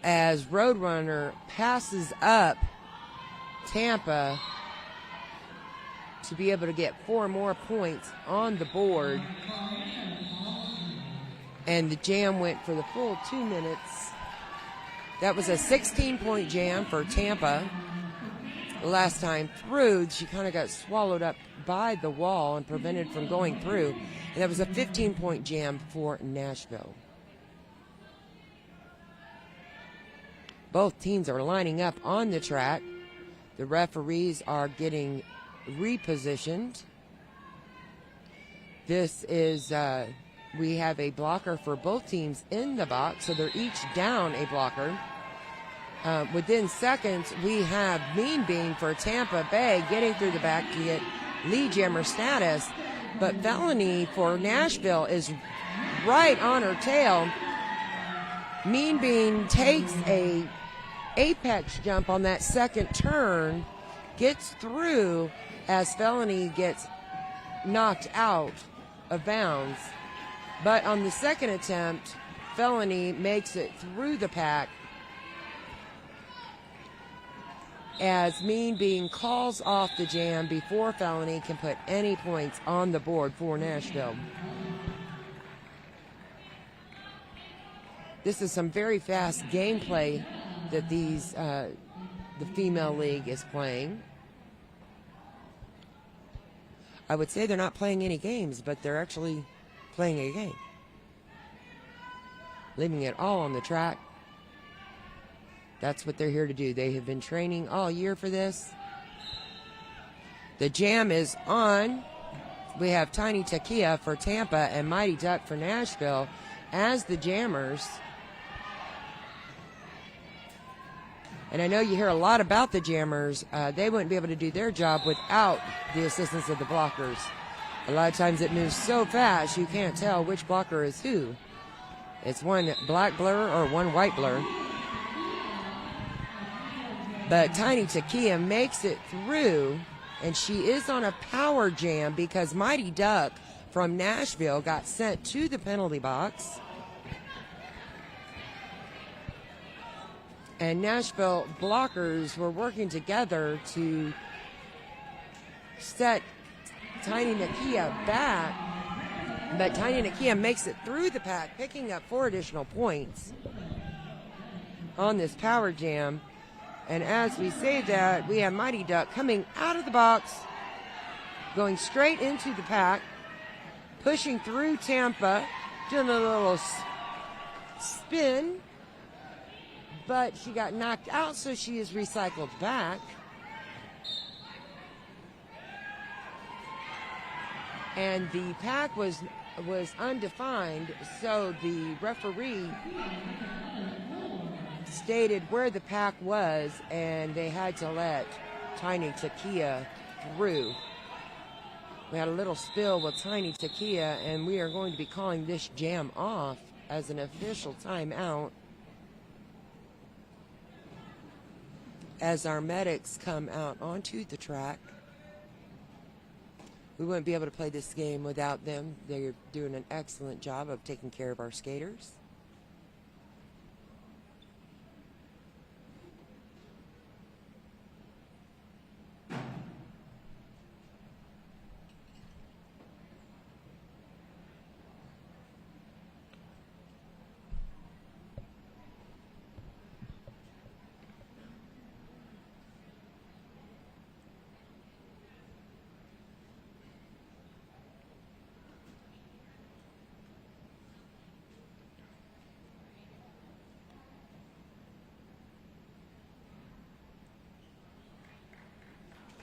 As Roadrunner passes up Tampa to be able to get 4 more points on the board. And the jam went for the full 2 minutes. That was a 16-point jam for Tampa. Last time through, she kind of got swallowed up by the wall and prevented from going through. And that was a 15-point jam for Nashville. Both teams are lining up on the track. The referees are getting repositioned. This is, we have a blocker for both teams in the box, so they're each down a blocker. Within seconds, we have Mean Bean for Tampa Bay getting through the back to get lead jammer status. But Felony for Nashville is right on her tail. Mean Bean takes a apex jump on that second turn, gets through as Felony gets knocked out of bounds. But on the second attempt, Felony makes it through the pack as Mean Bean calls off the jam before Felony can put any points on the board for Nashville. This is some very fast gameplay that the female league is playing. I would say they're not playing any games, but they're actually playing a game. Leaving it all on the track. That's what they're here to do. They have been training all year for this. The jam is on. We have Tiny Takia for Tampa and Mighty Duck for Nashville as the jammers. And I know you hear a lot about the jammers. They wouldn't be able to do their job without the assistance of the blockers. A lot of times it moves so fast you can't tell which blocker is who. It's one black blur or one white blur. But Tiny Takia makes it through, and she is on a power jam because Mighty Duck from Nashville got sent to the penalty box. And Nashville blockers were working together to set Tiny Nakia back. But Tiny Nakia makes it through the pack, picking up 4 additional points on this power jam. And as we say that, we have Mighty Duck coming out of the box, going straight into the pack, pushing through Tampa, doing a little spin. But she got knocked out, so she is recycled back. And the pack was undefined, so the referee stated where the pack was, and they had to let Tiny Takia through. We had a little spill with Tiny Takia, and we are going to be calling this jam off as an official timeout as our medics come out onto the track. We wouldn't be able to play this game without them. They're doing an excellent job of taking care of our skaters.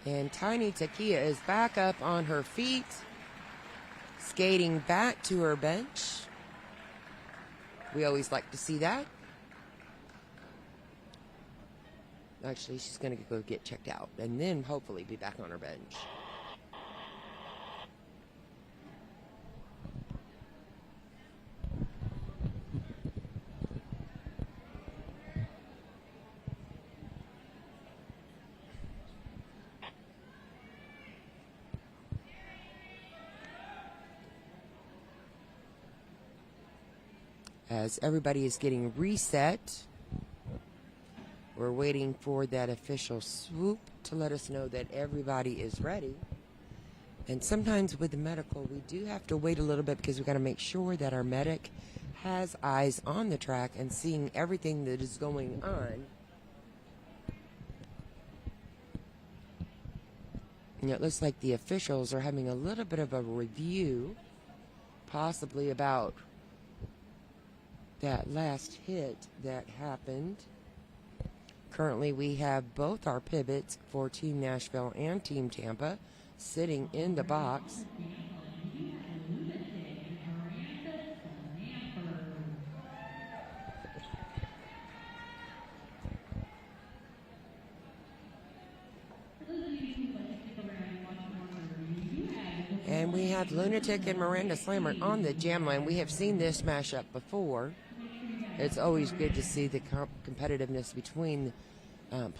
And Tiny Takia is back up on her feet, skating back to her bench. We always like to see that. Actually, she's going to go get checked out and then hopefully be back on her bench. As everybody is getting reset, we're waiting for that official swoop to let us know that everybody is ready. And sometimes with the medical, we do have to wait a little bit because we've got to make sure that our medic has eyes on the track and seeing everything that is going on. And it looks like the officials are having a little bit of a review, possibly about that last hit that happened Currently, we have both our pivots for Team Nashville and Team Tampa sitting in the box. And we have Lunatic and Miranda Slammer on the jam line. We have seen this mashup before. It's always good to see the competitiveness between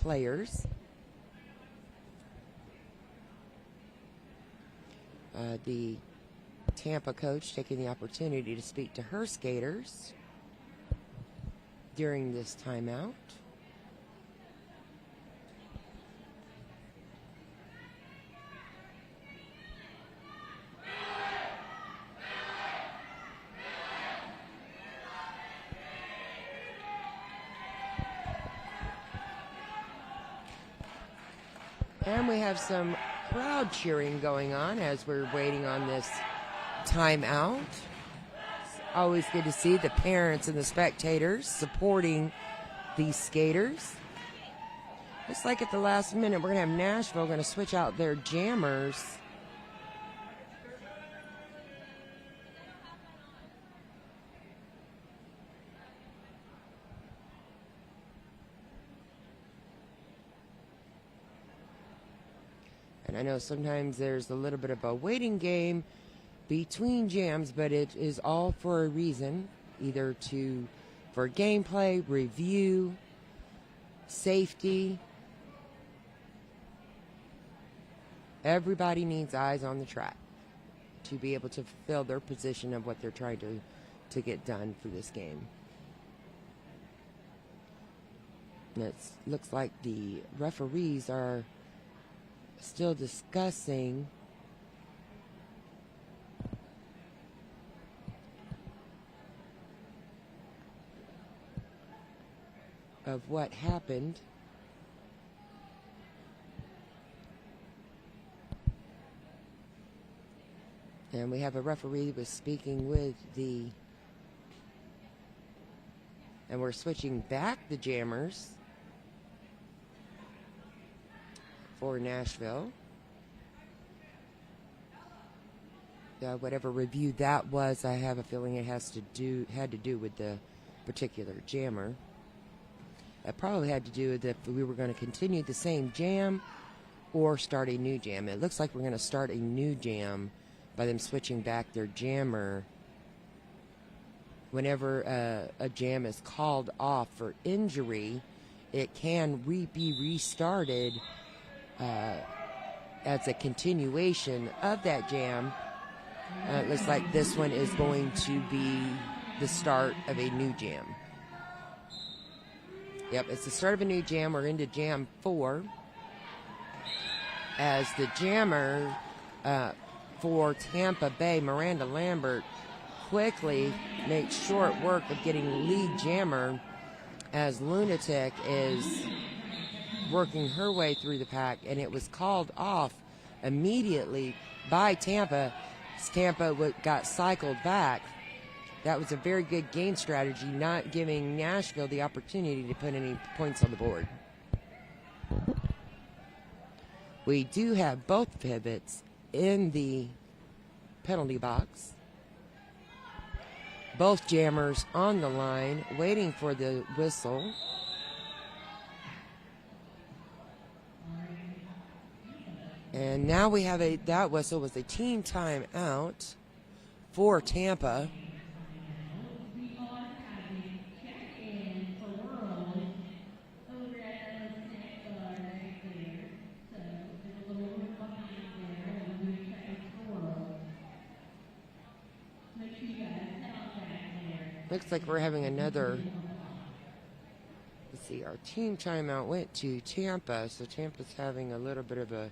players. The Tampa coach taking the opportunity to speak to her skaters during this timeout. And we have some crowd cheering going on as we're waiting on this timeout. It's always good to see the parents and the spectators supporting these skaters. Looks like at the last minute we're going to have Nashville going to switch out their jammers. And I know sometimes there's a little bit of a waiting game between jams, but it is all for a reason, either for gameplay, review, safety. Everybody needs eyes on the track to be able to fulfill their position of what they're trying to get done for this game. And it looks like the referees are still discussing of what happened. And we have a referee who was speaking with and we're switching back the jammers for Nashville. Whatever review that was, I have a feeling it had to do with the particular jammer. It probably had to do with if we were going to continue the same jam or start a new jam. It looks like we're going to start a new jam by them switching back their jammer. Whenever a jam is called off for injury, it can be restarted as a continuation of that jam. It looks like this one is going to be the start of a new jam. Yep, it's the start of a new jam. We're into jam 4. As the jammer for Tampa Bay, Miranda Lambert, quickly makes short work of getting lead jammer as Lunatic is working her way through the pack, and it was called off immediately by Tampa. Tampa got cycled back. That was a very good game strategy, not giving Nashville the opportunity to put any points on the board. We do have both pivots in the penalty box. Both jammers on the line, waiting for the whistle. And now we have that whistle was a team timeout for Tampa. Looks like we're having another. Let's see, our team timeout went to Tampa, so Tampa's having a little bit of a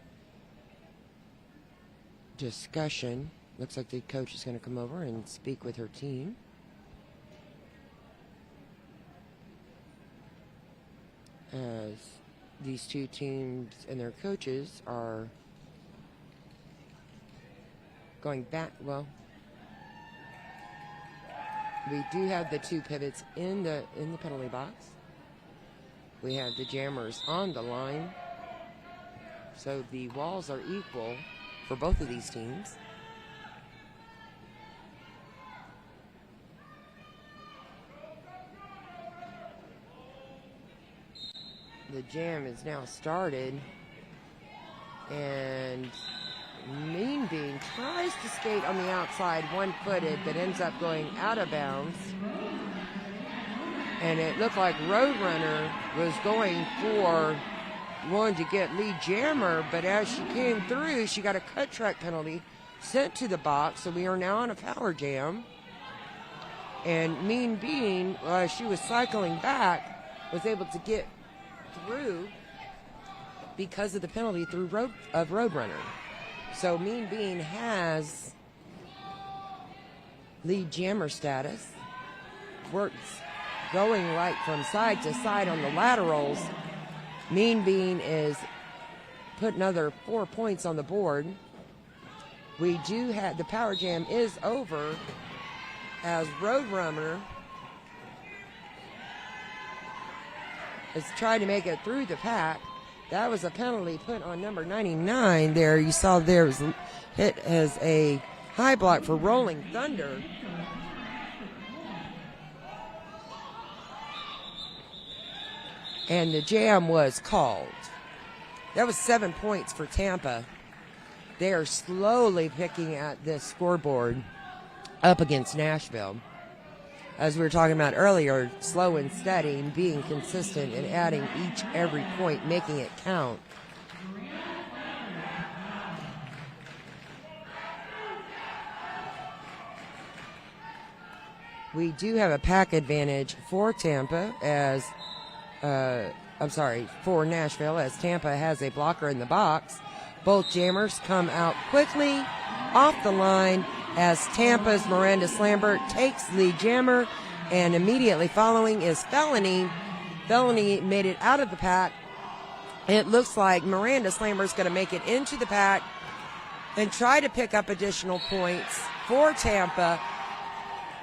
discussion. Looks like the coach is going to come over and speak with her team. As these two teams and their coaches are going back. Well, we do have the two pivots in the penalty box. We have the Jammers on the line. So the walls are equal for both of these teams. The jam is now started, and Mean Bean tries to skate on the outside one-footed, but ends up going out of bounds. And it looked like Roadrunner was going for one to get lead jammer, but as she came through, she got a cut track penalty sent to the box, so we are now on a power jam. And Mean Bean, as she was cycling back, was able to get through because of the penalty through Roadrunner. So Mean Bean has lead jammer status. Works going right from side to side on the laterals. Mean Bean is put another 4 points on the board. We do have, the power jam is over as Roadrunner is trying to make it through the pack. That was a penalty put on number 99 there. You saw there was hit as a high block for Rolling Thunder. And the jam was called. That was 7 points for Tampa. They are slowly picking at this scoreboard up against Nashville. As we were talking about earlier, slow and steady and being consistent and adding every point, making it count. We do have a pack advantage for Tampa as, for Nashville, as Tampa has a blocker in the box. Both jammers come out quickly off the line as Tampa's Miranda Slambert takes lead jammer, and immediately following is Felony. Felony made it out of the pack. It looks like Miranda Slambert's going to make it into the pack and try to pick up additional points for Tampa,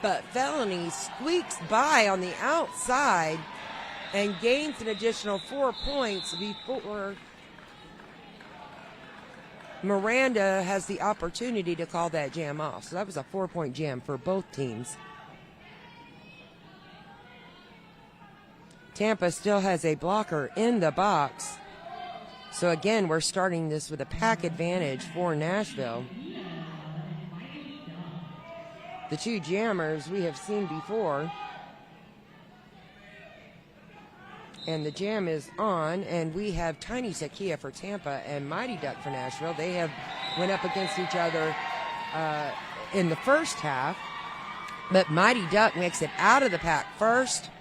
but Felony squeaks by on the outside and gains an additional 4 points before Miranda has the opportunity to call that jam off. So that was a 4-point jam for both teams. Tampa still has a blocker in the box. So again, we're starting this with a pack advantage for Nashville. The two jammers we have seen before. And the jam is on, and we have Tiny Takia for Tampa and Mighty Duck for Nashville. They have went up against each other in the first half, but Mighty Duck makes it out of the pack first.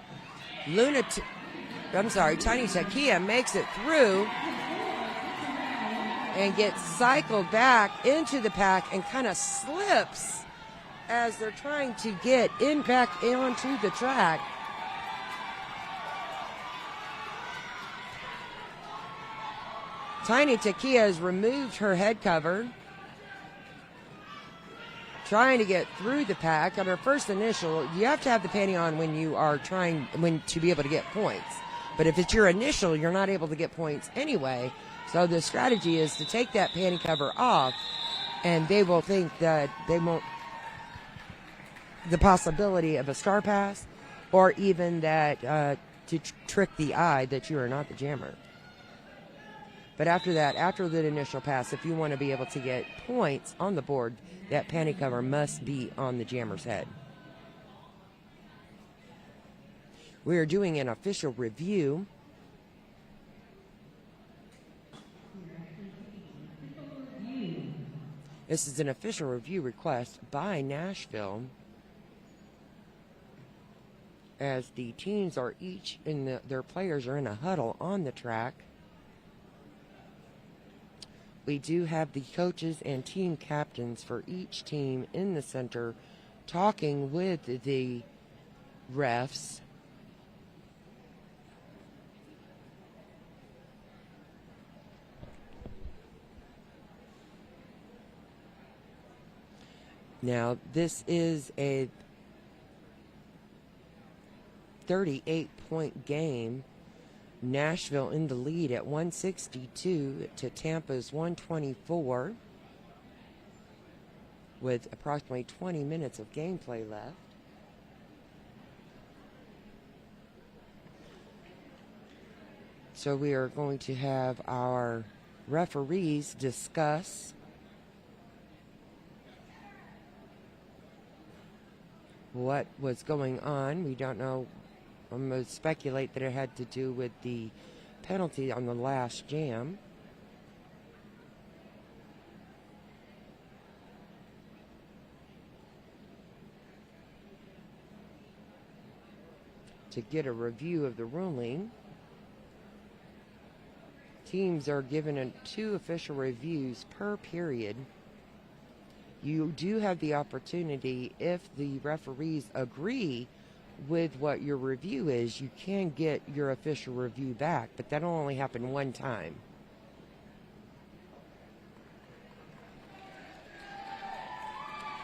Tiny Takia makes it through and gets cycled back into the pack and kind of slips as they're trying to get back onto the track. Tiny Takia has removed her head cover, trying to get through the pack. On her first initial, you have to have the panty on when you are to be able to get points. But if it's your initial, you're not able to get points anyway. So the strategy is to take that panty cover off, and they will think that they won't, the possibility of a star pass, or even that to trick the eye that you are not the jammer. But after that, after the initial pass, if you want to be able to get points on the board, that panty cover must be on the jammer's head. We are doing an official review. This is an official review request by Nashville, as the teams are each their players are in a huddle on the track. We do have the coaches and team captains for each team in the center talking with the refs. Now, this is a 38-point game. Nashville in the lead at 162 to Tampa's 124 with approximately 20 minutes of gameplay left. So we are going to have our referees discuss what was going on. We don't know. I'm going to speculate that it had to do with the penalty on the last jam. To get a review of the ruling, teams are given 2 official reviews per period. You do have the opportunity, if the referees agree with what your review is, you can get your official review back, but that'll only happen one time.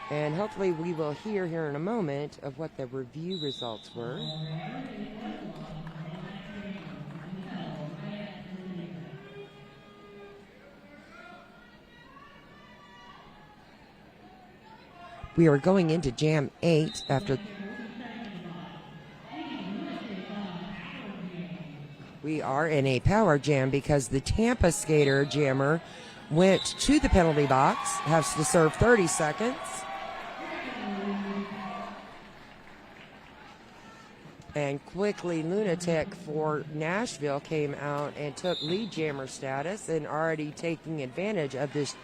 And hopefully we will hear here in a moment of what the review results were. We are going into Jam 8 after we are in a power jam because the Tampa skater jammer went to the penalty box, has to serve 30 seconds. And quickly, Lunatic for Nashville came out and took lead jammer status and already taking advantage of this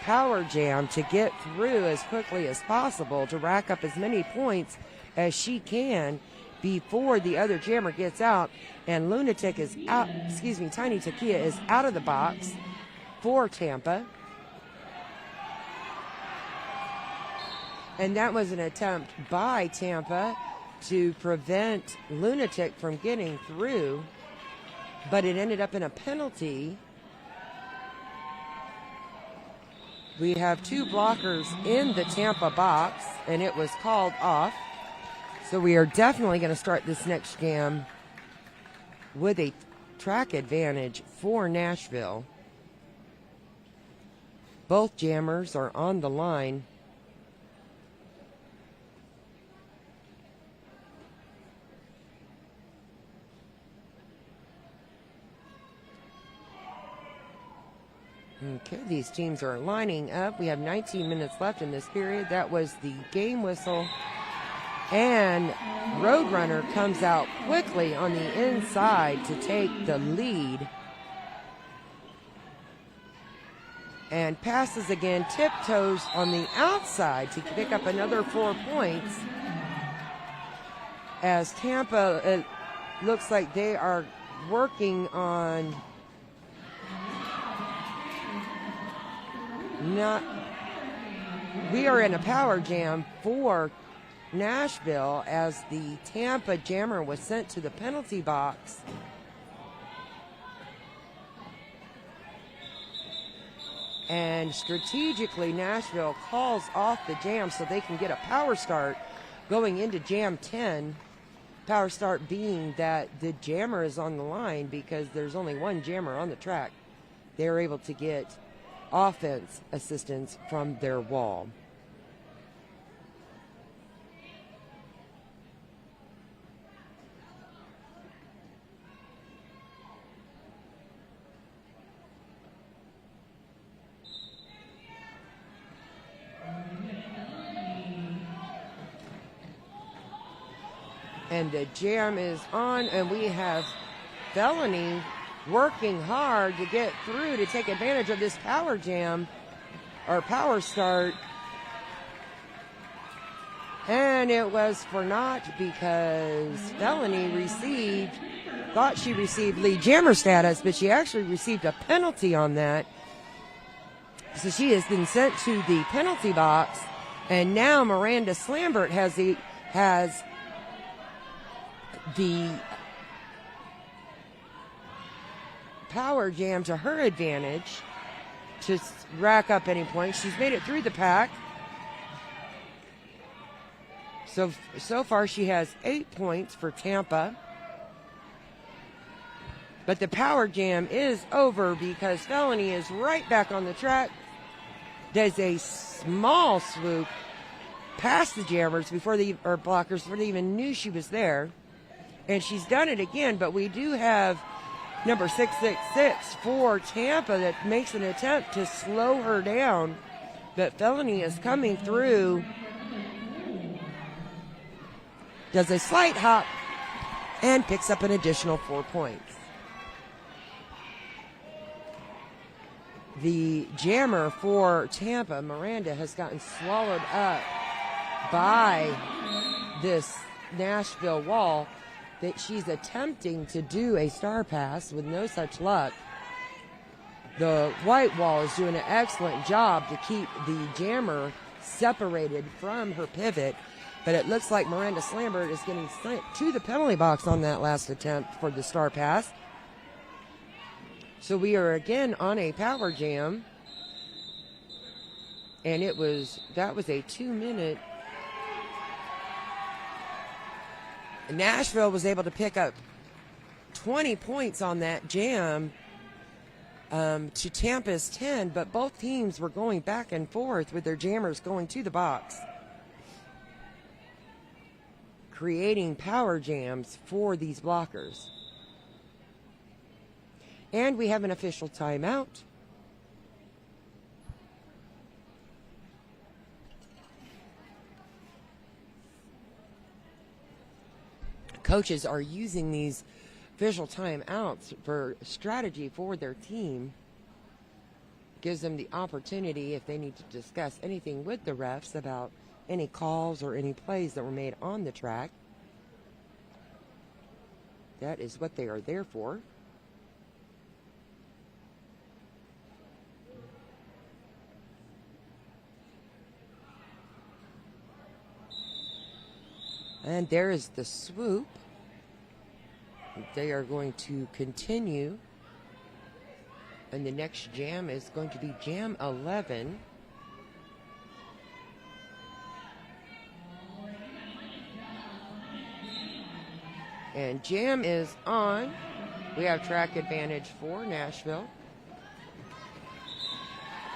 power jam to get through as quickly as possible to rack up as many points as she can before the other jammer gets out. And Lunatic is out, Tiny Takia is out of the box for Tampa. And that was an attempt by Tampa to prevent Lunatic from getting through, but it ended up in a penalty. We have 2 blockers in the Tampa box, and it was called off. So we are definitely going to start this next jam with a track advantage for Nashville. Both jammers are on the line. Okay, these teams are lining up. We have 19 minutes left in this period. That was the game whistle. And Roadrunner comes out quickly on the inside to take the lead. And passes again, tiptoes on the outside to pick up another 4 points. As Tampa, it looks like they are working on we are in a power jam for Nashville as the Tampa jammer was sent to the penalty box. And strategically, Nashville calls off the jam so they can get a power start going into Jam 10. Power start being that the jammer is on the line because there's only one jammer on the track. They're able to get offense assistance from their wall. And the jam is on, and we have Felony working hard to get through to take advantage of this power jam or power start. And it was for naught because Felony thought she received lead jammer status, but she actually received a penalty on that. So she has been sent to the penalty box, and now Miranda Slambert has the power jam to her advantage to rack up any points. She's made it through the pack. So far she has 8 points for Tampa. But the power jam is over because Felony is right back on the track. Does a small swoop past the jammers or blockers before they even knew she was there. And she's done it again, but we do have number 666 for Tampa that makes an attempt to slow her down. But Felony is coming through. Does a slight hop and picks up an additional 4 points. The jammer for Tampa, Miranda, has gotten swallowed up by this Nashville wall that she's attempting to do a star pass with no such luck. The white wall is doing an excellent job to keep the jammer separated from her pivot, but it looks like Miranda Slambert is getting sent to the penalty box on that last attempt for the star pass. So we are again on a power jam, and that was a 2-minute. Nashville was able to pick up 20 points on that jam to Tampa's 10, but both teams were going back and forth with their jammers going to the box, creating power jams for these blockers. And we have an official timeout. Coaches are using these official timeouts for strategy for their team. Gives them the opportunity, if they need to discuss anything with the refs about any calls or any plays that were made on the track. That is what they are there for. And there is the swoop. They are going to continue. And the next jam is going to be jam 11. And jam is on. We have track advantage for Nashville.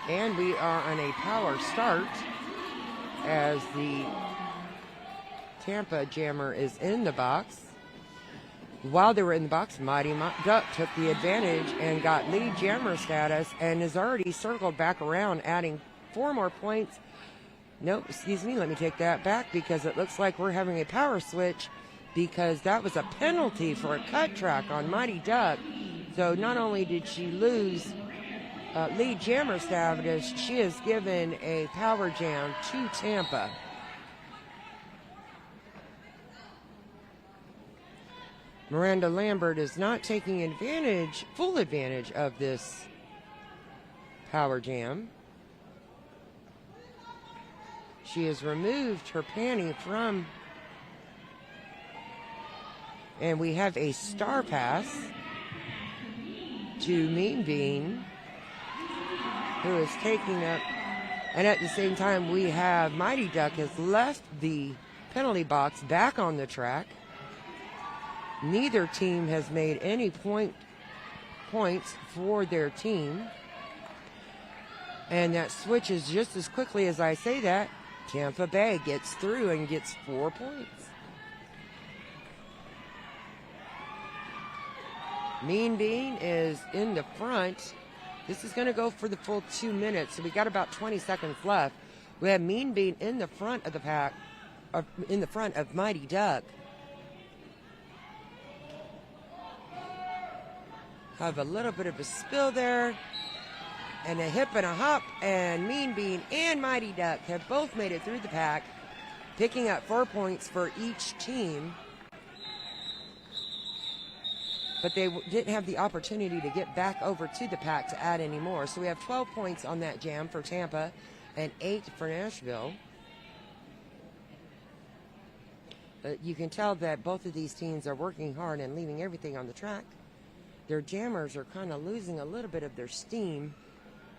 And we are on a power start as the Tampa jammer is in the box. While they were in the box, Mighty Duck took the advantage and got lead jammer status and is already circled back around, adding 4 more points. Nope, excuse me, let me take that back because it looks like we're having a power switch because that was a penalty for a cut track on Mighty Duck. So not only did she lose lead jammer status, she is given a power jam to Tampa. Miranda Lambert is not taking full advantage of this power jam. She has removed her panty from, and we have a star pass to Mean Bean, who is taking up, and at the same time we have Mighty Duck has left the penalty box back on the track. Neither team has made any points for their team. And that switches just as quickly as I say that. Tampa Bay gets through and gets 4 points. Mean Bean is in the front. This is going to go for the full 2 minutes, so we got about 20 seconds left. We have Mean Bean in the front of the pack, in the front of Mighty Duck. Have a little bit of a spill there, and a hip and a hop, and Mean Bean and Mighty Duck have both made it through the pack, picking up 4 points for each team. But they didn't have the opportunity to get back over to the pack to add any more. So we have 12 points on that jam for Tampa and 8 for Nashville. But you can tell that both of these teams are working hard and leaving everything on the track. Their jammers are kind of losing a little bit of their steam,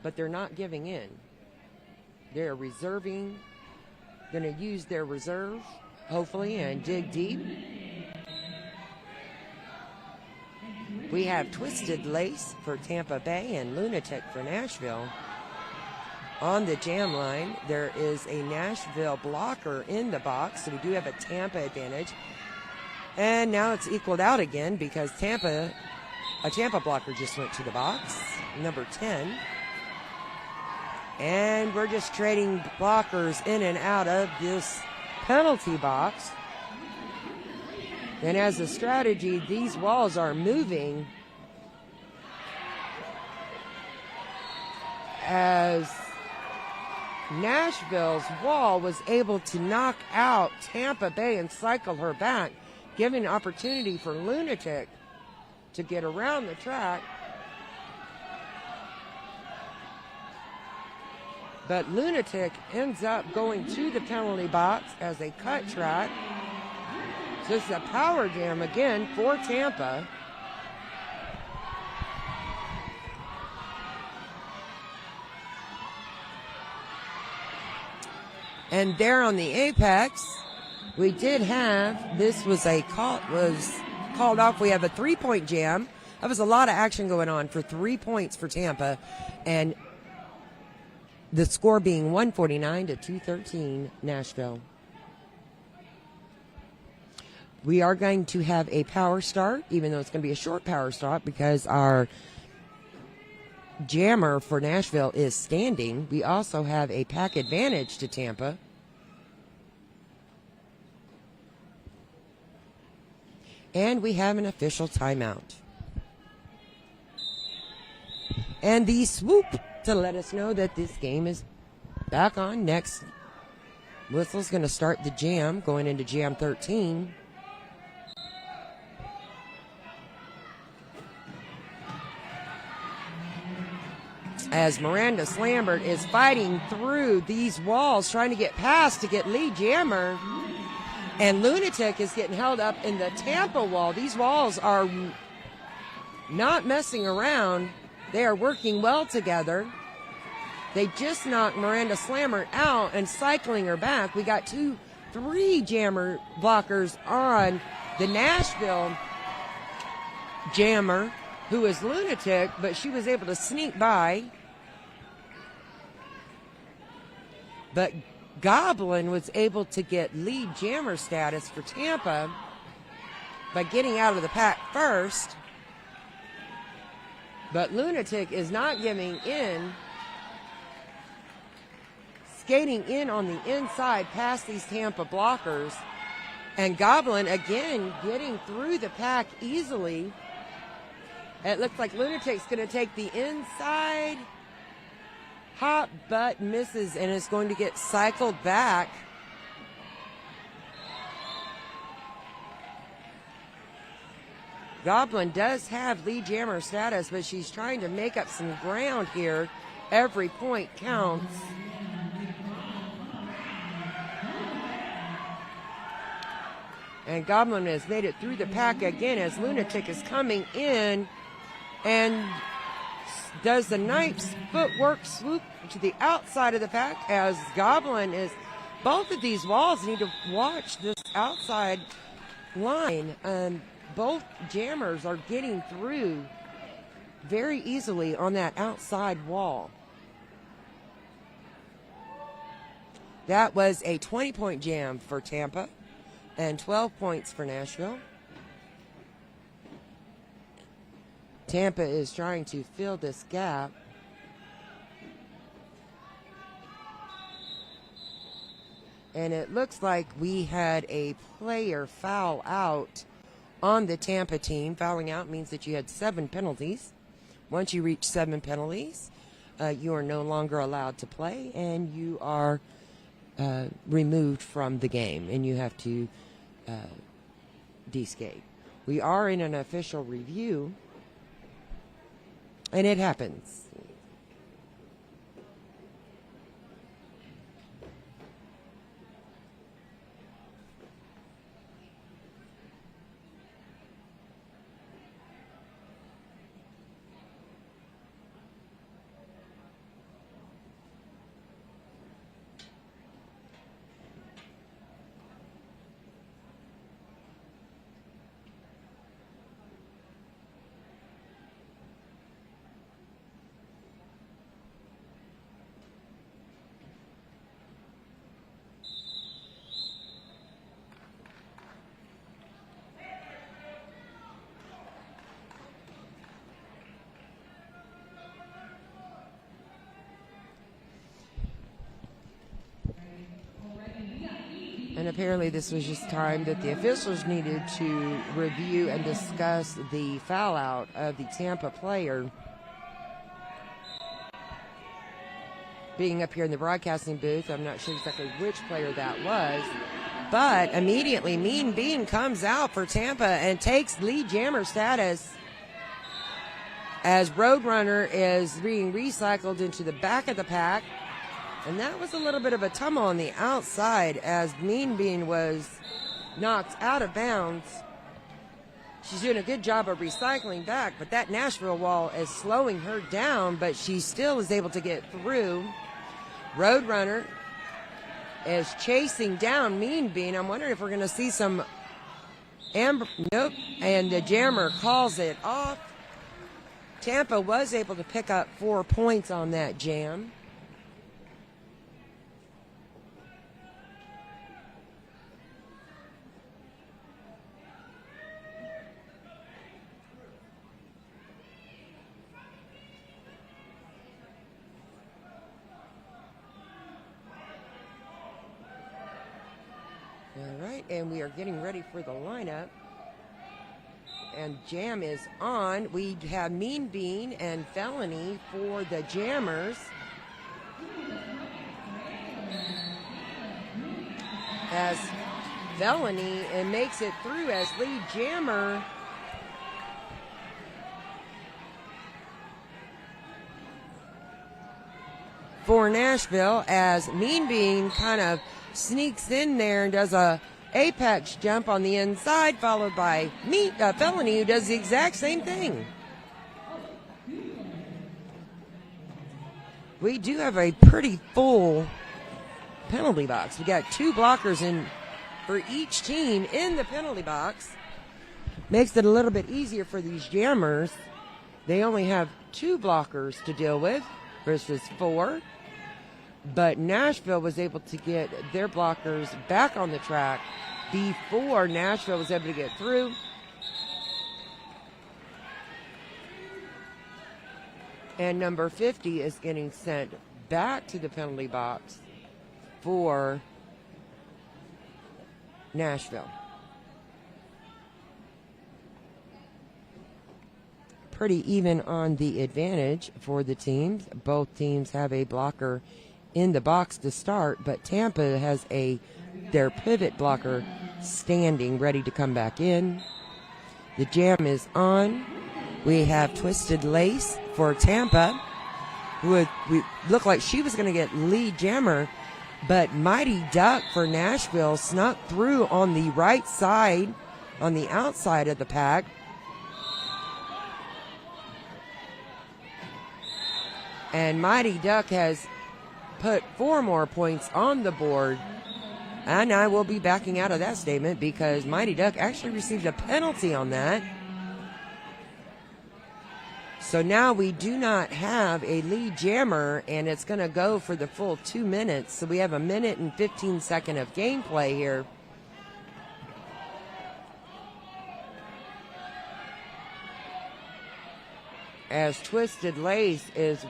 but they're not giving in. They're reserving, going to use their reserve, hopefully, and dig deep. We have Twisted Lace for Tampa Bay and Lunatic for Nashville. On the jam line, there is a Nashville blocker in the box, so we do have a Tampa advantage. And now it's equaled out again because a Tampa blocker just went to the box, number 10. And we're just trading blockers in and out of this penalty box. And as a strategy, these walls are moving as Nashville's wall was able to knock out Tampa Bay and cycle her back, giving an opportunity for Lunatic to get around the track. But Lunatic ends up going to the penalty box as a cut track. So this is a power jam again for Tampa. And there on the apex, we did have, this was called off. We have a 3-point jam. That was a lot of action going on for 3 points for Tampa. And the score being 149 to 213 Nashville. We are going to have a power start, even though it's going to be a short power start because our jammer for Nashville is standing. We also have a pack advantage to Tampa. And we have an official timeout. And the swoop to let us know that this game is back on. Next whistle's going to start the jam, going into jam 13. As Miranda Slambert is fighting through these walls, trying to get past to get lead jammer. And Lunatic is getting held up in the Tampa wall. These walls are not messing around. They are working well together. They just knocked Miranda Slambert out and cycling her back. We got 3 jammer blockers on the Nashville jammer, who is Lunatic, but she was able to sneak by. But Goblin was able to get lead jammer status for Tampa by getting out of the pack first. But Lunatic is not giving in. Skating in on the inside past these Tampa blockers. And Goblin, again, getting through the pack easily. It looks like Lunatic's going to take the inside hop, but misses and is going to get cycled back. Goblin does have lead jammer status, but she's trying to make up some ground here. Every point counts. And Goblin has made it through the pack again as Lunatic is coming in and does the nice footwork swoop to the outside of the pack as Goblin is... Both of these walls need to watch this outside line. Both jammers are getting through very easily on that outside wall. That was a 20-point jam for Tampa and 12 points for Nashville. Tampa is trying to fill this gap. And it looks like we had a player foul out on the Tampa team. Fouling out means that you had 7 penalties. Once you reach 7 penalties, you are no longer allowed to play, and you are removed from the game, and you have to de-skate. We are in an official review, and it happens. And apparently this was just time that the officials needed to review and discuss the foul out of the Tampa player. Being up here in the broadcasting booth, I'm not sure exactly which player that was. But immediately Mean Bean comes out for Tampa and takes lead jammer status as Roadrunner is being recycled into the back of the pack. And that was a little bit of a tumble on the outside as Mean Bean was knocked out of bounds. She's doing a good job of recycling back, but that Nashville wall is slowing her down, but she still is able to get through. Roadrunner is chasing down Mean Bean. I'm wondering if we're going to see some nope, and the jammer calls it off. Tampa was able to pick up 4 points on that jam. All right, and we are getting ready for the lineup. And jam is on. We have Mean Bean and Felony for the jammers. As Felony and makes it through as lead jammer. For Nashville, as Mean Bean kind of sneaks in there and does a apex jump on the inside, followed by Felony, who does the exact same thing. We do have a pretty full penalty box. We got 2 blockers in for each team in the penalty box. Makes it a little bit easier for these jammers. They only have 2 blockers to deal with versus 4. But Nashville was able to get their blockers back on the track before Nashville was able to get through. And number 50 is getting sent back to the penalty box for Nashville. Pretty even on the advantage for the teams. Both teams have a blocker in the box to start, but Tampa has their pivot blocker standing ready to come back in. The jam is on. We have Twisted Lace for Tampa, who we looked like she was going to get lead jammer, but Mighty Duck for Nashville snuck through on the right side, on the outside of the pack. And Mighty Duck has put 4 more points on the board. And I will be backing out of that statement because Mighty Duck actually received a penalty on that. So now we do not have a lead jammer, and it's going to go for the full 2 minutes. So we have a minute and 15 seconds of gameplay here. As Twisted Lace is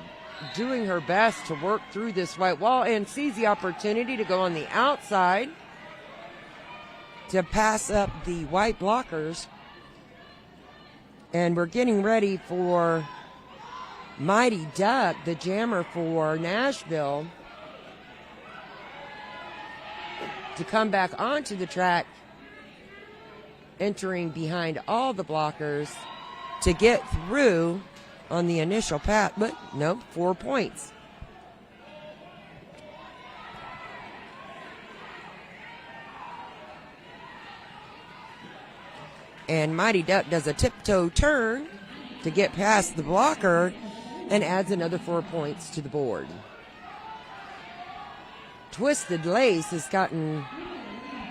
doing her best to work through this white wall and sees the opportunity to go on the outside to pass up the white blockers. And we're getting ready for Mighty Duck, the jammer for Nashville, to come back onto the track, entering behind all the blockers to get through on the initial pass, but no, 4 points. And Mighty Duck does a tiptoe turn to get past the blocker and adds another 4 points to the board. Twisted Lace has gotten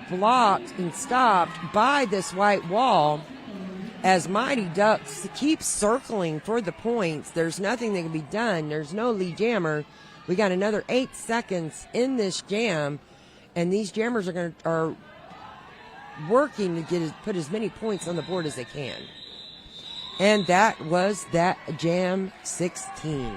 blocked and stopped by this white wall. As Mighty Duck keeps circling for the points, there's nothing that can be done. There's no lead jammer. We got another 8 seconds in this jam, and these jammers are working to put as many points on the board as they can. And that was that jam 16.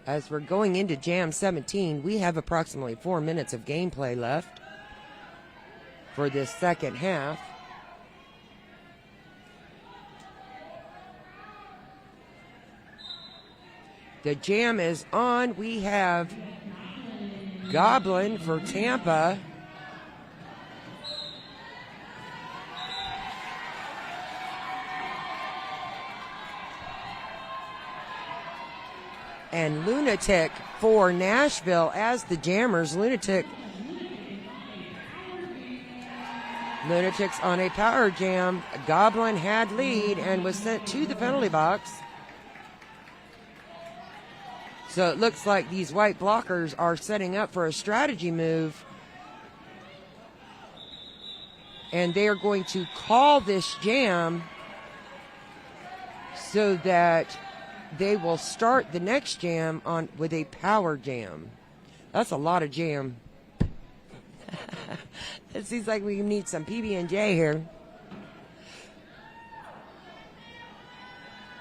As we're going into Jam 17, we have approximately 4 minutes of gameplay left for this second half. The jam is on. We have Goblin for Tampa. And Lunatic for Nashville as the jammers. Lunatic's on a power jam. Goblin had lead and was sent to the penalty box. So it looks like these white blockers are setting up for a strategy move. And they are going to call this jam so that they will start the next jam on with a power jam. That's a lot of jam. It seems like we need some PB&J here.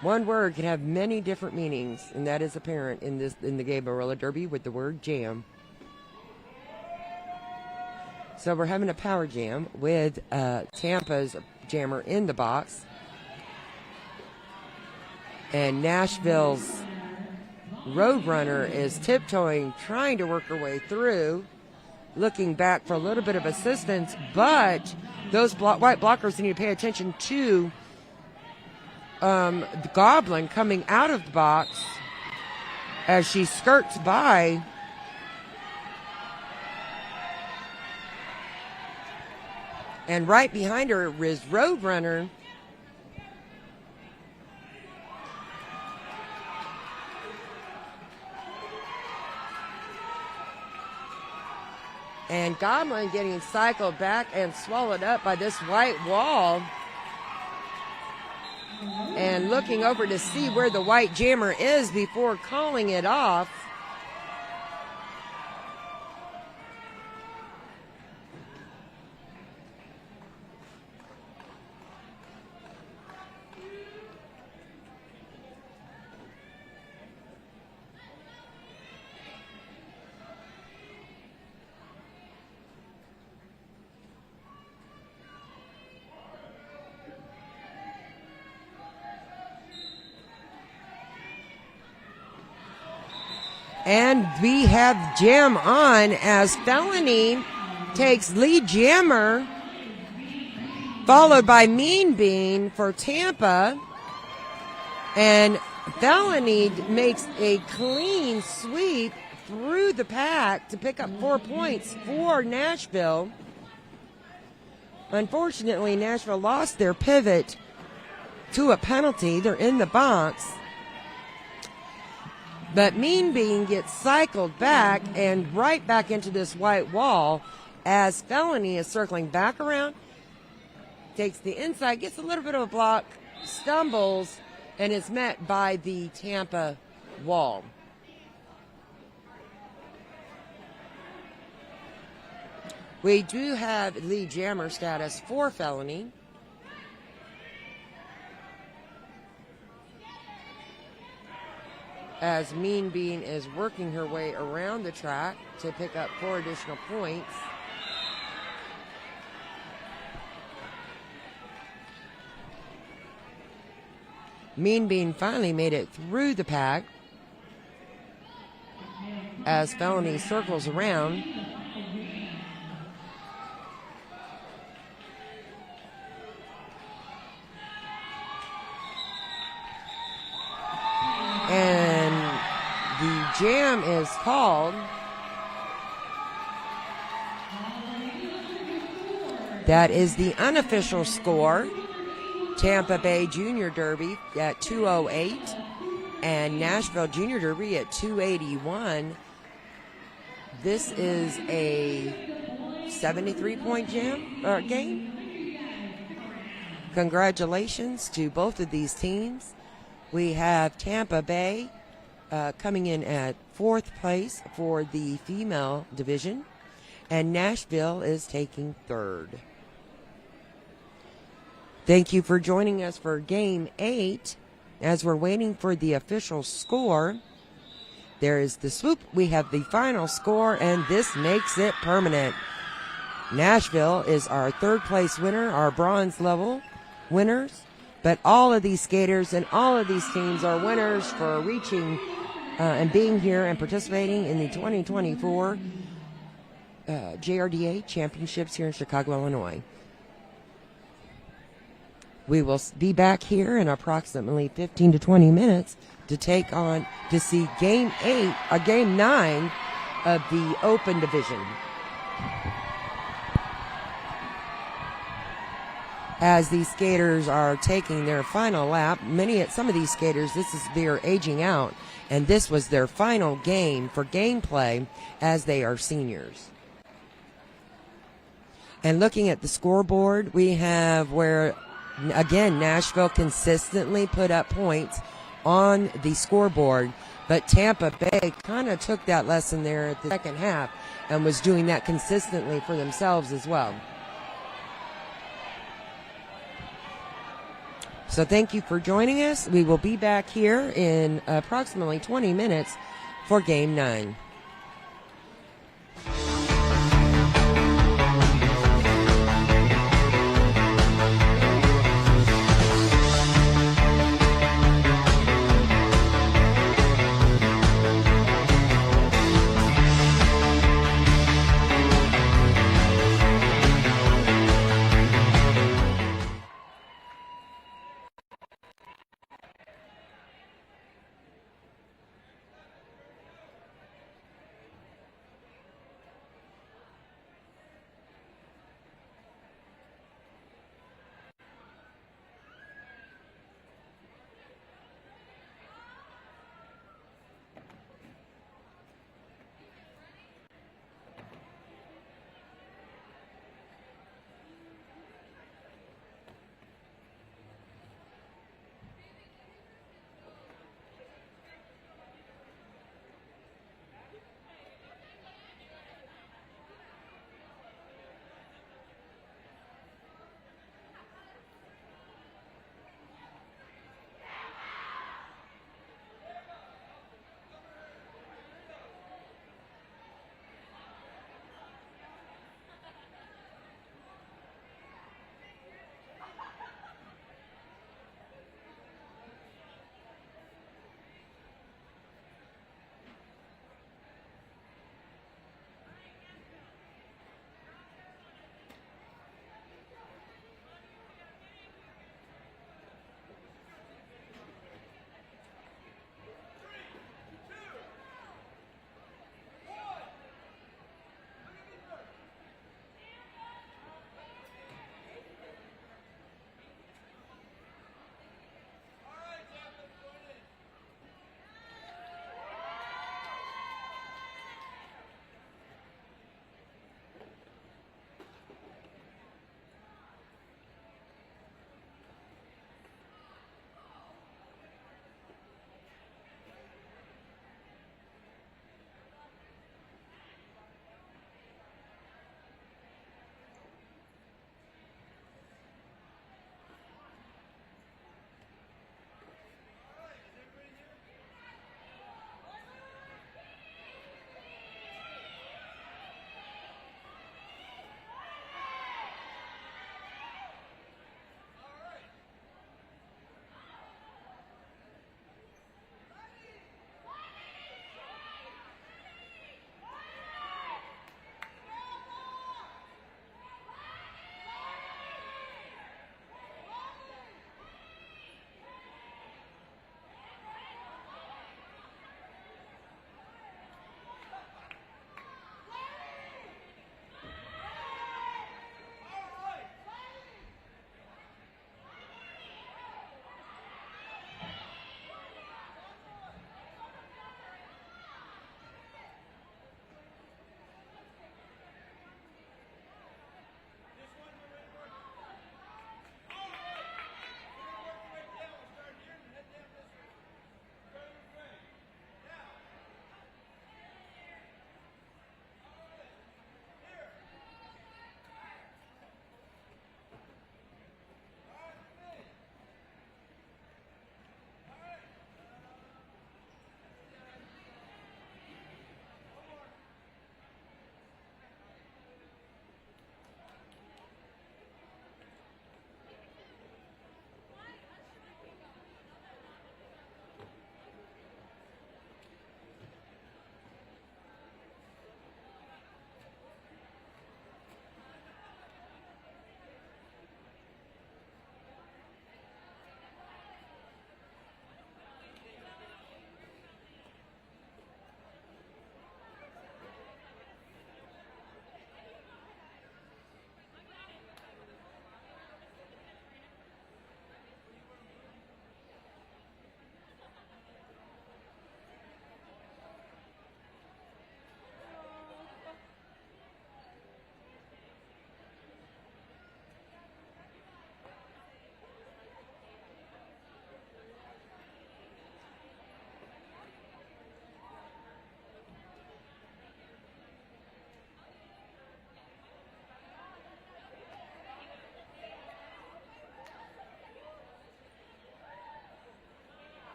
One word can have many different meanings, and that is apparent in the game of roller derby with the word jam. So we're having a power jam with Tampa's jammer in the box. And Nashville's Roadrunner is tiptoeing, trying to work her way through, looking back for a little bit of assistance, but those white blockers need to pay attention to the Goblin coming out of the box as she skirts by. And right behind her is Roadrunner. And Goblin getting cycled back and swallowed up by this white wall. And looking over to see where the white jammer is before calling it off. And we have jam on as Felony takes lead jammer, followed by Mean Bean for Tampa. And Felony makes a clean sweep through the pack to pick up 4 points for Nashville. Unfortunately, Nashville lost their pivot to a penalty. They're in the box. But Mean Bean gets cycled back and right back into this white wall as Felony is circling back around, takes the inside, gets a little bit of a block, stumbles, and is met by the Tampa wall. We do have lead jammer status for Felony. As Mean Bean is working her way around the track to pick up 4 additional points. Mean Bean finally made it through the pack as Felony circles around. And the jam is called. That is the unofficial score. Tampa Bay Junior Derby at 208 and Nashville Junior Derby at 281. This is a 73-point game. Congratulations to both of these teams. We have Tampa Bay coming in at 4th place for the female division, and Nashville is taking 3rd. Thank you for joining us for Game 8. As we're waiting for the official score, There is the swoop. We have the final score, and this makes it permanent. Nashville is our third place winner, our bronze level winners. But all of these skaters and all of these teams are winners for reaching and being here and participating in the 2024 JRDA championships here in Chicago, Illinois. We will be back here in approximately 15 to 20 minutes to see game 9 of the Open Division. As these skaters are taking their final lap, some of these skaters, they're aging out, and this was their final game for gameplay as they are seniors. And looking at the scoreboard, we have where, again, Nashville consistently put up points on the scoreboard, but Tampa Bay kind of took that lesson there at the second half and was doing that consistently for themselves as well. So thank you for joining us. We will be back here in approximately 20 minutes for Game 9.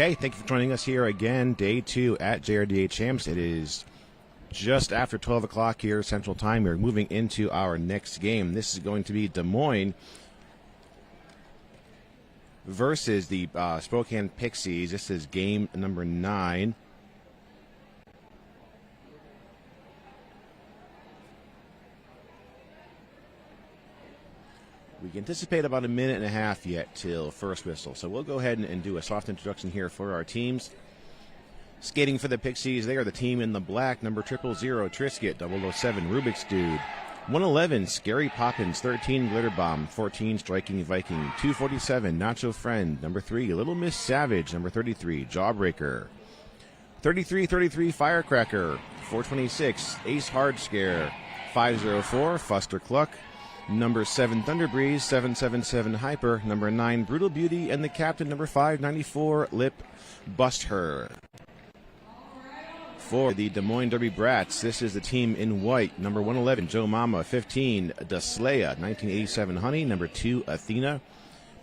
Okay, thank you for joining us here again, day 2 at JRDA Champs. It is just after 12 o'clock here Central Time. We're moving into our next game. This is going to be Des Moines versus the Spokane Pixies. This is game number 9. We can anticipate about a minute and a half yet till first whistle. So we'll go ahead and do a soft introduction here for our teams. Skating for the Pixies, they are the team in the black. Number 000, Trisket. 007, Rubik's Dude. 111, Scary Poppins. 13, Glitter Bomb. 14, Striking Viking. 247, Nacho Friend. Number 3, Little Miss Savage. Number 33, Jawbreaker. 33, Firecracker. 426, Ace Hard Scare. 504, Fuster Cluck. Number 7, Thunderbreeze. 777, Hyper. Number 9, Brutal Beauty. And the captain, number 594, Lip Bust Her. For the Des Moines Derby Brats, this is the team in white. Number 111, Joe Mama. 15, Daslea. 1987, Honey. Number 2, Athena.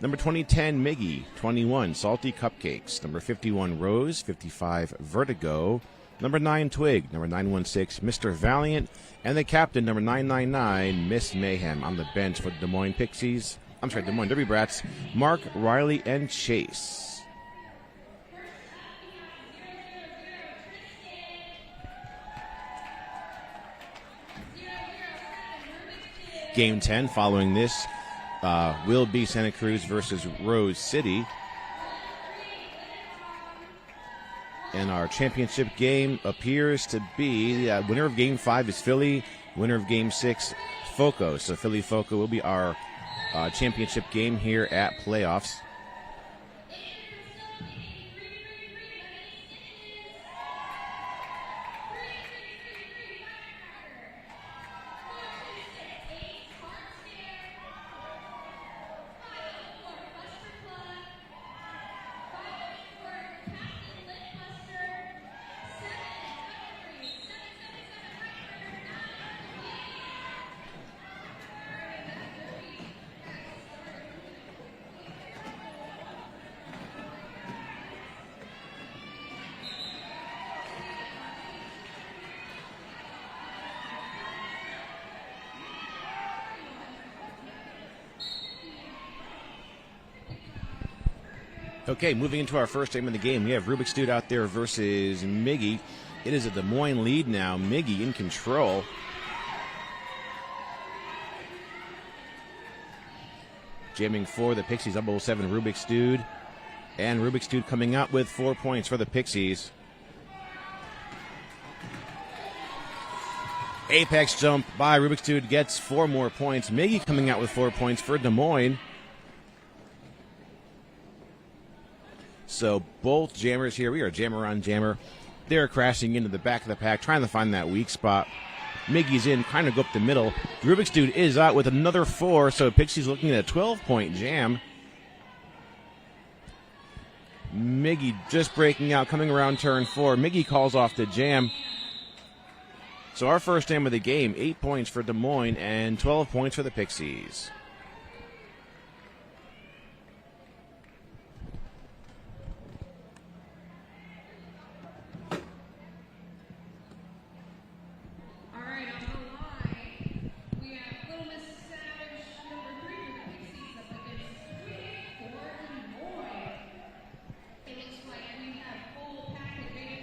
Number 2010, Miggy. 21, Salty Cupcakes. Number 51, Rose. 55, Vertigo. Number 9, Twig. Number 916, Mr. Valiant. And the captain, number 999, Miss Mayhem. On the bench for the Des Moines Pixies. Des Moines Derby Brats, Mark, Riley, and Chase. Game 10 following this will be Santa Cruz versus Rose City. And our championship game appears to be winner of Game 5 is Philly. Winner of Game 6, Foco. So Philly Foco will be our championship game here at playoffs. Okay, moving into our first game of the game, we have Rubik's Dude out there versus Miggy. It is a Des Moines lead now. Miggy in control. Jamming for the Pixies, 007 Rubik's Dude. And Rubik's Dude coming out with 4 points for the Pixies. Apex jump by Rubik's Dude gets 4 more points. Miggy coming out with 4 points for Des Moines. So both jammers here, we are jammer on jammer. They're crashing into the back of the pack, trying to find that weak spot. Miggy's in, trying to go up the middle. Rubik's Dude is out with another 4, so Pixie's looking at a 12-point jam. Miggy just breaking out, coming around turn 4. Miggy calls off the jam. So our first jam of the game, 8 points for Des Moines and 12 points for the Pixies.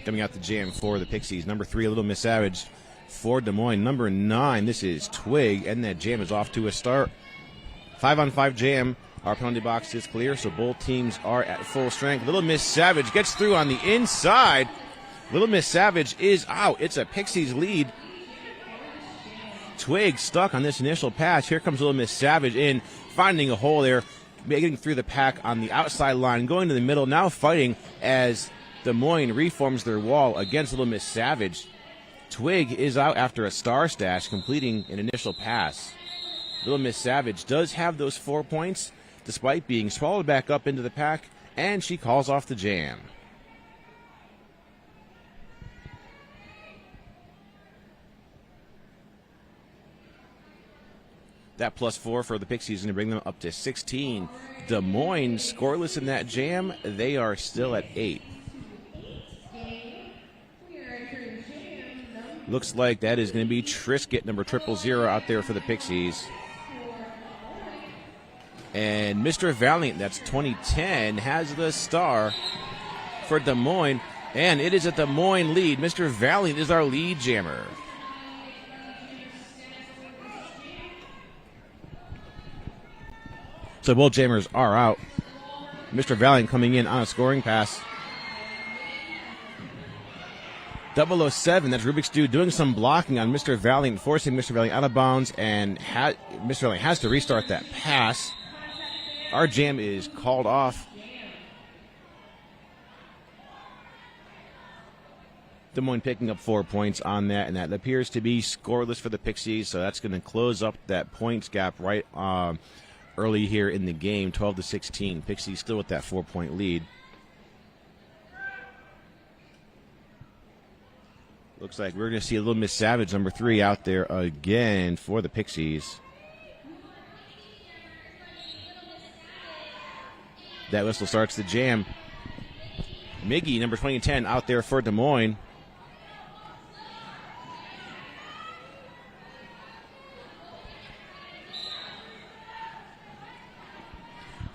Coming out the jam for the Pixies. Number 3, Little Miss Savage for Des Moines. Number 9, this is Twig, and that jam is off to a start. 5-on-5 jam. Our penalty box is clear, so both teams are at full strength. Little Miss Savage gets through on the inside. Little Miss Savage is out. It's a Pixies lead. Twig stuck on this initial pass. Here comes Little Miss Savage in, finding a hole there, getting through the pack on the outside line, going to the middle, now fighting as Des Moines reforms their wall against Little Miss Savage. Twig is out after a star stash, completing an initial pass. Little Miss Savage does have those 4 points, despite being swallowed back up into the pack, and she calls off the jam. That +4 for the Pixies is going to bring them up to 16. Des Moines scoreless in that jam. They are still at 8. Looks like that is going to be Trisket, number 000 out there for the Pixies. And Mr. Valiant, that's 2010, has the star for Des Moines. And it is a Des Moines lead. Mr. Valiant is our lead jammer. So both jammers are out. Mr. Valiant coming in on a scoring pass. 007, that's Rubik's Dude doing some blocking on Mr. Valiant, forcing Mr. Valiant out of bounds, and Mr. Valiant has to restart that pass. Our jam is called off. Des Moines picking up 4 points on that, and that appears to be scoreless for the Pixies, so that's going to close up that points gap right early here in the game, 12-16. Pixies still with that 4-point lead. Looks like we're going to see a Little Miss Savage, number 3, out there again for the Pixies. That whistle starts the jam. Miggy, number 2010, out there for Des Moines.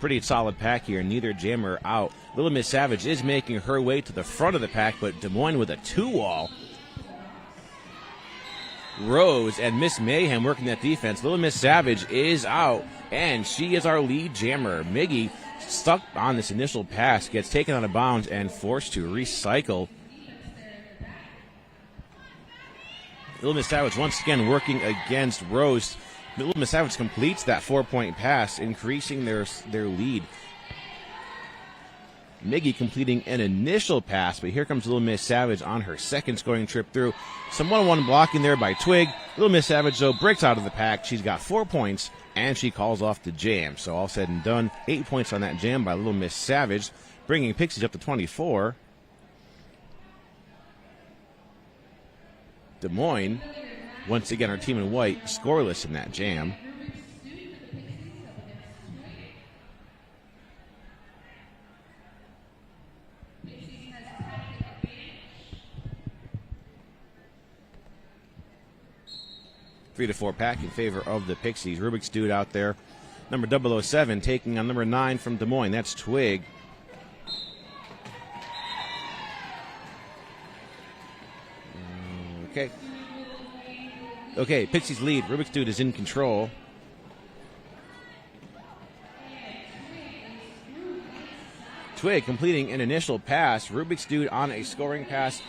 Pretty solid pack here, neither jammer out. Little Miss Savage is making her way to the front of the pack, but Des Moines with a 2-wall. Rose and Miss Mayhem working that defense. Little Miss Savage is out, and she is our lead jammer. Miggy, stuck on this initial pass, gets taken out of bounds and forced to recycle. Little Miss Savage once again working against Rose. Little Miss Savage completes that 4-point pass, increasing their lead. Miggy completing an initial pass, but here comes Little Miss Savage on her second scoring trip through. Some 1-on-1 blocking there by Twig. Little Miss Savage, though, breaks out of the pack. She's got 4 points, and she calls off the jam. So all said and done, 8 points on that jam by Little Miss Savage, bringing Pixies up to 24. Des Moines, once again, our team in white, scoreless in that jam. Three to 4 pack in favor of the Pixies. Rubik's Dude out there. Number 007 taking on number 9 from Des Moines. That's Twig. Okay, Pixies lead. Rubik's Dude is in control. Twig completing an initial pass. Rubik's Dude on a scoring pass,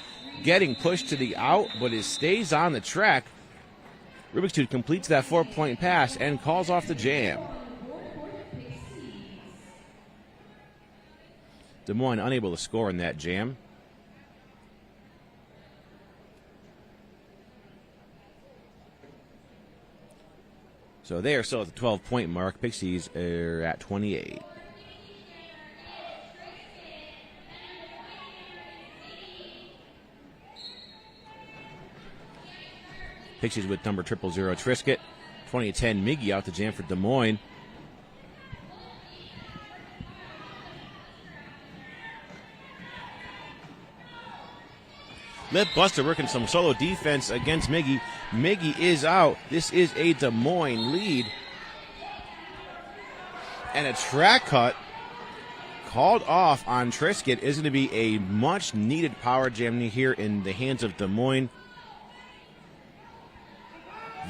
getting pushed to the out, but it stays on the track. Rubik's Dude completes that 4-point pass and calls off the jam. Des Moines unable to score in that jam. So they are still at the 12-point mark. Pixies are at 28. Pixies with number 000 Trisket. 2010 Miggy out the jam for Des Moines. Lip Buster working some solo defense against Miggy. Miggy is out. This is a Des Moines lead. And a track cut called off on Trisket is going to be a much needed power jam here in the hands of Des Moines.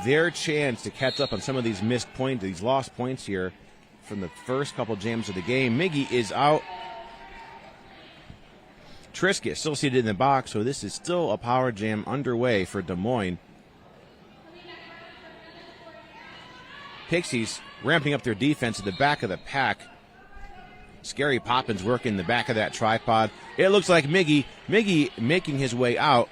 Their chance to catch up on some of these missed points, these lost points here from the first couple jams of the game. Miggy is out. Trisket still seated in the box, so this is still a power jam underway for Des Moines. Pixies ramping up their defense at the back of the pack. Scary Poppins working the back of that tripod. It looks like Miggy making his way out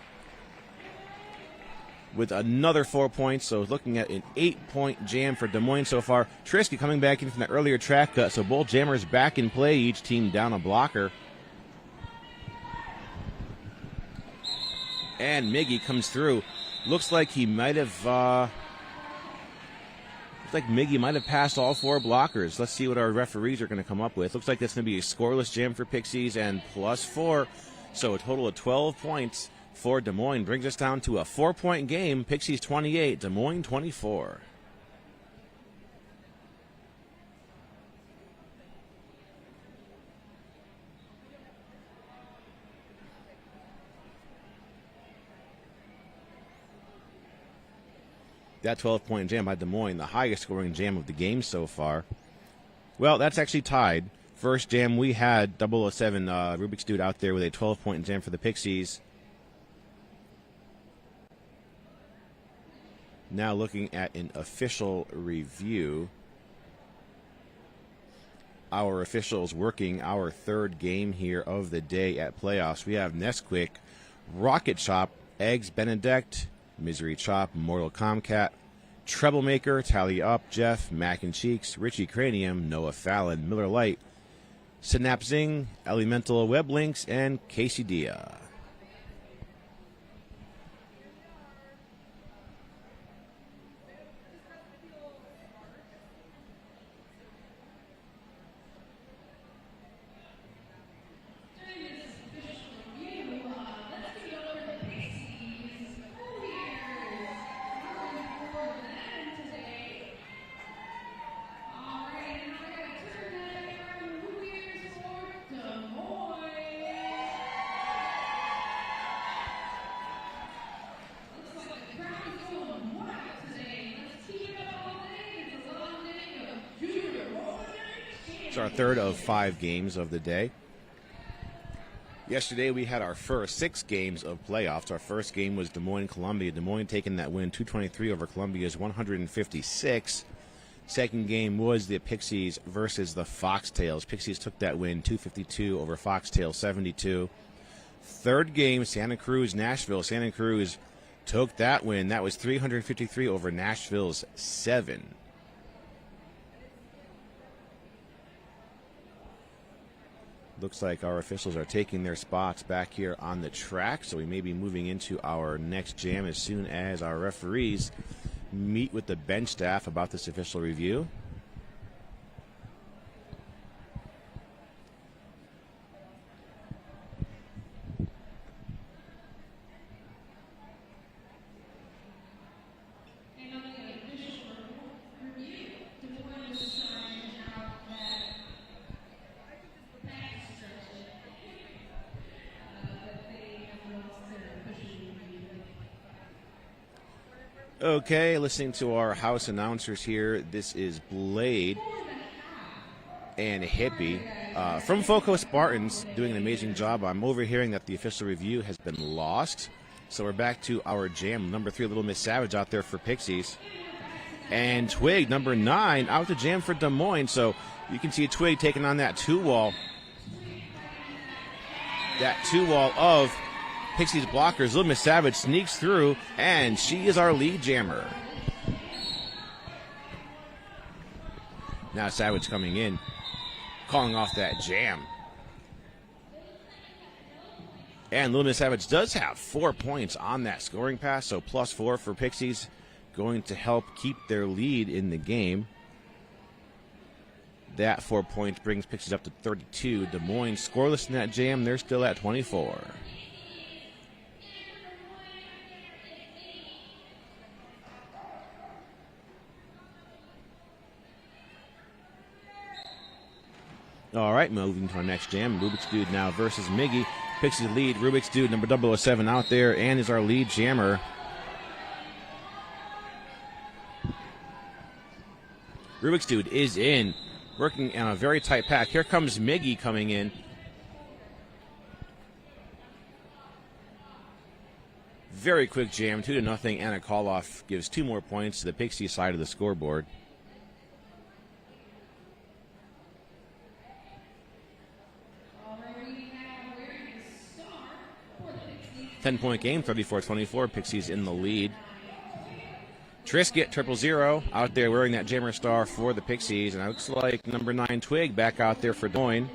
with another 4 points, so looking at an 8-point jam for Des Moines so far. Trisket coming back in from the earlier track cut, so both jammers back in play, each team down a blocker. And Miggy comes through. Looks like he might have Looks like Miggy might have passed all 4 blockers. Let's see what our referees are going to come up with. Looks like that's going to be a scoreless jam for Pixies and +4. So a total of 12 points for Des Moines. Brings us down to a 4-point game. Pixies 28, Des Moines 24. That 12-point jam by Des Moines, the highest scoring jam of the game so far. Well, that's actually tied. First jam we had 007 Rubik's Dude out there with a 12-point jam for the Pixies. Now looking at an official review. Our officials working our 3rd game here of the day at playoffs. We have Nesquik, Rocket Chop, Eggs Benedict, Misery Chop, Mortal Comcat, Troublemaker, Tally Up, Jeff, Mac and Cheeks, Richie Cranium, Noah Fallon, Miller Lite, Synapsing, Elemental Web Links, and Casey Dia. It's our 3rd of 5 games of the day. Yesterday we had our first 6 games of playoffs. Our first game was Des Moines, Columbia. Des Moines taking that win 223 over Columbia's 156. Second game was the Pixies versus the Foxtails. Pixies took that win 252 over Foxtail 72. Third game, Santa Cruz, Nashville. Santa Cruz took that win. That was 353 over Nashville's 7. Looks like our officials are taking their spots back here on the track, so we may be moving into our next jam as soon as our referees meet with the bench staff about this official review. Okay, listening to our house announcers here. This is Blade and Hippie from Foco Spartans doing an amazing job. I'm overhearing that the official review has been lost. So we're back to our jam. Number 3, Little Miss Savage out there for Pixies. And Twig, number 9, out to jam for Des Moines. So you can see Twig taking on that 2-wall. That 2-wall of Pixies blockers. Little Miss Savage sneaks through, and she is our lead jammer. Now Savage coming in, calling off that jam. And Little Miss Savage does have 4 points on that scoring pass, so +4 for Pixies, going to help keep their lead in the game. That 4 points brings Pixies up to 32. Des Moines scoreless in that jam. They're still at 24. All right, moving to our next jam. Rubik's Dude now versus Miggy. Pixies lead. Rubik's Dude, number 007 out there, and is our lead jammer. Rubik's Dude is in, working on a very tight pack. Here comes Miggy coming in. Very quick jam, 2-0, and a call-off gives 2 more points to the Pixie side of the scoreboard. 10-point game, 34-24. Pixies in the lead. Trisket, 000, out there wearing that jammer star for the Pixies. And it looks like number 9, Twig, back out there for Des Moines.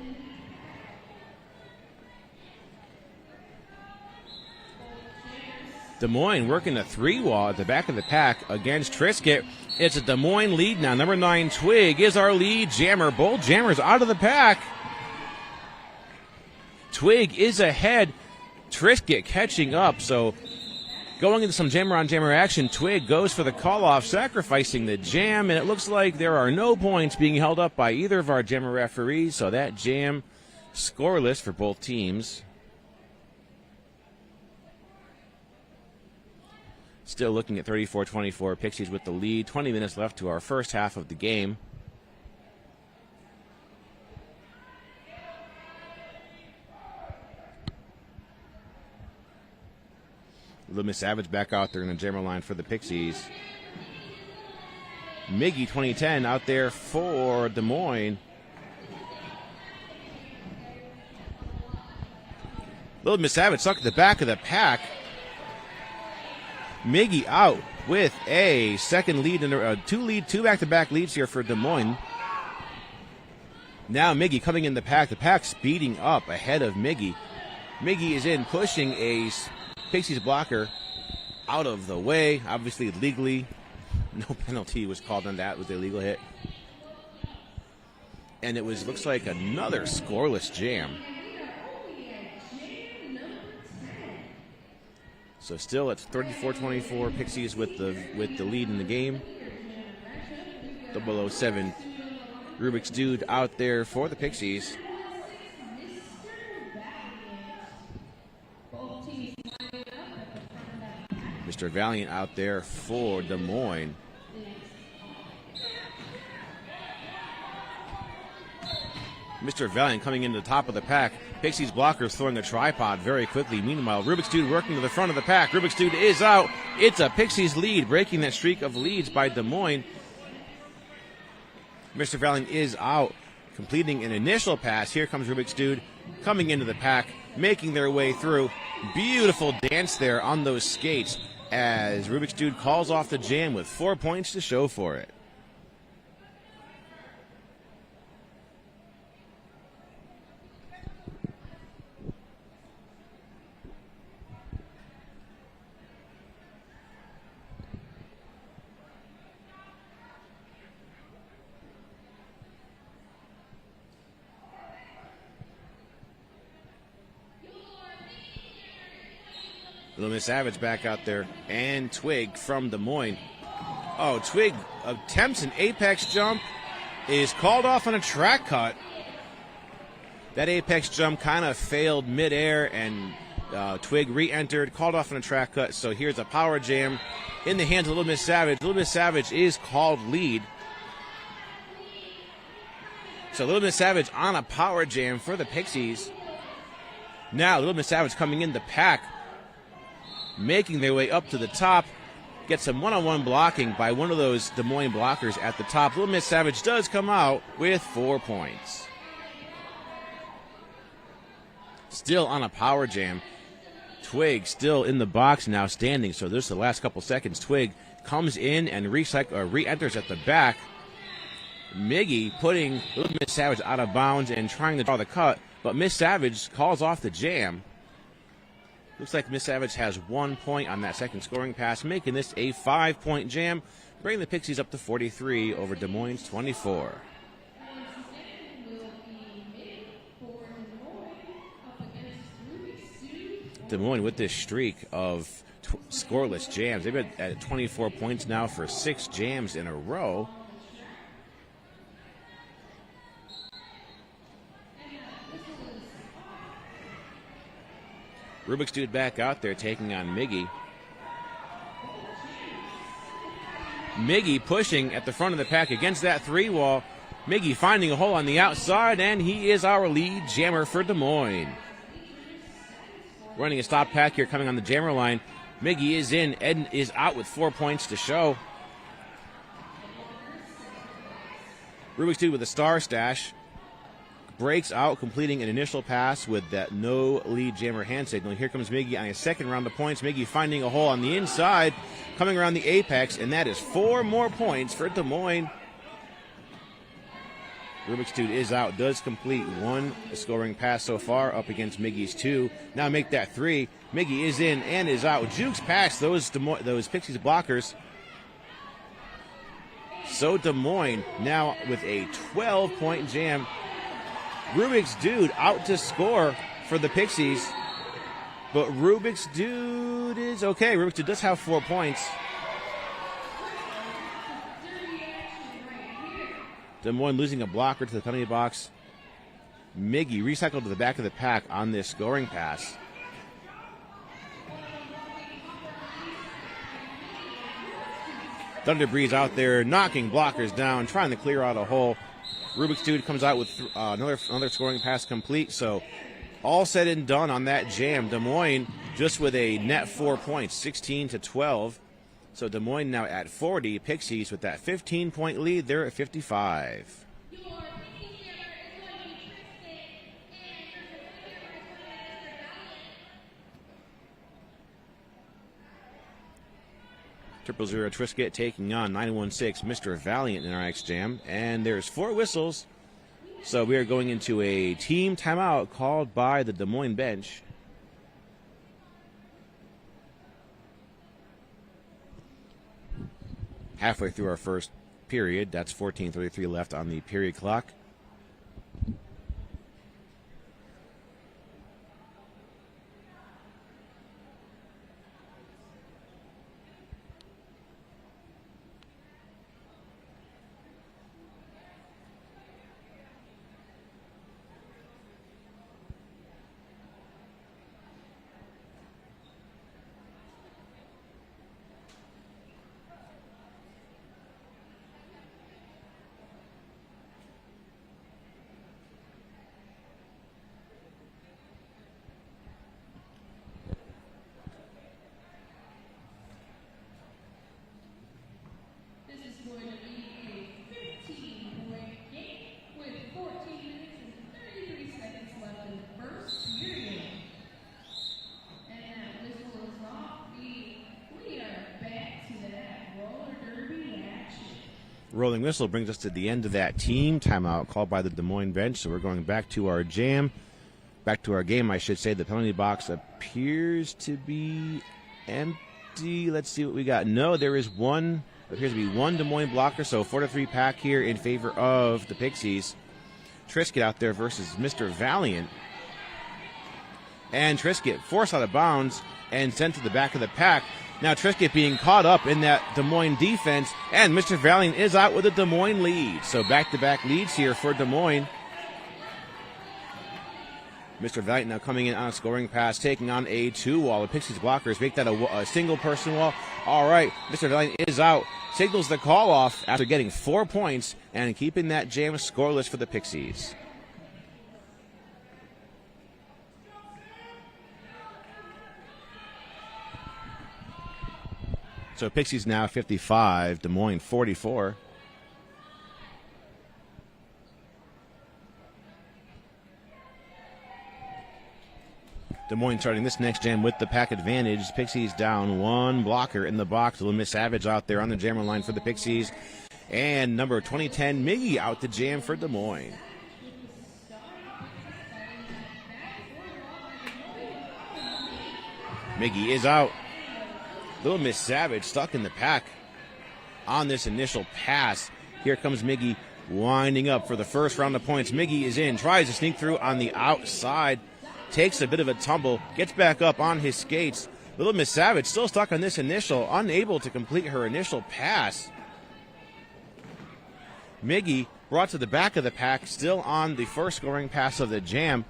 Des Moines working the 3-wall at the back of the pack against Trisket. It's a Des Moines lead now. Number 9, Twig, is our lead jammer. Both jammers out of the pack. Twig is ahead. Trisket catching up. So going into some jammer-on-jammer action, Twig goes for the call-off, sacrificing the jam, and it looks like there are no points being held up by either of our jammer referees, so that jam scoreless for both teams. Still looking at 34-24, Pixies with the lead. 20 minutes left to our first half of the game. Little Miss Savage back out there in the jammer line for the Pixies. Miggy 2010 out there for Des Moines. Little Miss Savage stuck at the back of the pack. Miggy out with a second lead and two back-to-back leads here for Des Moines. Now Miggy coming in the pack speeding up ahead of Miggy. Miggy is in, pushing a Pixies blocker out of the way, obviously legally. No penalty was called on that. It was an illegal hit. And it looks like another scoreless jam. So still it's 34-24, Pixies with the lead in the game. 007 Rubik's Dude out there for the Pixies. Mr. Valiant out there for Des Moines. Mr. Valiant coming into the top of the pack. Pixies blockers throwing a tripod very quickly. Meanwhile, Rubik's Dude working to the front of the pack. Rubik's Dude is out. It's a Pixies lead, breaking that streak of leads by Des Moines. Mr. Valiant is out, completing an initial pass. Here comes Rubik's Dude coming into the pack, making their way through. Beautiful dance there on those skates as Rubik's Dude calls off the jam with 4 points to show for it. Little Miss Savage back out there, and Twig from Des Moines. Oh, Twig attempts an apex jump, is called off on a track cut. That apex jump kind of failed midair, and Twig re-entered, called off on a track cut. So here's a power jam in the hands of Little Miss Savage. Little Miss Savage is called lead. So Little Miss Savage on a power jam for the Pixies. Now Little Miss Savage coming in the pack, making their way up to the top. Get some one-on-one blocking by one of those Des Moines blockers at the top. Little Miss Savage does come out with 4 points. Still on a power jam. Twig still in the box now standing, so this is the last couple seconds. Twig comes in and re-enters at the back. Miggy putting Little Miss Savage out of bounds and trying to draw the cut, but Miss Savage calls off the jam. Looks like Miss Savage has 1 point on that second scoring pass, making this a 5-point jam, bringing the Pixies up to 43 over Des Moines 24. Des Moines with this streak of scoreless jams. They've been at 24 points now for 6 jams in a row. Rubik's Dude back out there taking on Miggy. Miggy pushing at the front of the pack against that 3-wall. Miggy finding a hole on the outside, and he is our lead jammer for Des Moines. Running a stop pack here coming on the jammer line. Miggy is in, Ed is out with 4 points to show. Rubik's Dude with a star stash. Breaks out, completing an initial pass with that no lead jammer hand signal. Here comes Miggy on a second round of points. Miggy finding a hole on the inside, coming around the apex, and that is 4 more points for Des Moines. Rubik's Dude is out, does complete 1 scoring pass so far up against Miggy's 2. Now make that 3. Miggy is in and is out. Jukes past those Pixies blockers. So Des Moines now with a 12-point jam. Rubik's Dude out to score for the Pixies. But Rubik's Dude is okay. Rubik's Dude does have 4 points. Des Moines losing a blocker to the penalty box. Miggy recycled to the back of the pack on this scoring pass. Thunder Breeze out there knocking blockers down, trying to clear out a hole. Rubik's Dude comes out with another scoring pass complete. So all said and done on that jam. Des Moines just with a net 4 points, 16-12. So Des Moines now at 40. Pixies with that 15-point lead. They're at 55. Triple Zero Trisket taking on 916 Mr. Valiant in our X Jam. And there's 4 whistles. So we are going into a team timeout called by the Des Moines bench. Halfway through our first period. That's 14:33 left on the period clock. Rolling whistle brings us to the end of that team timeout called by the Des Moines bench. So we're going back to our jam, back to our game, I should say. The penalty box appears to be empty. Let's see what we got. No, there is one, appears to be one Des Moines blocker. So 4-3 pack here in favor of the Pixies. Trisket out there versus Mr. Valiant. And Trisket forced out of bounds and sent to the back of the pack. Now Trisket being caught up in that Des Moines defense, and Mr. Valiant is out with a Des Moines lead. So back-to-back leads here for Des Moines. Mr. Valiant now coming in on a scoring pass, taking on a 2-wall. The Pixies blockers make that a single-person wall. All right, Mr. Valiant is out, signals the call-off after getting 4 points and keeping that jam scoreless for the Pixies. So Pixies now 55, Des Moines 44. Des Moines starting this next jam with the pack advantage. Pixies down 1 blocker in the box. Little Miss Savage out there on the jammer line for the Pixies. And number 2010, Miggy out to jam for Des Moines. Miggy is out. Little Miss Savage stuck in the pack on this initial pass. Here comes Miggy winding up for the first round of points. Miggy is in, tries to sneak through on the outside, takes a bit of a tumble, gets back up on his skates. Little Miss Savage still stuck on this initial, unable to complete her initial pass. Miggy brought to the back of the pack, still on the first scoring pass of the jam.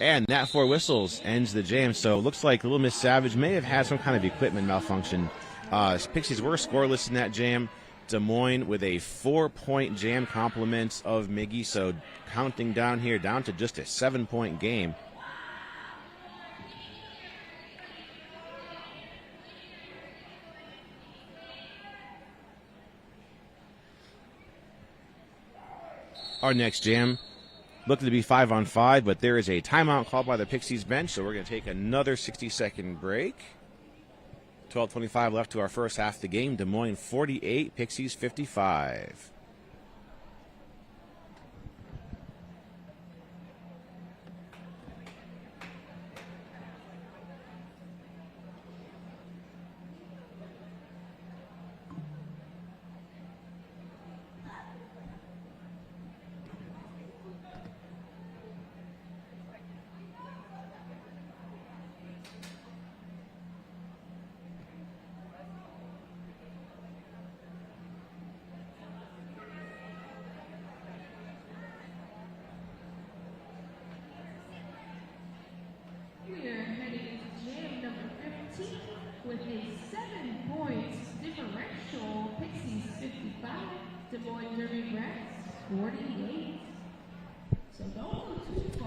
And that 4 whistles ends the jam. So it looks like Little Miss Savage may have had some kind of equipment malfunction. Pixies were scoreless in that jam. Des Moines with a 4-point jam complement of Miggy. So counting down here, down to just a 7-point game. Our next jam looking to be 5-on-5, but there is a timeout called by the Pixies bench, so we're going to take another 60-second break. 12:25 left to our first half of the game. Des Moines 48, Pixies 55.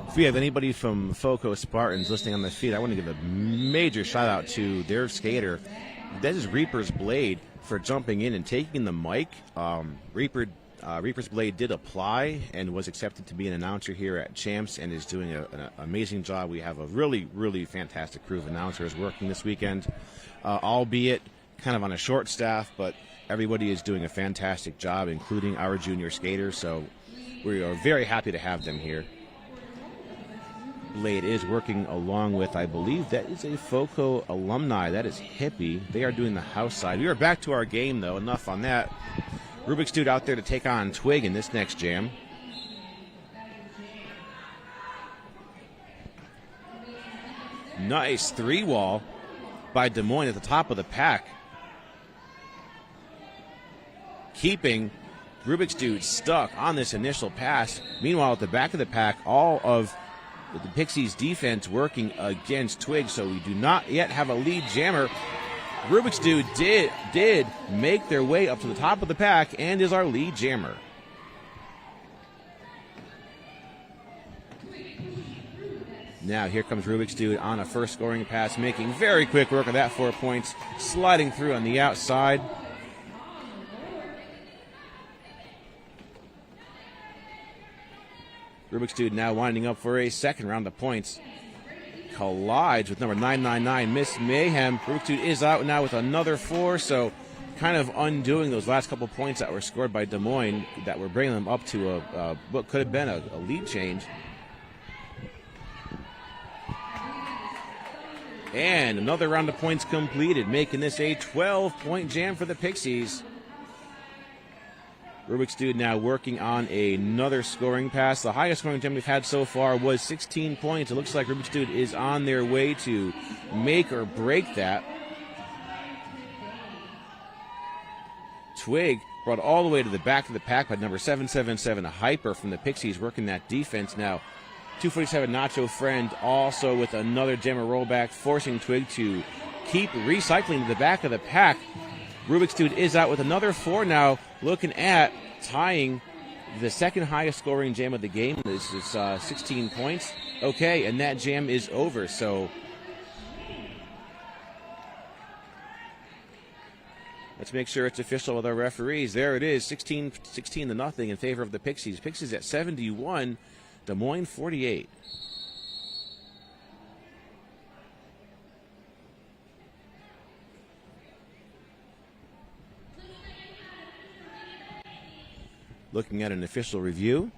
If we have anybody from FOCO Spartans listening on the feed, I want to give a major shout out to their skater. That is Reaper's Blade for jumping in and taking the mic. Reaper's Blade did apply and was accepted to be an announcer here at Champs and is doing an amazing job. We have a really, really fantastic crew of announcers working this weekend, albeit kind of on a short staff, but everybody is doing a fantastic job, including our junior skaters, so we are very happy to have them here. Blade is working along with, I believe that is a FOCO alumni. That is Hippie. They are doing the house side. We are back to our game, though. Enough on that. Rubik's Dude out there to take on Twig in this next jam. Nice three-wall by Des Moines at the top of the pack. Keeping Rubik's Dude stuck on this initial pass. Meanwhile, at the back of the pack, all of the Pixies defense working against Twig, so we do not yet have a lead jammer. Rubik's Dude did make their way up to the top of the pack and is our lead jammer. Now here comes Rubik's Dude on a first scoring pass, making very quick work of that 4 points, sliding through on the outside. Rubik's Dude now winding up for a second round of points. Collides with number 999, Miss Mayhem. Rubik's Dude is out now with another 4, so kind of undoing those last couple points that were scored by Des Moines that were bringing them up to what could have been a lead change. And another round of points completed, making this a 12-point jam for the Pixies. Rubik's Dude now working on another scoring pass. The highest scoring jam we've had so far was 16 points. It looks like Rubik's Dude is on their way to make or break that. Twig brought all the way to the back of the pack by number 777, Hyper from the Pixies, working that defense now. 247 Nacho Friend also with another jammer rollback, forcing Twig to keep recycling to the back of the pack. Rubik's Dude is out with another 4 now, looking at tying the second highest scoring jam of the game. This is 16 points. Okay, and that jam is over, so let's make sure it's official with our referees. There it is, 16-0 in favor of the Pixies. Pixies at 71, Des Moines 48. Looking at an official review.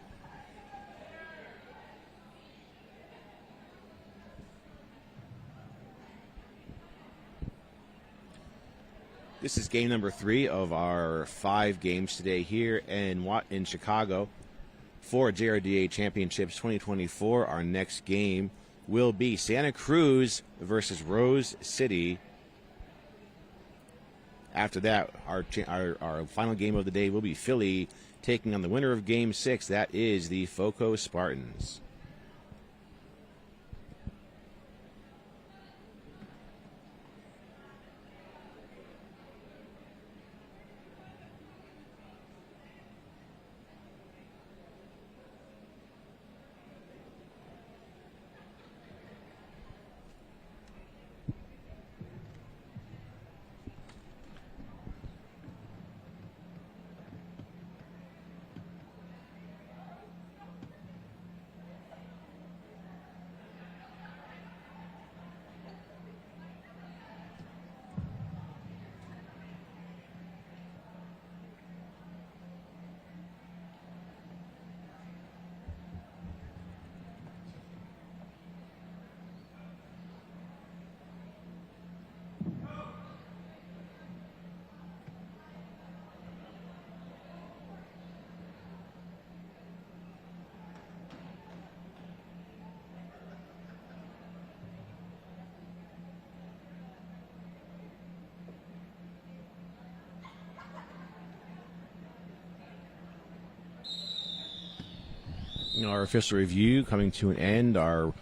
This is game number 3 of our 5 games today here in Chicago for JRDA Championships 2024. Our next game will be Santa Cruz versus Rose City. After that, our final game of the day will be Philly taking on the winner of Game 6. That is the FOCO Spartans. Our official review coming to an end. Our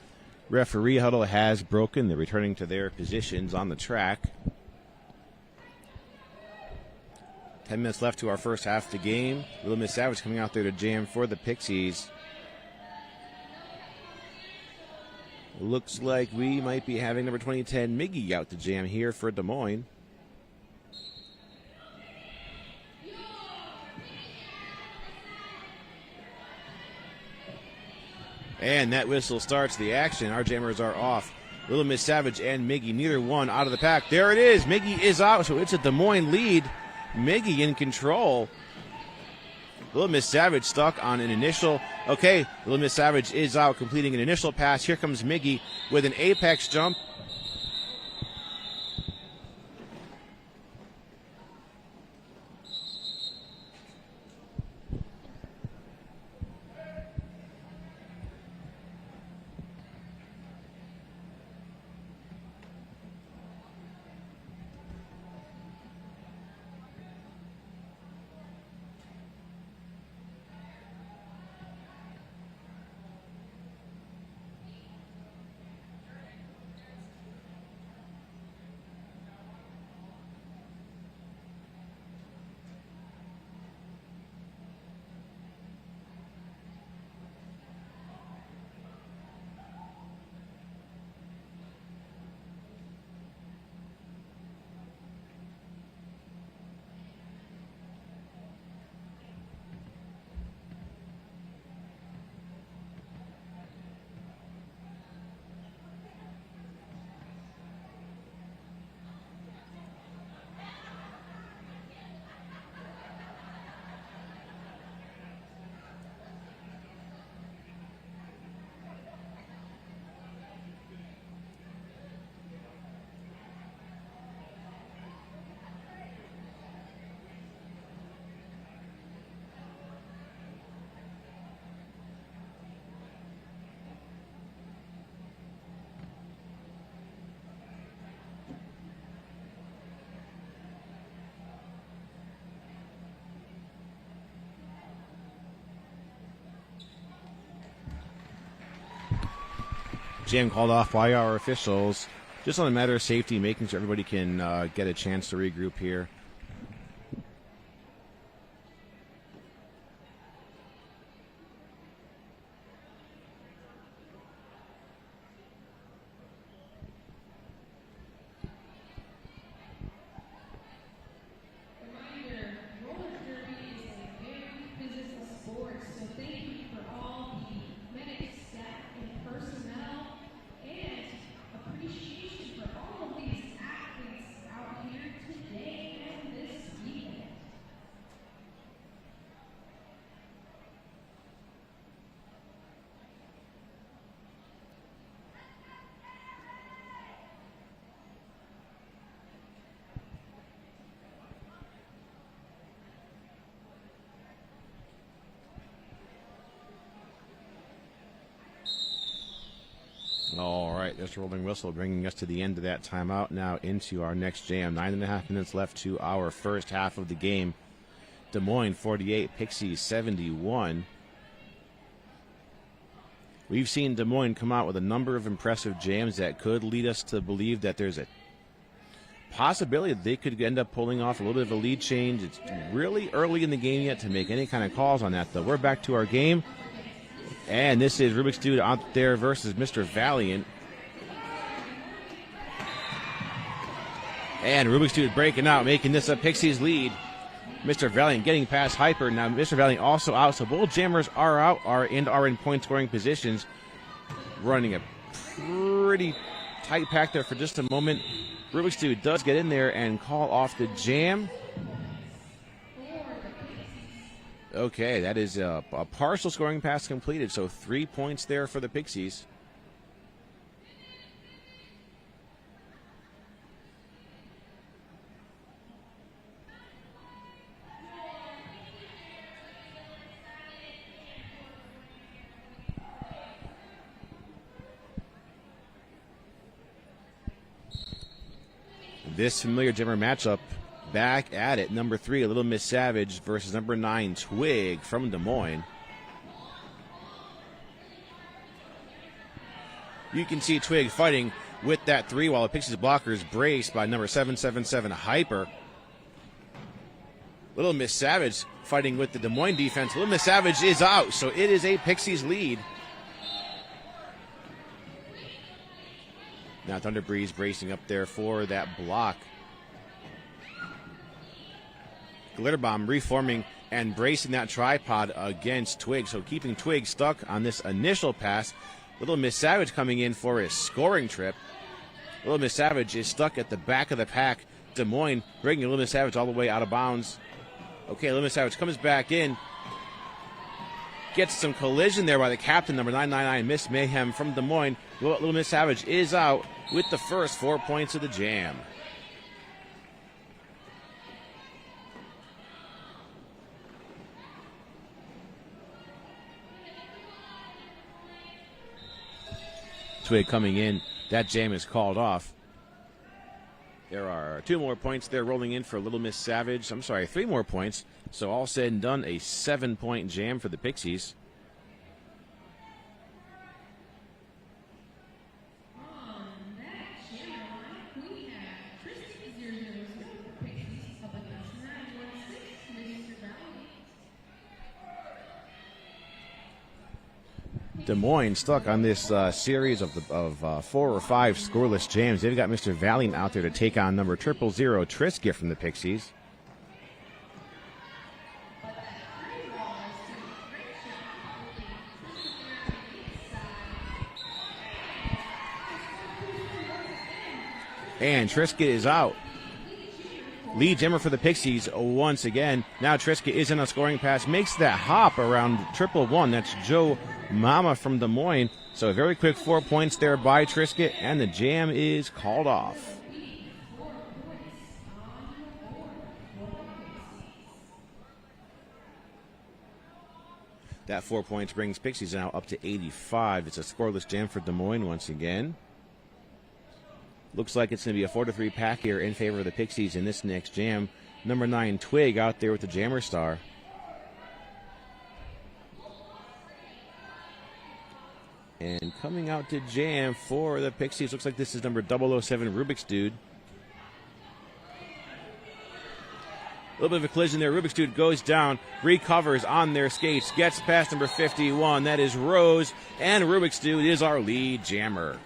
referee huddle has broken. They're returning to their positions on the track. 10 minutes left to our first half of the game. Little Miss Savage coming out there to jam for the Pixies. Looks like we might be having number 2010 Miggy out to jam here for Des Moines. And that whistle starts the action. Our jammers are off. Little Miss Savage and Miggy, neither one out of the pack. There it is. Miggy is out, so it's a Des Moines lead. Miggy in control. Little Miss Savage stuck on an initial. Okay, Little Miss Savage is out, completing an initial pass. Here comes Miggy with an apex jump. Jam called off by our officials, just on a matter of safety, making sure everybody can get a chance to regroup here. All right, this rolling whistle bringing us to the end of that timeout. Now into our next jam. 9.5 minutes left to our first half of the game. Des Moines 48, Pixies 71. We've seen Des Moines come out with a number of impressive jams that could lead us to believe that there's a possibility that they could end up pulling off a little bit of a lead change. It's really early in the game yet to make any kind of calls on that, though. We're back to our game. And this is Rubik's Dude out there versus Mr. Valiant. And Rubik's Dude breaking out, making this a Pixies lead. Mr. Valiant getting past Hyper. Now Mr. Valiant also out, so both jammers are out, are in point scoring positions. Running a pretty tight pack there for just a moment. Rubik's Dude does get in there and call off the jam. Okay, that is a partial scoring pass completed, so 3 points there for the Pixies. This familiar jammer matchup. Back at it, number 3, Little Miss Savage versus number 9, Twig from Des Moines. You can see Twig fighting with that 3 while the Pixies blocker is braced by number 777 Hyper. Little Miss Savage fighting with the Des Moines defense. Little Miss Savage is out, so it is a Pixies lead. Now Thunder Breeze bracing up there for that block. Glitter Bomb reforming and bracing that tripod against Twig, so keeping Twig stuck on this initial pass. Little Miss Savage coming in for a scoring trip. Little Miss Savage is stuck at the back of the pack. Des Moines bringing Little Miss Savage all the way out of bounds. Okay, Little Miss Savage comes back in. Gets some collision there by the captain, number 999, Miss Mayhem from Des Moines. Little Miss Savage is out with the first 4 points of the jam. Twig coming in. That jam is called off. There are 2 more points there rolling in for Little Miss Savage. I'm sorry, 3 more points. So all said and done, a 7-point jam for the Pixies. Des Moines stuck on this series of 4 or 5 scoreless jams. They've got Mr. Valiant out there to take on number 000 Trisket from the Pixies. And Trisket is out. Lead jammer for the Pixies once again. Now Trisket is in a scoring pass. Makes that hop around 111. That's Joe Mama from Des Moines. So a very quick 4 points there by Trisket. And the jam is called off. That 4 points brings Pixies now up to 85. It's a scoreless jam for Des Moines once again. Looks like it's going to be a 4-3 pack here in favor of the Pixies in this next jam. Number 9, Twig, out there with the Jammer Star. And coming out to jam for the Pixies, looks like this is number 007, Rubik's Dude. A little bit of a collision there. Rubik's Dude goes down, recovers on their skates, gets past number 51. That is Rose, and Rubik's Dude is our lead jammer.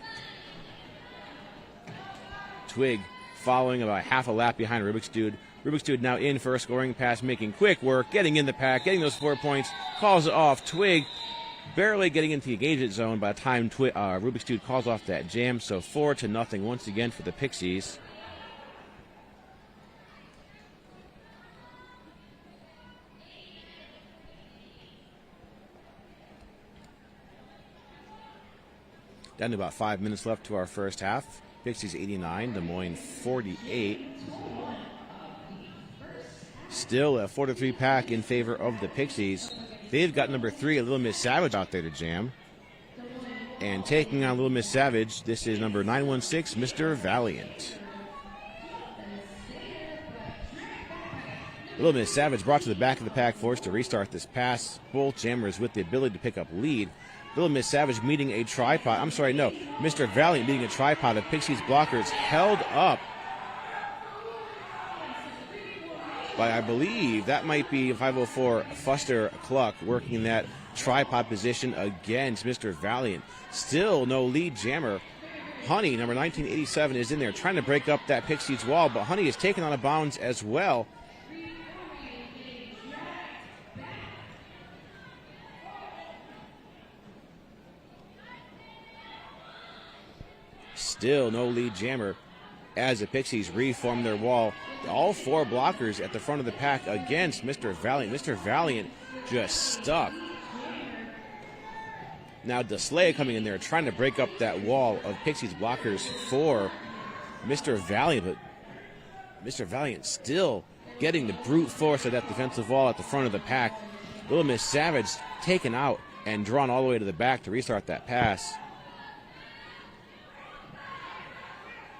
Twig following about half a lap behind Rubik's Dude. Rubik's Dude now in for a scoring pass, making quick work, getting in the pack, getting those 4 points, calls it off. Twig barely getting into the engagement zone by the time Rubik's Dude calls off that jam. So 4-0 once again for the Pixies. Down to about 5 minutes left to our first half. Pixies 89, Des Moines 48. Still a 4-3 pack in favor of the Pixies. They've got number 3, Little Miss Savage, out there to jam. And taking on Little Miss Savage, this is number 916, Mr. Valiant. Little Miss Savage brought to the back of the pack, forced to restart this pass. Both jammers with the ability to pick up lead. Little Miss Savage meeting a tripod. I'm sorry, no. Mr. Valiant meeting a tripod of Pixies blockers held up by, I believe, that might be 504 Fuster Cluck working in that tripod position against Mr. Valiant. Still no lead jammer. Honey, number 1987, is in there trying to break up that Pixies wall, but Honey is taken out of bounds as well. Still no lead jammer as the Pixies reform their wall. All 4 blockers at the front of the pack against Mr. Valiant. Mr. Valiant just stuck. Now DeSlay coming in there trying to break up that wall of Pixies blockers for Mr. Valiant. But Mr. Valiant still getting the brute force of that defensive wall at the front of the pack. Little Miss Savage taken out and drawn all the way to the back to restart that pass.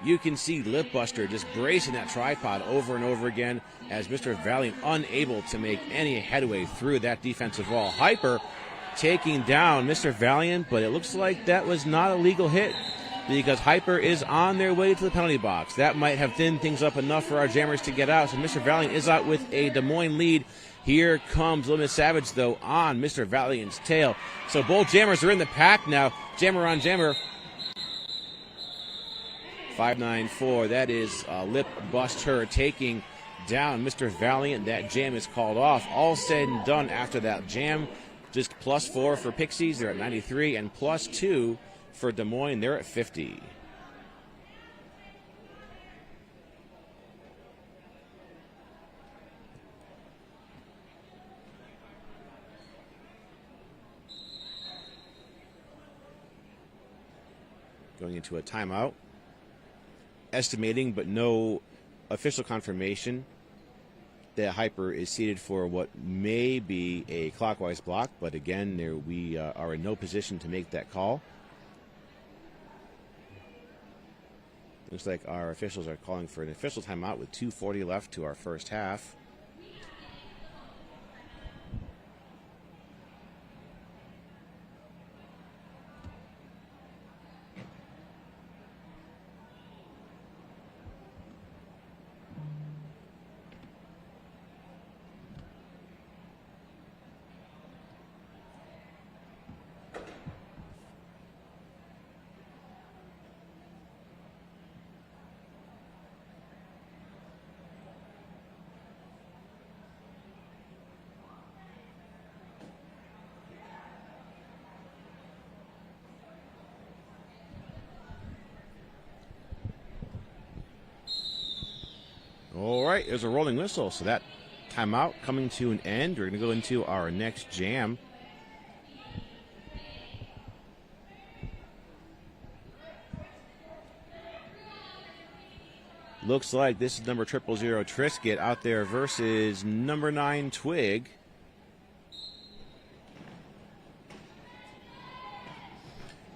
You can see Lipbuster just bracing that tripod over and over again as Mr. Valiant unable to make any headway through that defensive wall. Hyper taking down Mr. Valiant, but it looks like that was not a legal hit. because Hyper is on their way to the penalty box. That might have thinned things up enough for our Jammers to get out. So Mr. Valiant is out with a Des Moines lead. Here comes Little Miss Savage, though, on Mr. Valiant's tail. So both Jammers are in the pack now. Jammer on Jammer. 594. That is Lip Buster taking down Mr. Valiant. That jam is called off. All said and done after that jam. Just +4 for Pixies. They're at 93. And +2 for Des Moines. They're at 50. Going into a timeout. Estimating, but no official confirmation that Hyper is seated for what may be a clockwise block, but again, we are in no position to make that call. Looks like our officials are calling for an official timeout with 2:40 left to our first half. All right, there's a rolling whistle, so that timeout coming to an end. We're going to go into our next jam. Looks like this is number 000 Trisket out there versus number 9 Twig.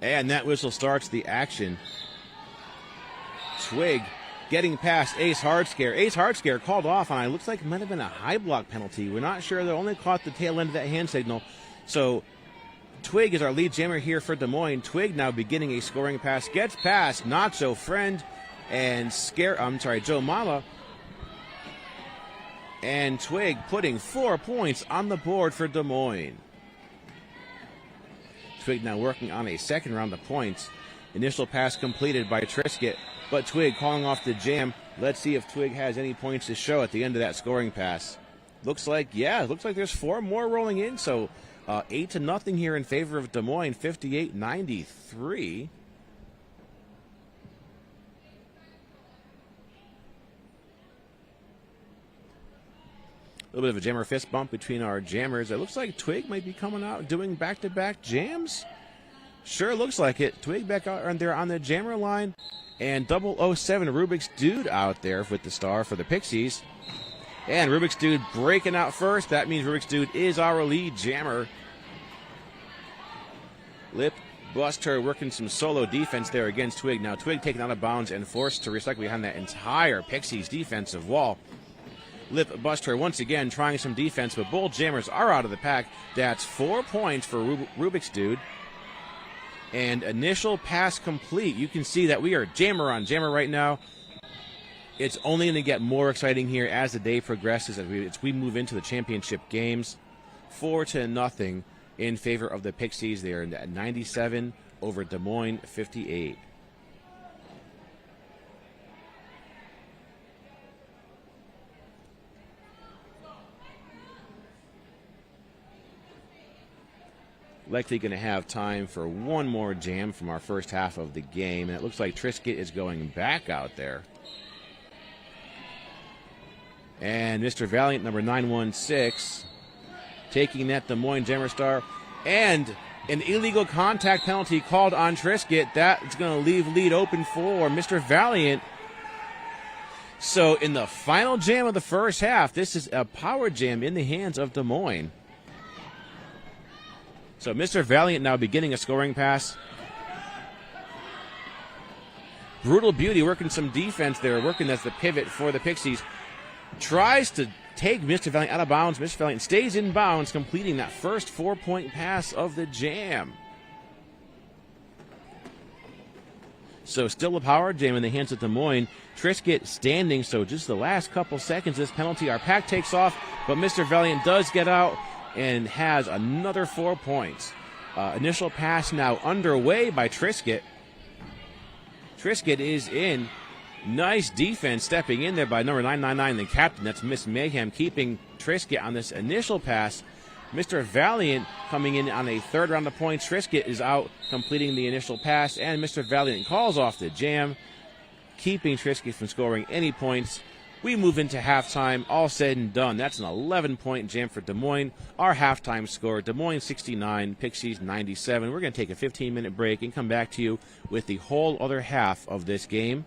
And that whistle starts the action. Twig getting past Ace Hardscare. Ace Hardscare called off on, it looks like it might have been a high block penalty. We're not sure. They only caught the tail end of that hand signal. So Twig is our lead jammer here for Des Moines. Twig now beginning a scoring pass. Gets past Nacho Friend and Joe Mala. And Twig putting 4 points on the board for Des Moines. Twig now working on a second round of points. Initial pass completed by Trisket, but Twig calling off the jam. Let's see if Twig has any points to show at the end of that scoring pass. Looks like there's 4 more rolling in, so 8-0 here in favor of Des Moines, 58-93. A little bit of a jammer fist bump between our jammers. It looks like Twig might be coming out doing back-to-back jams. Sure looks like it. Twig back out there on the jammer line. And 007 Rubik's Dude out there with the star for the Pixies. And Rubik's Dude breaking out first. That means Rubik's Dude is our lead jammer. Lip Buster working some solo defense there against Twig. Now Twig taken out of bounds and forced to recycle behind that entire Pixies defensive wall. Lip Buster once again trying some defense, but both jammers are out of the pack. That's 4 points for Rubik's Dude. And initial pass complete. You can see that we are jammer on jammer right now. It's only going to get more exciting here as the day progresses, as we move into the championship games. 4-0 in favor of the Pixies. They are at 97 over Des Moines 58. Likely going to have time for one more jam from our first half of the game. And it looks like Trisket is going back out there. And Mr. Valiant, number 916, taking that Des Moines Jammer Star. And an illegal contact penalty called on Trisket. That's going to leave lead open for Mr. Valiant. So in the final jam of the first half, this is a power jam in the hands of Des Moines. So Mr. Valiant now beginning a scoring pass. Brutal Beauty working some defense there, working as the pivot for the Pixies. Tries to take Mr. Valiant out of bounds. Mr. Valiant stays in bounds, completing that first 4-point pass of the jam. So still a power jam in the hands of Des Moines. Triscuit standing, so just the last couple seconds, this penalty. Our pack takes off, but Mr. Valiant does get out and has another 4 points. Initial pass now underway by Triscuit. Triscuit is in. Nice defense stepping in there by number 999, the captain. That's Miss Mayhem, keeping Triscuit on this initial pass. Mr. Valiant coming in on a third round of points. Triscuit is out completing the initial pass, and Mr. Valiant calls off the jam, keeping Triscuit from scoring any points. We move into halftime, all said and done. That's an 11-point jam for Des Moines. Our halftime score, Des Moines 69, Pixies 97. We're going to take a 15-minute break and come back to you with the whole other half of this game.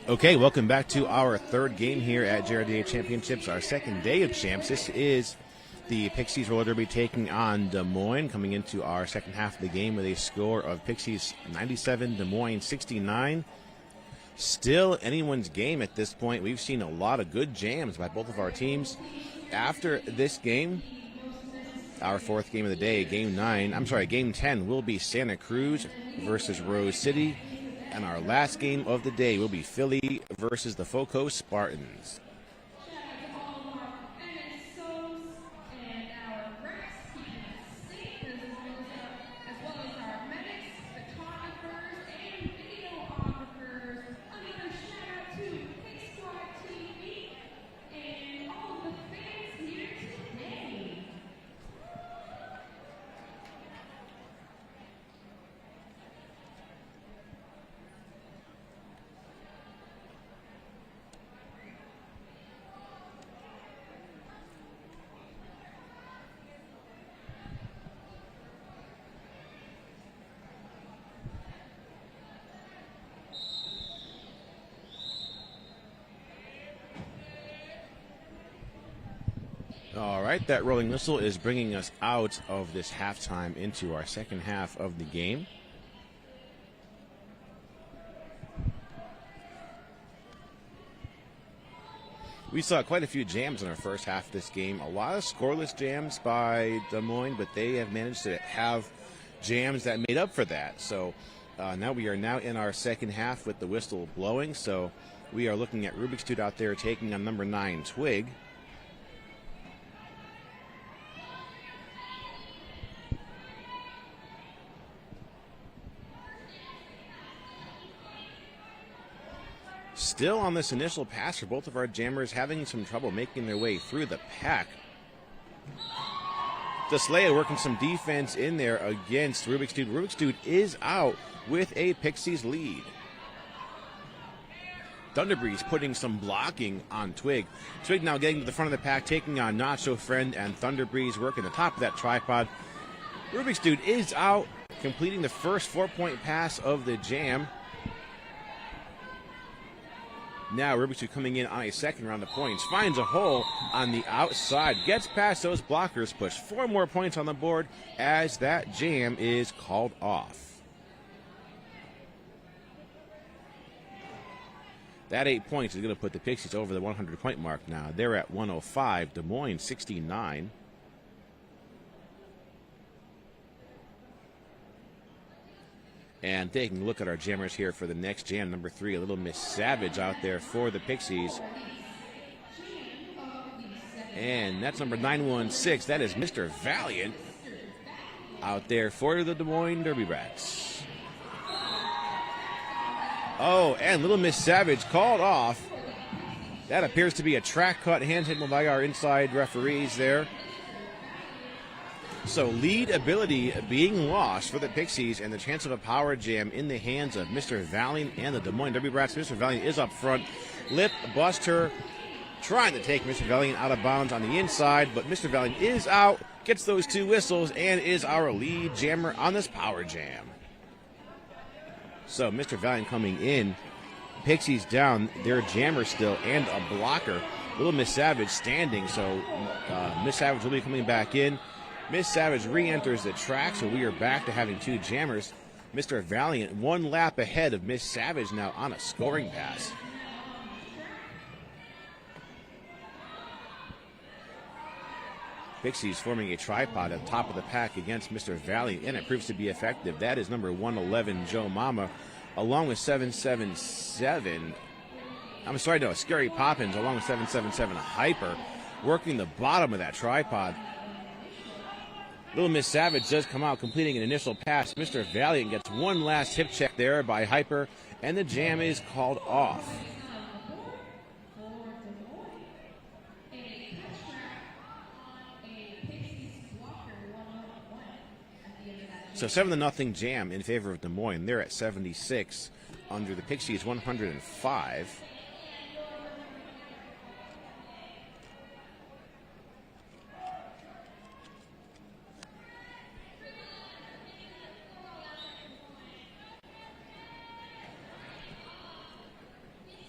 Okay, welcome back to our third game here at JRDA Championships, our second day of champs. This is the Pixies roller derby taking on Des Moines, coming into our second half of the game with a score of Pixies 97, Des Moines 69. Still anyone's game at this point. We've seen a lot of good jams by both of our teams. After this game, our fourth game of the day, game 10, will be Santa Cruz versus Rose City. And our last game of the day will be Philly versus the Foco Spartans. All right, that rolling whistle is bringing us out of this halftime into our second half of the game. We saw quite a few jams in our first half of this game. A lot of scoreless jams by Des Moines, but they have managed to have jams that made up for that. So now we are in our second half with the whistle blowing. So we are looking at Rubik's Dude out there taking on number 9, Twig. Still on this initial pass for both of our jammers, having some trouble making their way through the pack. Deslea working some defense in there against Rubik's Dude. Rubik's Dude is out with a Pixies lead. Thunderbreeze putting some blocking on Twig. Twig now getting to the front of the pack, taking on Nacho Friend and Thunderbreeze working the top of that tripod. Rubik's Dude is out, completing the first 4-point pass of the jam. Now Rubik's Dude coming in on a second round of points. Finds a hole on the outside. Gets past those blockers. Push 4 more points on the board as that jam is called off. That 8 points is going to put the Pixies over the 100-point mark now. They're at 105. Des Moines 69. And taking a look at our jammers here for the next jam, number 3, a little Miss Savage out there for the Pixies. And that's number 916. That is Mr. Valiant out there for the Des Moines Derby Rats. Oh, and little Miss Savage called off. That appears to be a track cut hand signal by our inside referees there. So lead ability being lost for the Pixies and the chance of a power jam in the hands of Mr. Valiant and the Des Moines Derby Brats. Mr. Valiant is up front. Lip Buster trying to take Mr. Valiant out of bounds on the inside, but Mr. Valiant is out, gets those 2 whistles, and is our lead jammer on this power jam. So Mr. Valiant coming in. Pixies down, their jammer still, and a blocker. Little Miss Savage standing, so Miss Savage will be coming back in. Miss Savage re-enters the track, so we are back to having 2 jammers. Mr. Valiant 1 lap ahead of Miss Savage now on a scoring pass. Pixies forming a tripod at the top of the pack against Mr. Valiant, and it proves to be effective. That is number 111, Joe Mama, along with 777. Scary Poppins, along with 777, Hyper, working the bottom of that tripod. Little Miss Savage does come out, completing an initial pass. Mr. Valiant gets 1 last hip check there by Hyper, and the jam is called off. So 7-0 jam in favor of Des Moines. They're at 76 under the Pixies 105.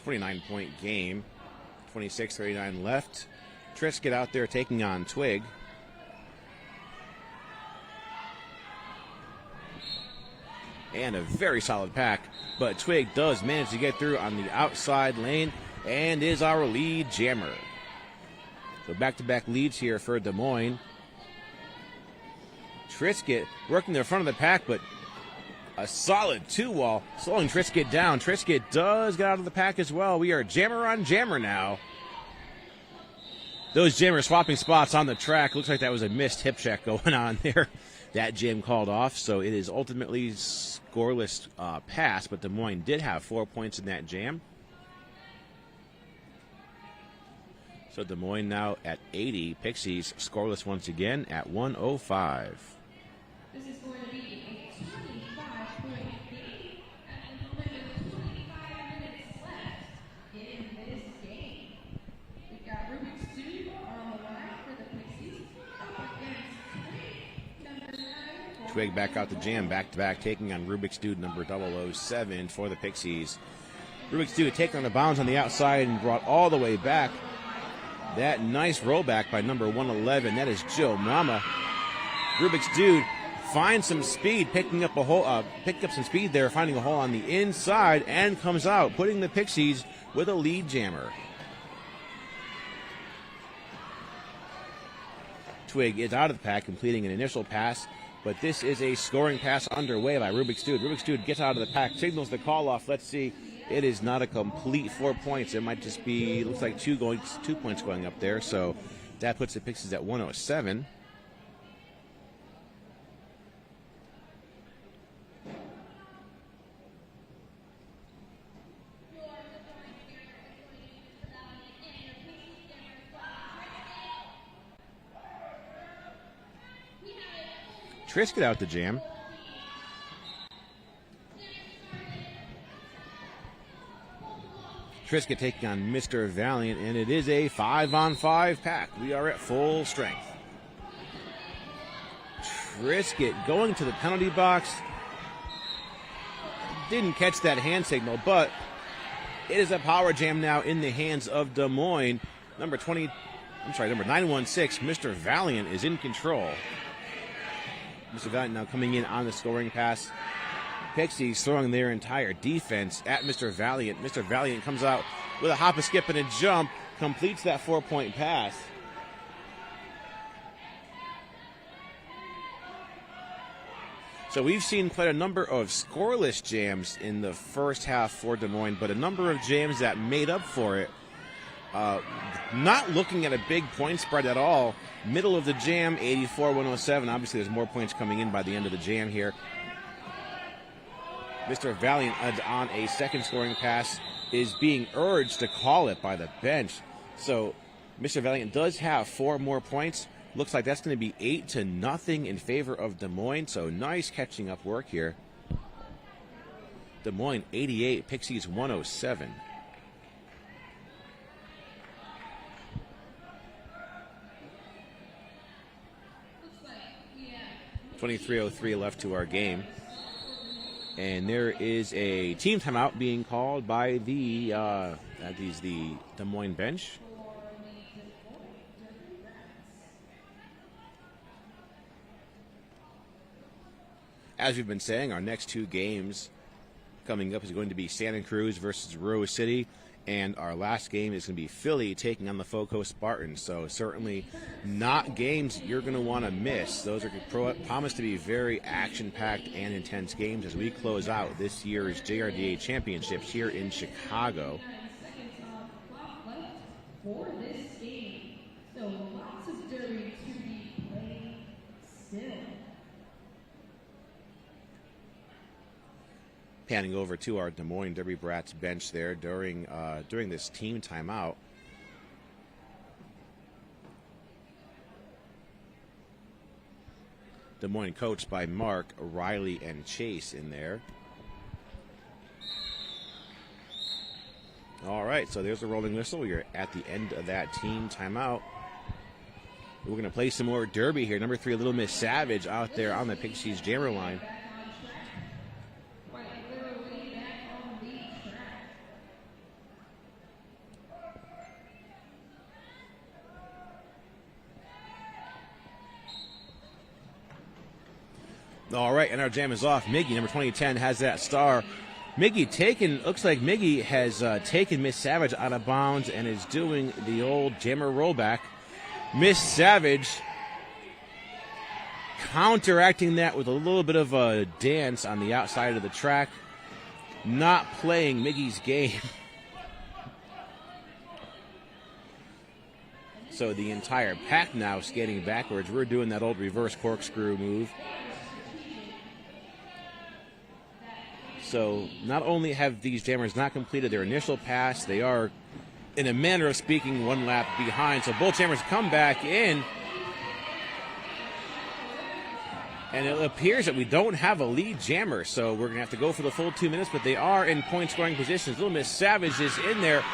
29-point game. 26:39 left. Trisket out there taking on Twig. And a very solid pack, but Twig does manage to get through on the outside lane and is our lead jammer. So back-to-back leads here for Des Moines. Trisket working the front of the pack, but a solid 2-wall, slowing Trisket down. Trisket does get out of the pack as well. We are jammer on jammer now. Those jammers swapping spots on the track. Looks like that was a missed hip check going on there. That jam called off, so it is ultimately scoreless pass, but Des Moines did have 4 points in that jam. So Des Moines now at 80. Pixies scoreless once again at 105. This is going to be a 25-point game with 25 minutes left in this game. We've got Rubik's Cube on the line for the Pixies up against number 9. Twig back out the jam, back-to-back, taking on Rubik's Dude number 007 for the Pixies. Rubik's Dude taking on the bounds on the outside and brought all the way back. That nice rollback by number 111. That is Joe Mama. Rubik's Dude finds some speed, picking up some speed there, finding a hole on the inside, and comes out, putting the Pixies with a lead jammer. Twig is out of the pack, completing an initial pass, but this is a scoring pass underway by Rubik's Dude. Rubik's Dude gets out of the pack, signals the call off. Let's see. It is not a complete 4 points. It might just be, looks like 2 points going up there. So that puts the Pixies at 107. Trisket out the jam. Trisket taking on Mr. Valiant, and it is a 5-on-5 pack. We are at full strength. Trisket going to the penalty box. Didn't catch that hand signal, but it is a power jam now in the hands of Des Moines. Number 916, Mr. Valiant is in control. Mr. Valiant now coming in on the scoring pass. Pixies throwing their entire defense at Mr. Valiant. Mr. Valiant comes out with a hop, a skip, and a jump, completes that 4-point pass. So we've seen quite a number of scoreless jams in the first half for Des Moines, but a number of jams that made up for it. Not looking at a big point spread at all. Middle of the jam, 84-107. Obviously, there's more points coming in by the end of the jam here. Mr. Valiant on a second scoring pass is being urged to call it by the bench. So Mr. Valiant does have 4 more points. Looks like that's going to be 8-0 in favor of Des Moines. So nice catching up work here. Des Moines 88, Pixies 107. .23:03 left to our game. And there is a team timeout being called by the Des Moines bench. As we've been saying, our next 2 games coming up is going to be Santa Cruz versus Rose City, and our last game is going to be Philly taking on the Foco Spartans. So certainly not games you're going to want to miss. Those are promised to be very action-packed and intense games as we close out this year's JRDA Championships here in Chicago. For this game, so lots of derby to be played still. Panning over to our Des Moines Derby Brats bench there during this team timeout. Des Moines coached by Mark, Riley, and Chase in there. All right, so there's the rolling whistle. We are at the end of that team timeout. We're going to play some more derby here. Number 3, Little Miss Savage out there on the Pixies jammer line. All right, and our jam is off. Miggy, number 2010, has that star. Looks like Miggy has taken Miss Savage out of bounds and is doing the old jammer rollback. Miss Savage counteracting that with a little bit of a dance on the outside of the track, not playing Miggy's game. So the entire pack now skating backwards. We're doing that old reverse corkscrew move. So not only have these jammers not completed their initial pass, they are, in a manner of speaking, one lap behind. So both jammers come back in. And it appears that we don't have a lead jammer, so we're going to have to go for the full 2 minutes, but they are in point-scoring positions. Little Miss Savage is in there,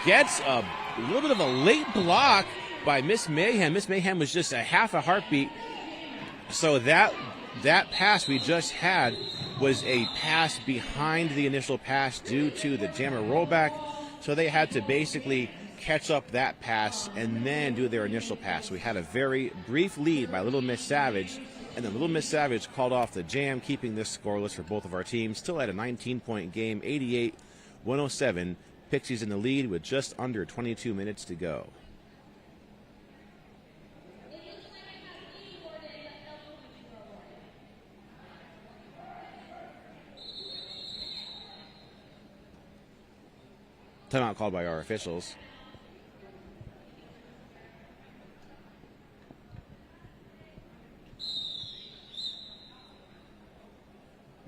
gets a little bit of a late block by Miss Mayhem. Miss Mayhem was just a half a heartbeat. So that pass we just had was a pass behind the initial pass due to the jammer rollback. So they had to basically catch up that pass and then do their initial pass. We had a very brief lead by Little Miss Savage, and then Little Miss Savage called off the jam, keeping this scoreless for both of our teams. Still at a 19-point game, 88-107. Pixies in the lead with just under 22 minutes to go. Timeout called by our officials.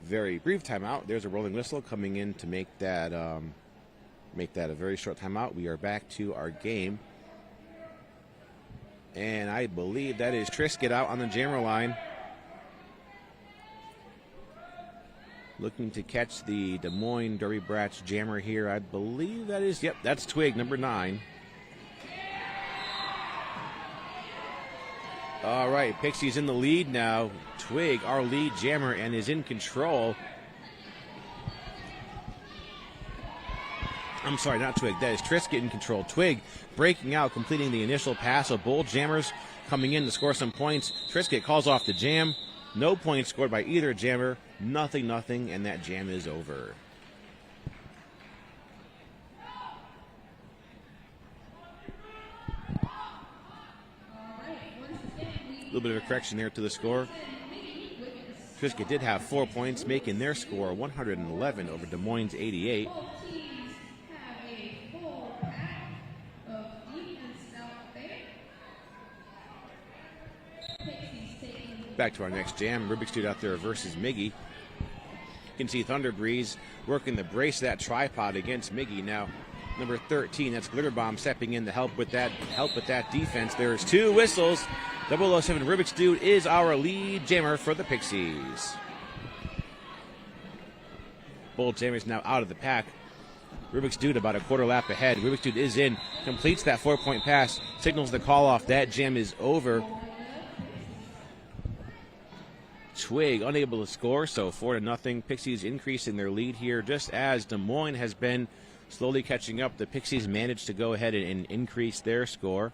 Very brief timeout. There's a rolling whistle coming in to make that a very short timeout. We are back to our game. And I believe that is Trisket out on the jammer line. Looking to catch the Des Moines Derby Brats jammer here. I believe that is, that's Twig, number 9. All right, Pixie's in the lead now. Twig, our lead jammer, and is in control. I'm sorry, not Twig. That is Trisket in control. Twig breaking out, completing the initial pass of both jammers coming in to score some points. Trisket calls off the jam. No points scored by either jammer. Nothing, and that jam is over. A little bit of a correction there to the score. Trisket did have 4 points, making their score 111 over Des Moines 88. Back to our next jam. Rubik's Dude out there versus Miggy. You can see Thunder Breeze working to brace that tripod against Miggy. Now, number 13, that's Glitter Bomb, stepping in to help with that defense. There's 2 whistles. 007 Rubik's Dude is our lead jammer for the Pixies. Both jammers now out of the pack. Rubik's Dude about a quarter lap ahead. Rubik's Dude is in, completes that 4-point pass, signals the call off. That jam is over. Twig unable to score, so 4-0. Pixies increasing their lead here, just as Des Moines has been slowly catching up. The Pixies managed to go ahead and increase their score.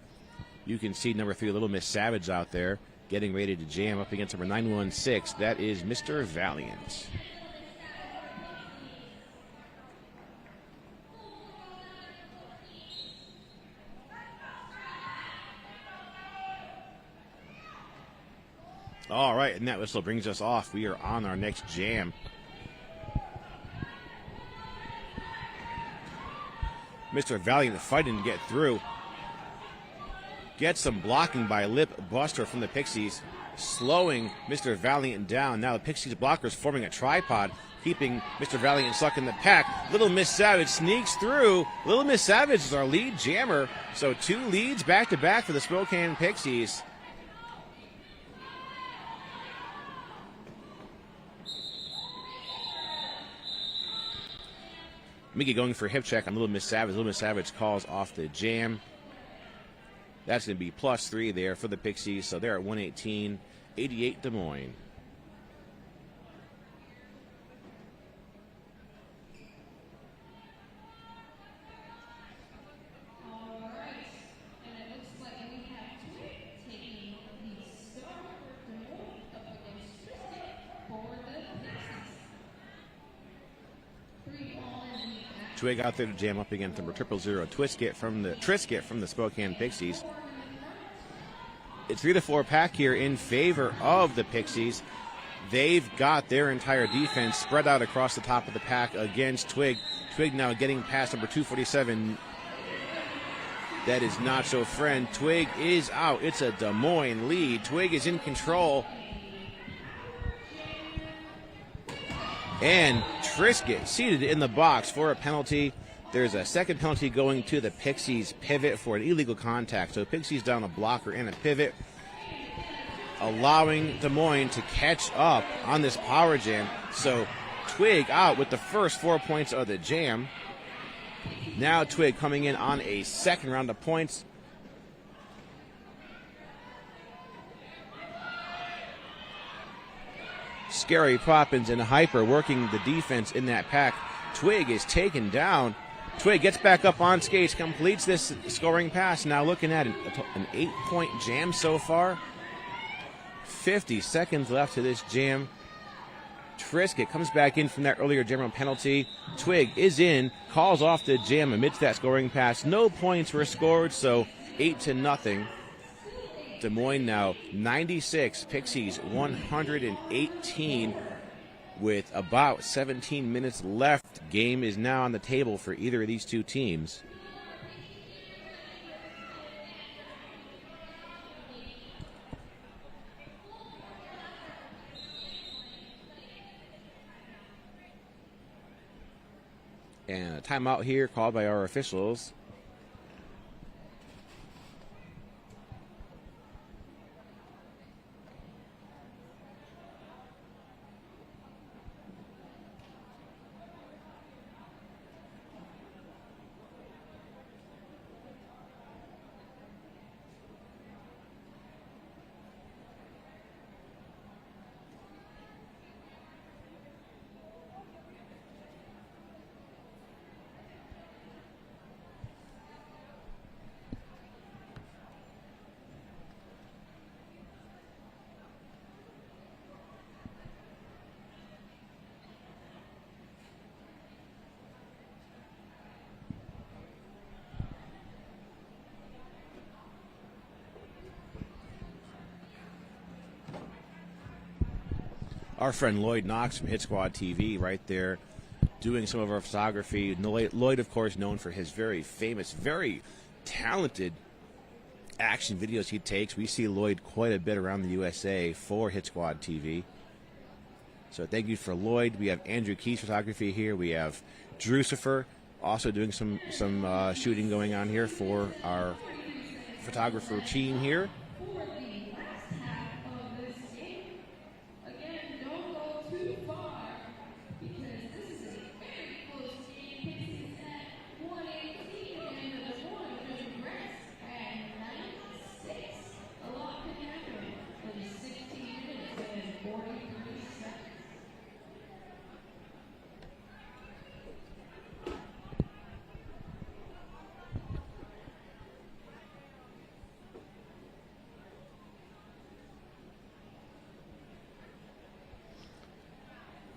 You can see number 3, Little Miss Savage out there, getting ready to jam up against number 916. That is Mr. Valiant. All right, and that whistle brings us off. We are on our next jam. Mr. Valiant fighting to get through. Gets some blocking by Lip Buster from the Pixies, slowing Mr. Valiant down. Now the Pixies blockers forming a tripod, keeping Mr. Valiant stuck in the pack. Little Miss Savage sneaks through. Little Miss Savage is our lead jammer. So 2 leads back-to-back for the Spokane Pixies. Miggy going for a hip check on Little Miss Savage. Little Miss Savage calls off the jam. That's going to be +3 there for the Pixies. So they're at 118, 88 Des Moines. Twig out there to jam up against number 000 Trisket from the Spokane Pixies. It's 3-4 pack here in favor of the Pixies. They've got their entire defense spread out across the top of the pack against Twig. Twig now getting past number 247. That is Nacho Friend. Twig is out. It's a Des Moines lead. Twig is in control. And Trisket seated in the box for a penalty. There's a second penalty going to the Pixies pivot for an illegal contact. So Pixies down a blocker and a pivot, allowing Des Moines to catch up on this power jam. So Twig out with the first 4 points of the jam. Now Twig coming in on a second round of points. Scary Poppins and Hyper working the defense in that pack. Twig is taken down. Twig gets back up on skates, completes this scoring pass. Now looking at an 8-point jam so far. 50 seconds left to this jam. Trisket comes back in from that earlier jam penalty. Twig is in, calls off the jam amidst that scoring pass. No points were scored, so 8-0. Des Moines now 96, Pixies 118 with about 17 minutes left. Game is now on the table for either of these two teams. And a timeout here called by our officials. Our friend Lloyd Knox from Hit Squad TV right there doing some of our photography. Lloyd, of course, known for his very famous, very talented action videos he takes. We see Lloyd quite a bit around the USA for Hit Squad TV. So thank you for Lloyd. We have Andrew Key's photography here. We have Drucifer also doing some shooting going on here for our photographer team here.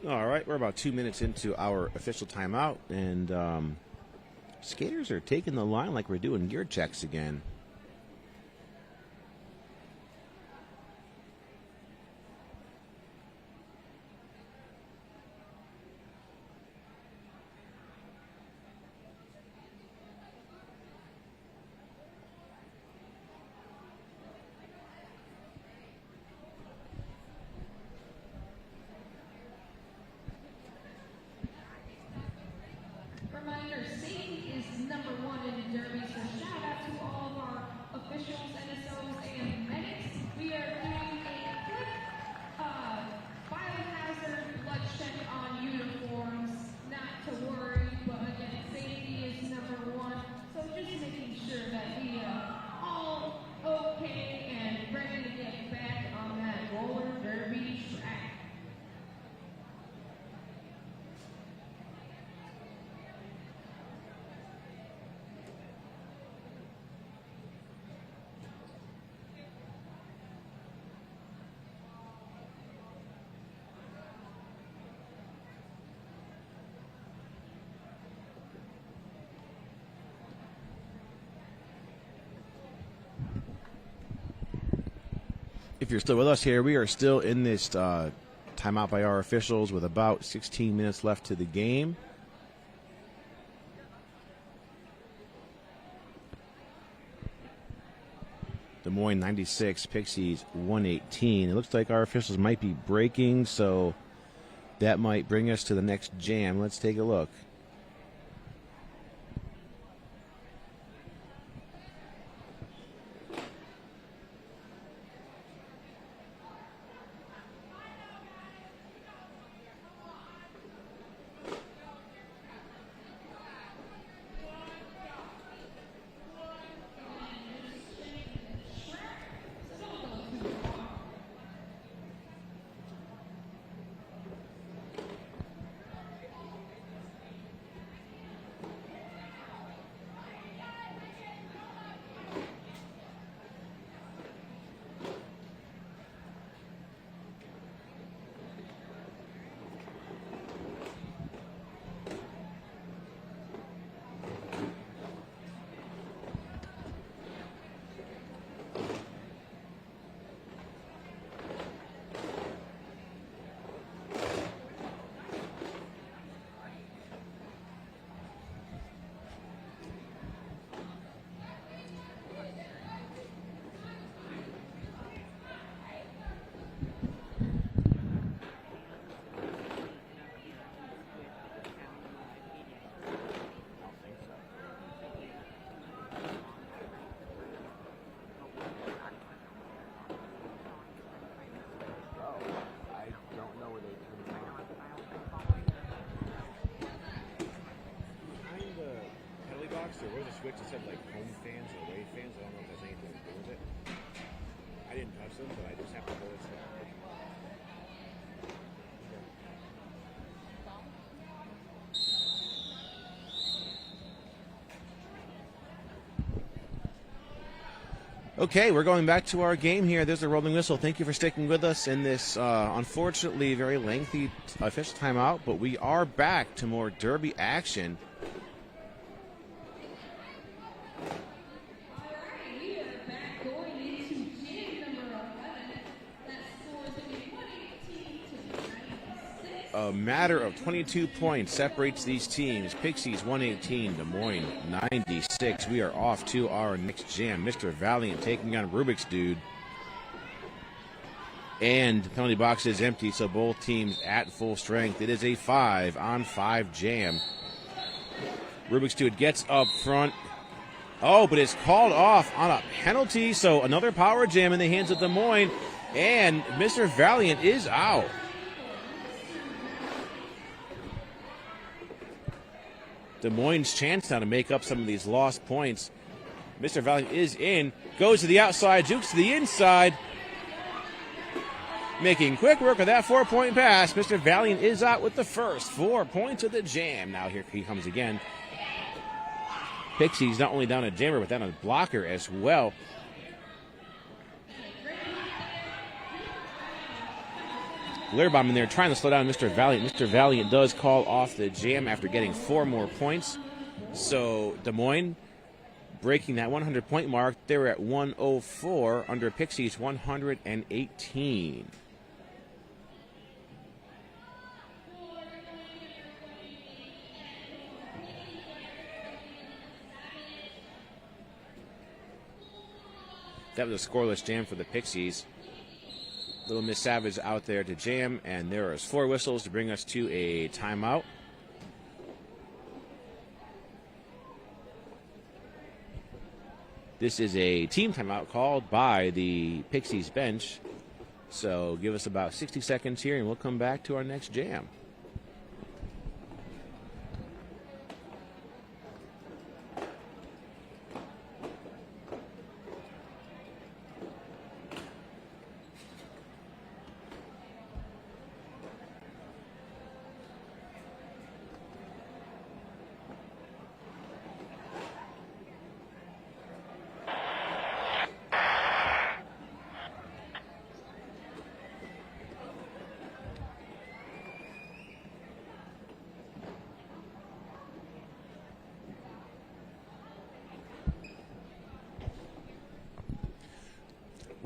All right, we're about 2 minutes into our official timeout, and skaters are taking the line like we're doing gear checks again. If you're still with us here, we are still in this timeout by our officials with about 16 minutes left to the game. Des Moines 96, Pixies 118. It looks like our officials might be breaking, so that might bring us to the next jam. Let's take a look. There was a switch that said like home fans or away fans. I don't know if that's anything to do with it. I didn't touch them, but I just have to hold it down. Okay, we're going back to our game here. There's a rolling whistle. Thank you for sticking with us in this, unfortunately, very lengthy official timeout, but we are back to more derby action. A matter of 22 points separates these teams. Pixies 118, Des Moines 96. We are off to our next jam. Mr. Valiant taking on Rubik's Dude. And the penalty box is empty, so both teams at full strength. It is a 5-on-5 jam. Rubik's Dude gets up front. Oh, but it's called off on a penalty, so another power jam in the hands of Des Moines. And Mr. Valiant is out. Des Moines' chance now to make up some of these lost points. Mr. Valiant is in, goes to the outside, jukes to the inside. Making quick work of that 4-point pass. Mr. Valiant is out with the first 4 points of the jam. Now here he comes again. Pixies not only down a jammer, but down a blocker as well. Glairbomb in there trying to slow down Mr. Valiant. Mr. Valiant does call off the jam after getting 4 more points. So Des Moines breaking that 100-point mark. They were at 104 under Pixies 118. That was a scoreless jam for the Pixies. Little Miss Savage out there to jam, and there is 4 whistles to bring us to a timeout. This is a team timeout called by the Pixies bench. So give us about 60 seconds here, and we'll come back to our next jam.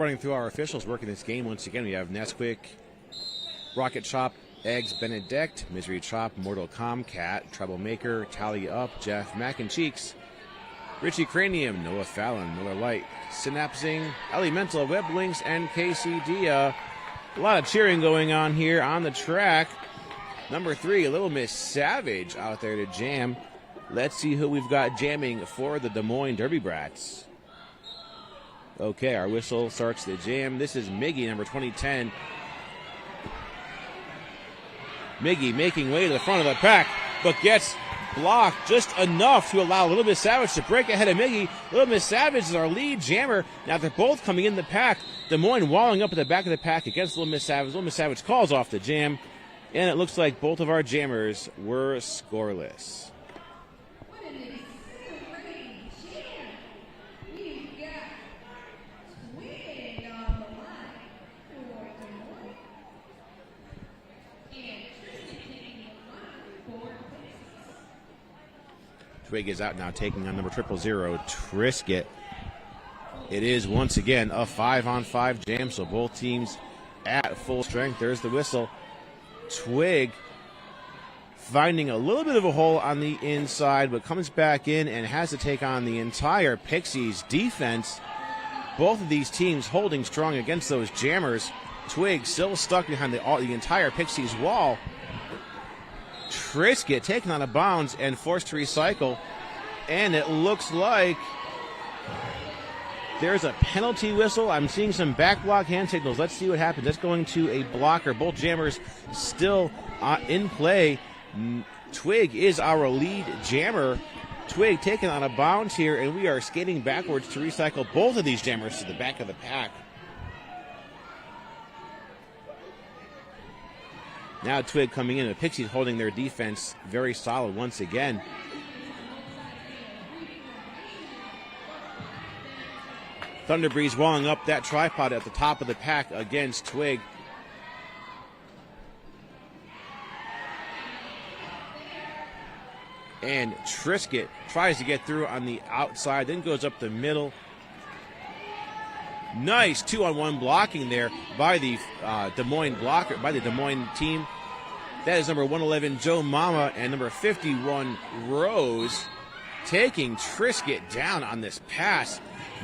Running through our officials working this game once again, we have Nesquik, Rocket Chop, Eggs Benedict, Misery Chop, Mortal Comcat, Troublemaker, Tally Up, Jeff Mac and Cheeks, Richie Cranium, Noah Fallon, Miller Light, Synapsing, Elemental, Web Links, and KC Dia. A lot of cheering going on here on the track. Number 3, Little Miss Savage out there to jam. Let's see who we've got jamming for the Des Moines Derby Brats. Okay, our whistle starts the jam. This is Miggy, number 2010. Miggy making way to the front of the pack, but gets blocked just enough to allow Little Miss Savage to break ahead of Miggy. Little Miss Savage is our lead jammer. Now they're both coming in the pack. Des Moines walling up at the back of the pack against Little Miss Savage. Little Miss Savage calls off the jam, and it looks like both of our jammers were scoreless. Twig is out now, taking on number 000, Trisket. It is once again a 5-on-5 jam, so both teams at full strength. There's the whistle. Twig finding a little bit of a hole on the inside, but comes back in and has to take on the entire Pixies defense. Both of these teams holding strong against those jammers. Twig still stuck behind the entire Pixies wall. Trisket taken out of bounds and forced to recycle, and it looks like there's a penalty whistle. I'm seeing some back block hand signals. Let's see what happens. That's going to a blocker. Both jammers still in play. Twig is our lead jammer. Twig taken out of bounds here, and we are skating backwards to recycle both of these jammers to the back of the pack. Now Twig coming in, the Pixies holding their defense very solid once again. Thunderbreeze walling up that tripod at the top of the pack against Twig. And Trisket tries to get through on the outside, then goes up the middle. Nice 2-on-1 blocking there by the Des Moines blocker, by the Des Moines team. That is number 111, Joe Mama, and number 51, Rose, taking Trisket down on this pass.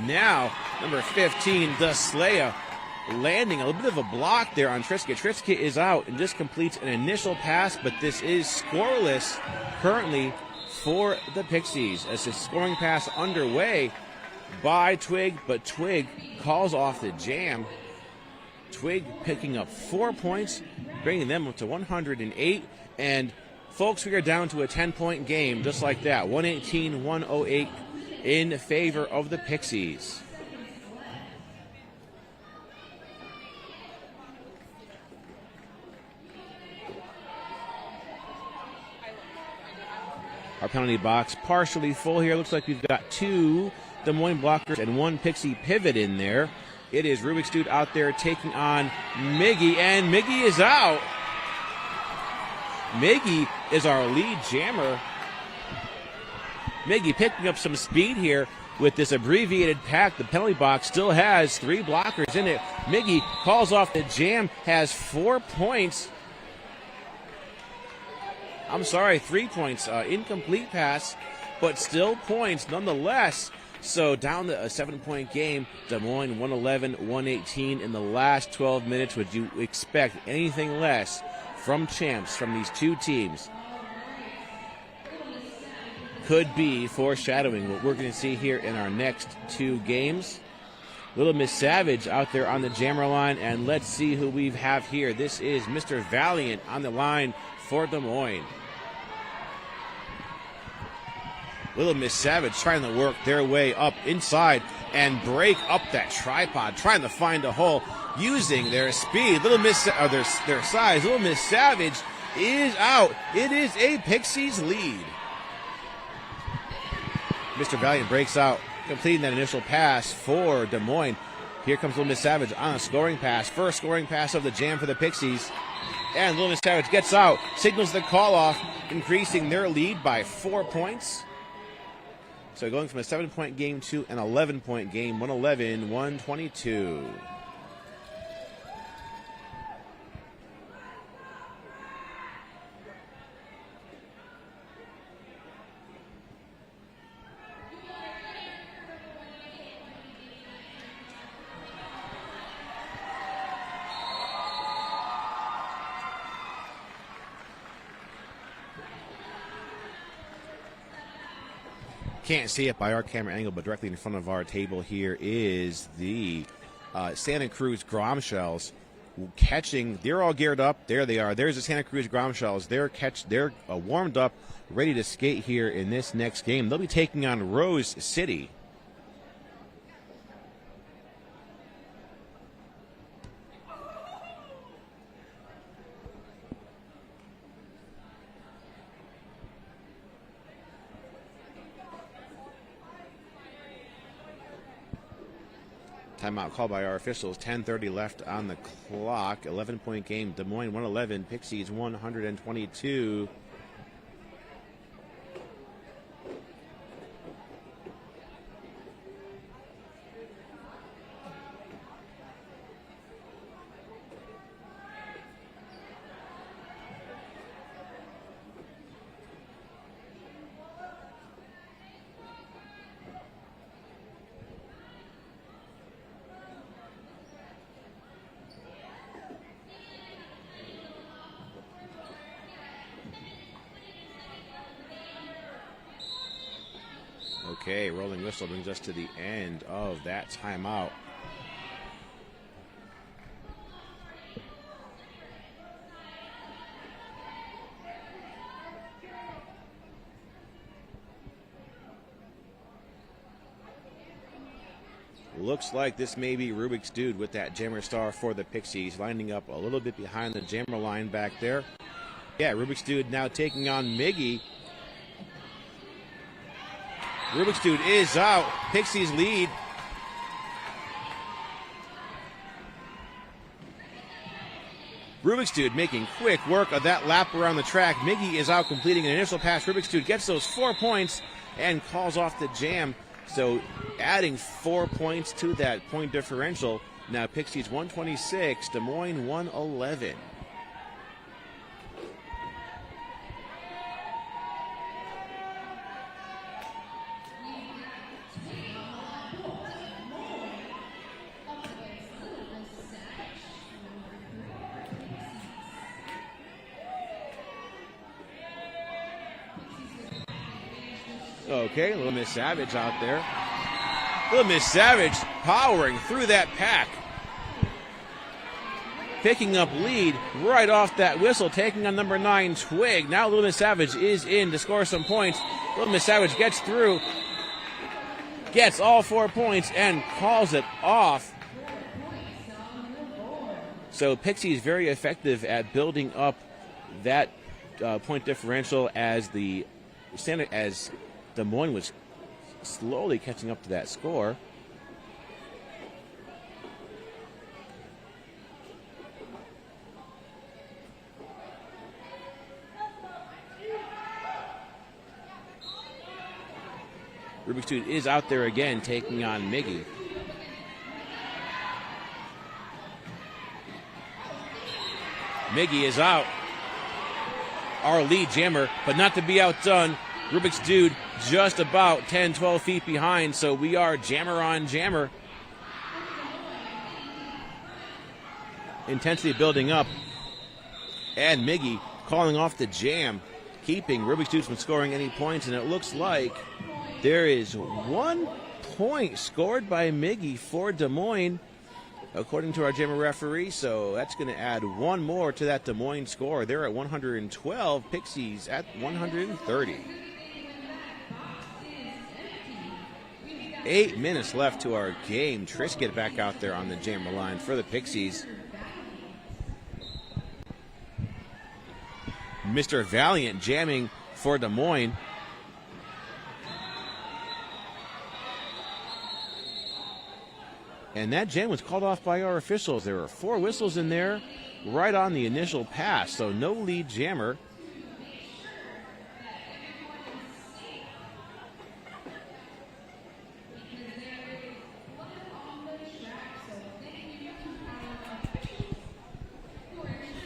Now, number 15, Deslea, landing a little bit of a block there on Trisket. Trisket is out and just completes an initial pass, but this is scoreless currently for the Pixies as the scoring pass underway by Twig, but Twig calls off the jam. Twig picking up 4 points, bringing them up to 108. And folks, we are down to a 10-point game just like that. 118-108 in favor of the Pixies. Our penalty box partially full here. Looks like we've got 2 Des Moines blockers and 1 Pixie pivot in there. It is Rubik's Dude out there taking on Miggy, and Miggy is out. Miggy is our lead jammer. Miggy picking up some speed here with this abbreviated pack. The penalty box still has 3 blockers in it. Miggy calls off the jam, has 4 points. I'm sorry, 3 points. Incomplete pass, but still points nonetheless. So down to a 7-point game. Des Moines 111-118 in the last 12 minutes. Would you expect anything less from champs from these two teams? Could be foreshadowing what we're going to see here in our next 2 games. Little Miss Savage out there on the jammer line, and let's see who we have here. This is Mr. Valiant on the line for Des Moines. Little Miss Savage trying to work their way up inside and break up that tripod, trying to find a hole using their speed. Their size. Little Miss Savage is out. It is a Pixies lead. Mr. Valiant breaks out, completing that initial pass for Des Moines. Here comes Little Miss Savage on a scoring pass. First scoring pass of the jam for the Pixies. And Little Miss Savage gets out, signals the call off, increasing their lead by 4 points. So going from a 7-point game to an 11-point game, 111-122. Can't see it by our camera angle, but directly in front of our table here is the Santa Cruz Grom Shells catching. They're all geared up. There they are. There's the Santa Cruz Grom Shells. They're warmed up, ready to skate here in this next game. They'll be taking on Rose City. Timeout called by our officials. 10:30 left on the clock. 11-point game. Des Moines 111. Pixies 122. Okay, rolling whistle brings us to the end of that timeout. Looks like this may be Rubik's Dude with that jammer star for the Pixies, lining up a little bit behind the jammer line back there. Yeah, Rubik's Dude now taking on Miggy. Rubik's Dude is out. Pixies lead. Rubik's Dude making quick work of that lap around the track. Miggy is out completing an initial pass. Rubik's Dude gets those 4 points and calls off the jam. So adding 4 points to that point differential. Now Pixies 126, Des Moines 111. Okay, Little Miss Savage out there. Little Miss Savage powering through that pack. Picking up lead right off that whistle, taking on number 9, Twig. Now Little Miss Savage is in to score some points. Little Miss Savage gets through, gets all 4 points, and calls it off. So Pixies very effective at building up that point differential as Des Moines was slowly catching up to that score. Rubik's Dude is out there again, taking on Miggy. Miggy is out. Our lead jammer, but not to be outdone. Rubik's Dude just about 10, 12 feet behind, so we are jammer on jammer. Intensity building up. And Miggy calling off the jam, keeping Rubik's Dude from scoring any points, and it looks like there is 1 point scored by Miggy for Des Moines, according to our jammer referee, so that's going to add 1 more to that Des Moines score. They're at 112, Pixies at 130. 8 minutes left to our game. Trisket back out there on the jammer line for the Pixies. Mr. Valiant jamming for Des Moines. And that jam was called off by our officials. There were 4 whistles in there right on the initial pass, so no lead jammer.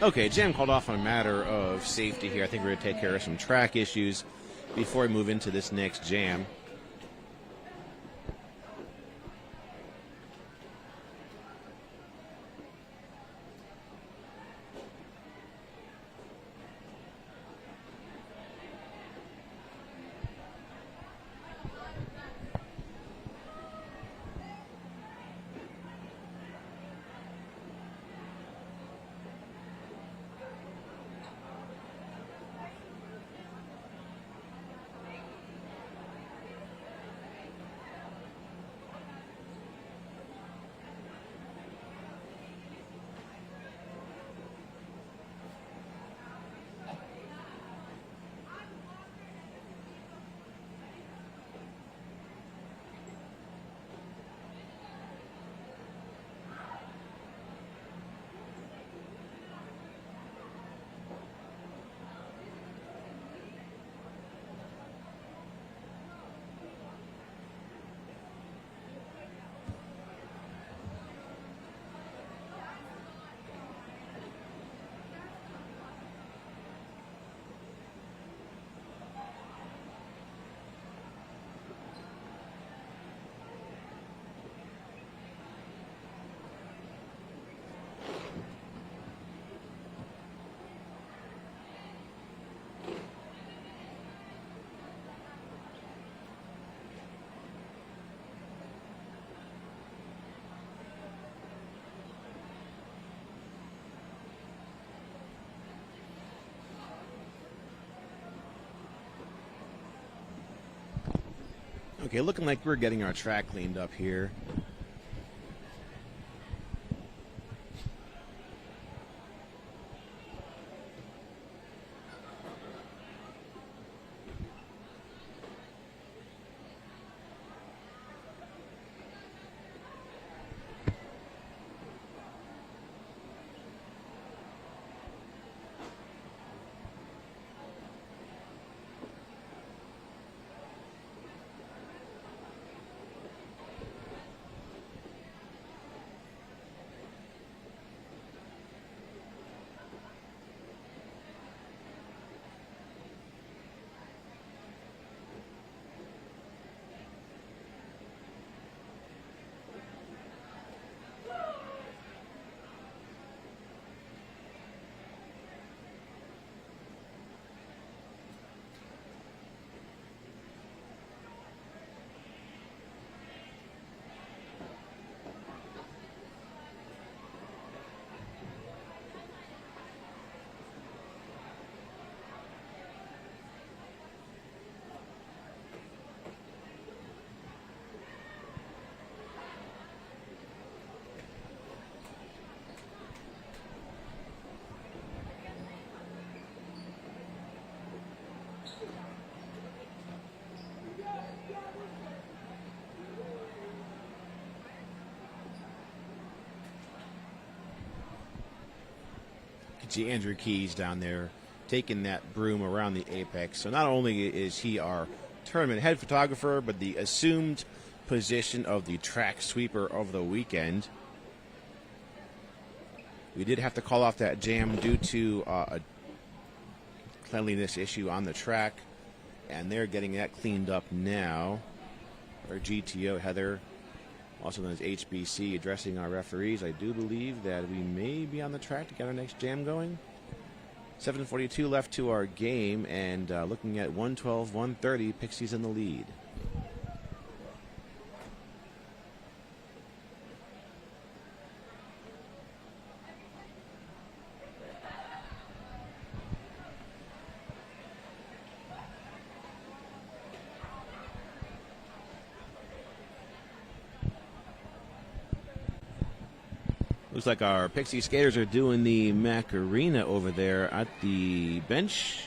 Okay, jam called off on a matter of safety here. I think we're going to take care of some track issues before we move into this next jam. Okay, looking like we're getting our track cleaned up here. See Andrew Keys down there taking that broom around the apex. So not only is he our tournament head photographer, but the assumed position of the track sweeper of the weekend. We did have to call off that jam due to a cleanliness issue on the track, and they're getting that cleaned up now. Our GTO, Heather, also known as HBC, addressing our referees. I do believe that we may be on the track to get our next jam going. 7:42 left to our game, and looking at 112-130, Pixie's in the lead. Looks like our Pixie skaters are doing the Macarena over there at the bench.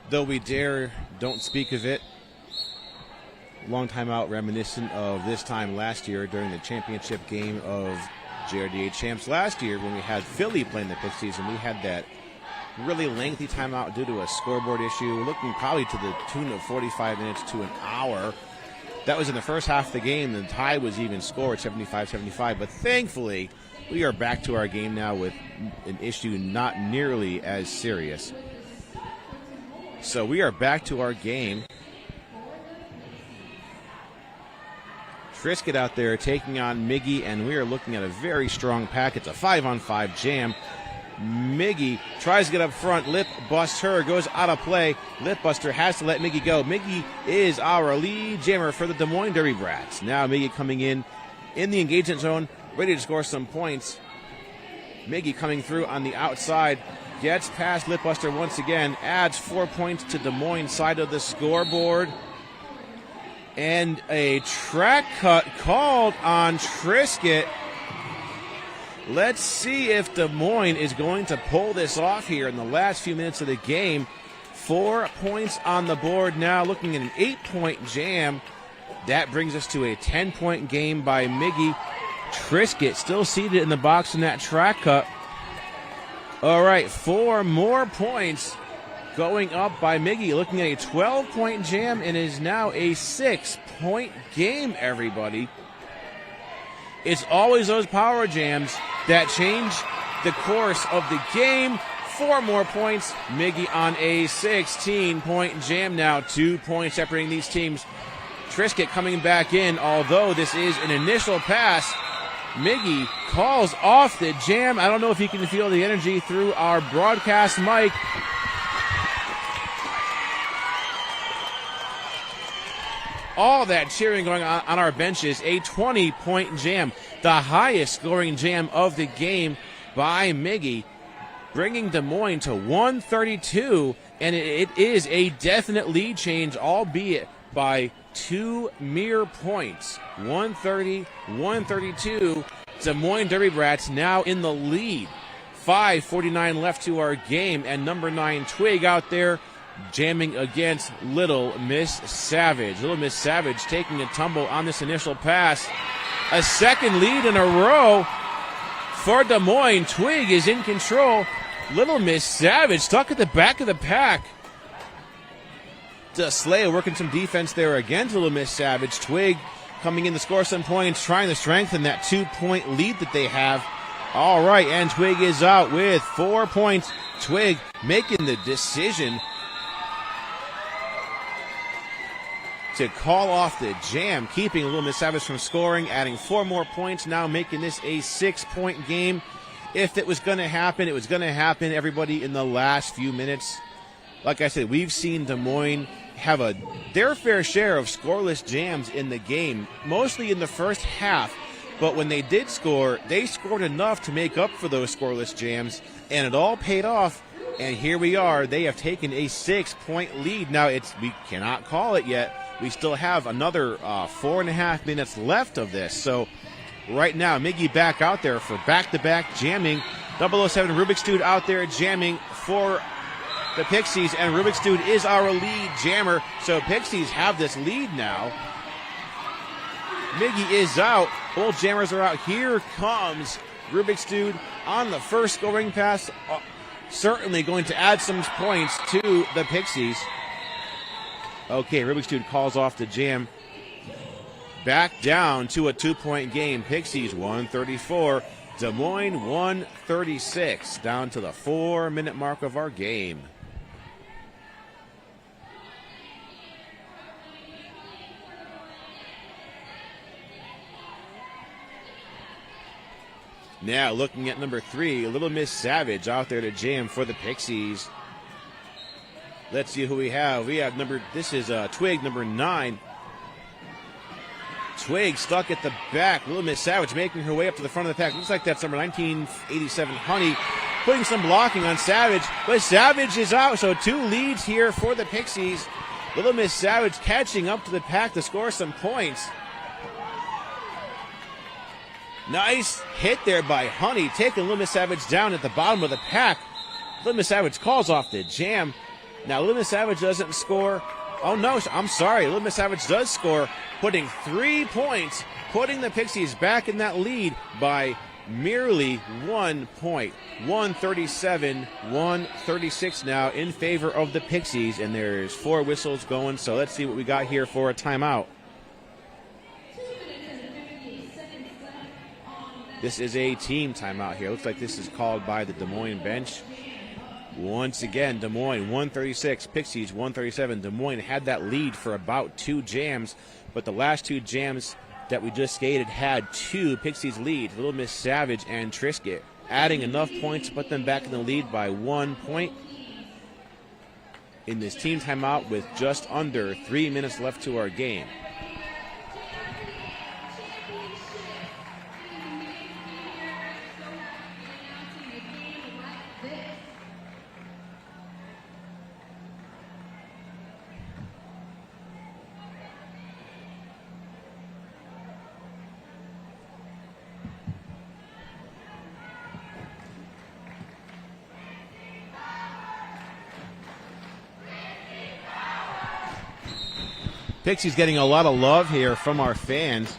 Though we dare don't speak of it, long timeout reminiscent of this time last year during the championship game of JRDA champs last year when we had Philly playing the Pixies, and we had that really lengthy timeout due to a scoreboard issue, looking probably to the tune of 45 minutes to an hour. That was in the first half of the game. The tie was even scored, 75-75. But thankfully, we are back to our game now with an issue not nearly as serious. So we are back to our game. Trisket out there taking on Miggy, and we are looking at a very strong pack. It's a 5-on-5 jam. Miggy tries to get up front. Lip busts her, goes out of play. Lip buster has to let Miggy go. Miggy is our lead jammer for the Des Moines Derby Brats. Now Miggy coming in the engagement zone, ready to score some points. Miggy coming through on the outside, gets past Lip buster once again, adds 4 points to Des Moines' side of the scoreboard. And a track cut called on Trisket. Let's see if Des Moines is going to pull this off here in the last few minutes of the game. 4 points on the board now, looking at an 8-point jam. That brings us to a 10-point game by Miggy. Trisket still seated in the box in that track cut. All right, 4 more points going up by Miggy, looking at a 12-point jam, and is now a 6-point game, everybody. It's always those power jams that change the course of the game. 4 more points. Miggy on a 16-point jam now. 2 points separating these teams. Trisket coming back in, although this is an initial pass. Miggy calls off the jam. I don't know if you can feel the energy through our broadcast mic. All that cheering going on our benches. A 20-point jam, the highest scoring jam of the game by Miggy, bringing Des Moines to 132, and it is a definite lead change, albeit by 2 mere points. 130, 132. Des Moines Derby Brats now in the lead. 5:49 left to our game, and number 9 Twig out there jamming against Little Miss Savage. Little Miss Savage taking a tumble on this initial pass. A second lead in a row for Des Moines. Twig is in control. Little Miss Savage stuck at the back of the pack. Slay working some defense there against Little Miss Savage. Twig coming in to score some points, trying to strengthen that 2-point lead that they have. All right, and Twig is out with 4 points. Twig making the decision to call off the jam, keeping Little Miss Savage from scoring, adding 4 more points, now making this a 6-point game. If it was going to happen, it was going to happen, everybody, in the last few minutes. Like I said, we've seen Des Moines have their fair share of scoreless jams in the game, mostly in the first half. But when they did score, they scored enough to make up for those scoreless jams, and it all paid off. And here we are. They have taken a 6-point lead. Now, we cannot call it yet. We still have another 4.5 minutes left of this. So right now, Miggy back out there for back-to-back jamming. 007 Rubik's Dude out there jamming for the Pixies, and Rubik's Dude is our lead jammer. So Pixies have this lead now. Miggy is out. Both jammers are out. Here comes Rubik's Dude on the first scoring pass. Certainly going to add some points to the Pixies. Okay, Rubik's Dude calls off the jam. Back down to a 2-point game. Pixies 134, Des Moines 136. Down to the 4-minute mark of our game. Now looking at number 3, Little Miss Savage out there to jam for the Pixies. Let's see who we have. This is Twig, number 9. Twig stuck at the back. Little Miss Savage making her way up to the front of the pack. Looks like that's number 1987, Honey, putting some blocking on Savage. But Savage is out, so 2 leads here for the Pixies. Little Miss Savage catching up to the pack to score some points. Nice hit there by Honey, taking Little Miss Savage down at the bottom of the pack. Little Miss Savage calls off the jam. Now, Little Miss Savage doesn't score. Oh, no, I'm sorry. Little Miss Savage does score, putting 3 points, putting the Pixies back in that lead by merely 1 point. 137-136 now in favor of the Pixies, and there's 4 whistles going, so let's see what we got here for a timeout. This is a team timeout here. Looks like this is called by the Des Moines bench. Once again, Des Moines 136, Pixies 137. Des Moines had that lead for about 2 jams, but the last 2 jams that we just skated had 2 Pixies lead. Little Miss Savage and Trisket adding enough points to put them back in the lead by 1 point in this team timeout with just under 3 minutes left to our game. Pixies getting a lot of love here from our fans.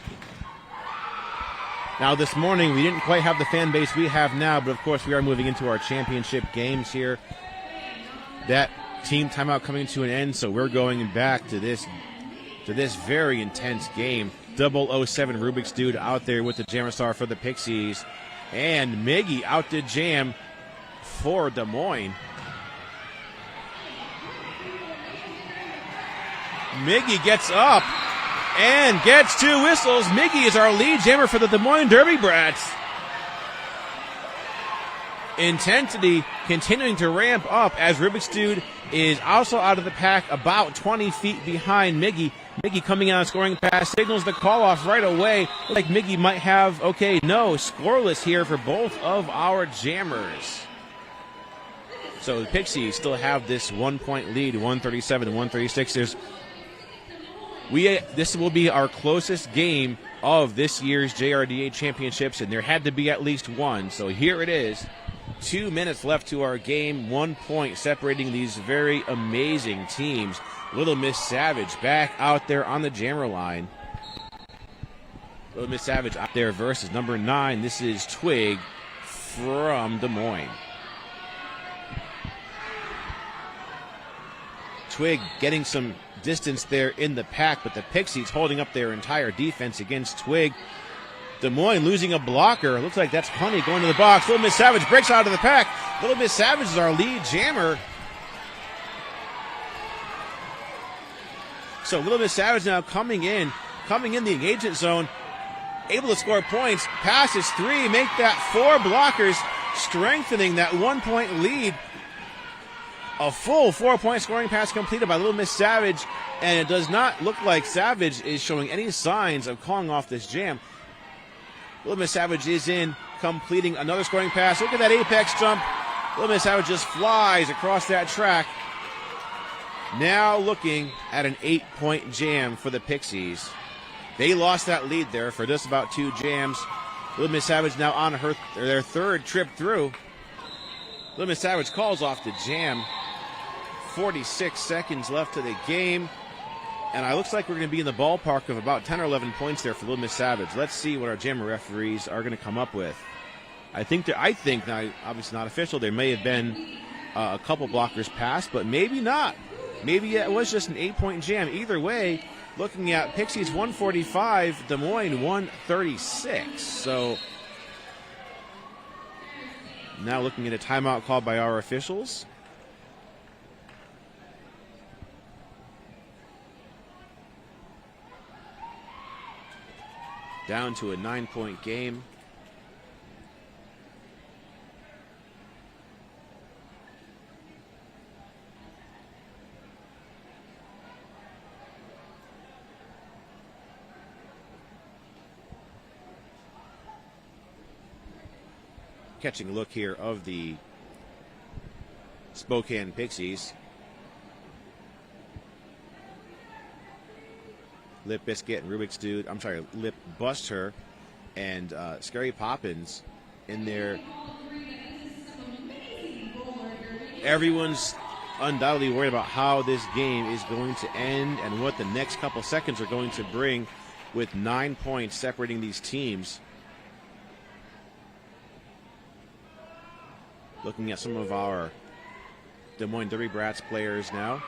Now this morning we didn't quite have the fan base we have now, but of course we are moving into our championship games here. That team timeout coming to an end, so we're going back to this very intense game. 007 Rubik's Dude out there with the Jammer Star for the Pixies. And Miggy out to jam for Des Moines. Miggy gets up and gets 2 whistles. Miggy is our lead jammer for the Des Moines Derby Brats. Intensity continuing to ramp up as Rubik's Dude is also out of the pack about 20 feet behind Miggy. Miggy coming out scoring pass, signals the call-off right away. Looks like Miggy might have, scoreless here for both of our jammers. So the Pixies still have this 1 point lead, 137-136. This will be our closest game of this year's JRDA championships, and there had to be at least one. So here it is. 2 minutes left to our game. 1 point separating these very amazing teams. Little Miss Savage back out there on the jammer line. Little Miss Savage out there versus number 9. This is Twig from Des Moines. Twig getting some distance there in the pack, but the Pixies holding up their entire defense against Twig. Des Moines losing a blocker. Looks like that's Honey going to the box. Little Miss Savage breaks out of the pack. Little Miss Savage is our lead jammer. So Little Miss Savage now coming in the engagement zone, able to score points. Passes 3, make that 4 blockers, strengthening that 1 point lead. A full 4 point scoring pass completed by Little Miss Savage, and it does not look like Savage is showing any signs of calling off this jam. Little Miss Savage is in, completing another scoring pass. Look at that apex jump. Little Miss Savage just flies across that track. Now looking at an 8 point jam for the Pixies. They lost that lead there for just about 2 jams. Little Miss Savage now on their 3rd trip through. Little Miss Savage calls off the jam. 46 seconds left to the game. And it looks like we're going to be in the ballpark of about 10 or 11 points there for Little Miss Savage. Let's see what our jammer referees are going to come up with. I think now, obviously not official, there may have been a couple blockers passed, but maybe not. Maybe it was just an 8 point jam. Either way, looking at Pixies 145, Des Moines 136. So now looking at a timeout called by our officials. Down to a 9 point game. Catching a look here of the Spokane Pixies. Lip Biscuit and Rubik's Dude, Lip Buster and Scary Poppins in there. Everyone's undoubtedly worried about how this game is going to end and what the next couple seconds are going to bring, with 9 points separating these teams. Looking at some of our Des Moines Derby Brats players now.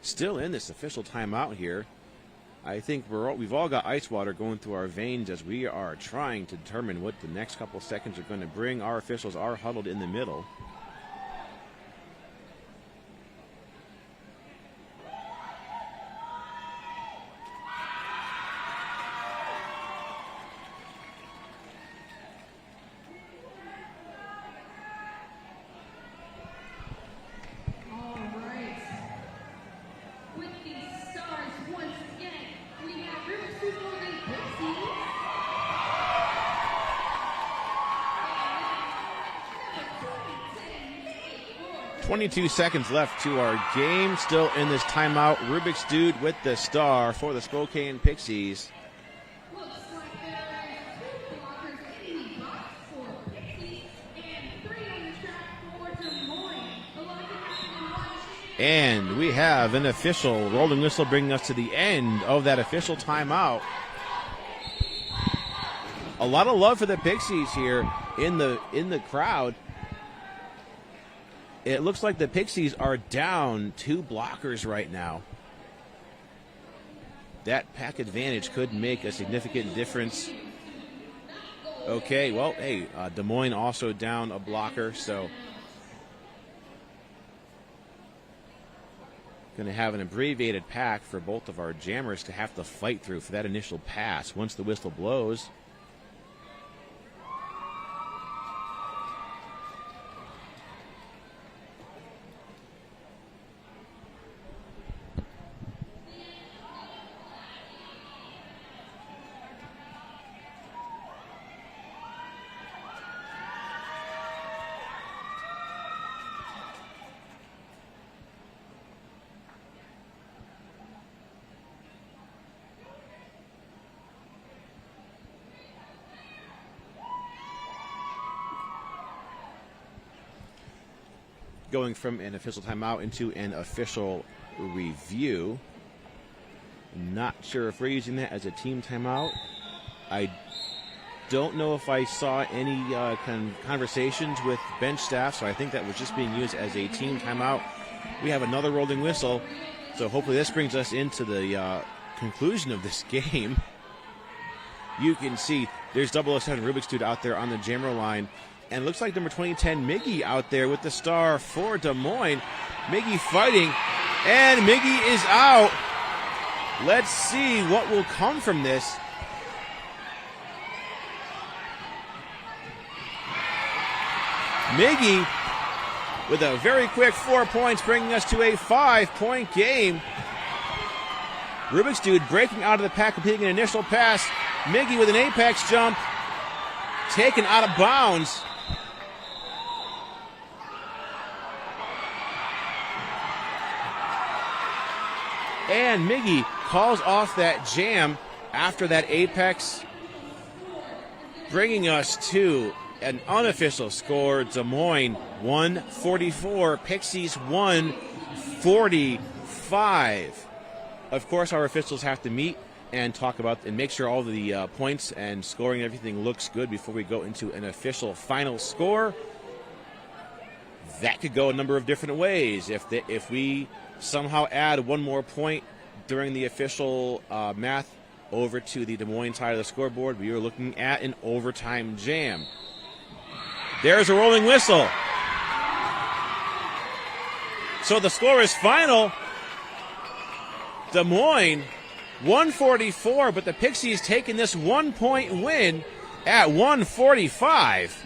Still in this official timeout here. I think we've all got ice water going through our veins as we are trying to determine what the next couple seconds are going to bring. Our officials are huddled in the middle. .22 seconds left to our game. Still in this timeout. Rubik's Dude with the star for the Spokane Pixies. Looks like there are 2 blockers in the box for Pixies and 3 on the track for Des Moines. A lot can happen in one chance. And we have an official rolling whistle bringing us to the end of that official timeout. A lot of love for the Pixies here in the crowd. It looks like the Pixies are down 2 blockers right now. That pack advantage could make a significant difference. Okay, well, hey, Des Moines also down a blocker, so going to have an abbreviated pack for both of our jammers to have to fight through for that initial pass once the whistle blows. Going from an official timeout into an official review. Not sure if we're using that as a team timeout. I don't know if I saw any conversations with bench staff, so I think that was just being used as a team timeout. We have another rolling whistle, so hopefully this brings us into the conclusion of this game. You can see there's 007 Rubik's Dude out there on the jammer line. And it looks like number 2010 Miggy out there with the star for Des Moines. Miggy fighting, and Miggy is out. Let's see what will come from this. Miggy with a very quick 4 points, bringing us to a 5-point game. Rubik's Dude breaking out of the pack, completing an initial pass. Miggy with an apex jump, taken out of bounds. And Miggy calls off that jam after that apex, bringing us to an unofficial score. Des Moines 144, Pixies 145. Of course, our officials have to meet and talk about and make sure all the points and scoring and everything looks good before we go into an official final score. That could go a number of different ways. If we somehow add one more point during the official math over to the Des Moines side of the scoreboard, we are looking at an overtime jam. There's a rolling whistle. So the score is final. Des Moines 144, but the Pixies taking this 1-point win at 145.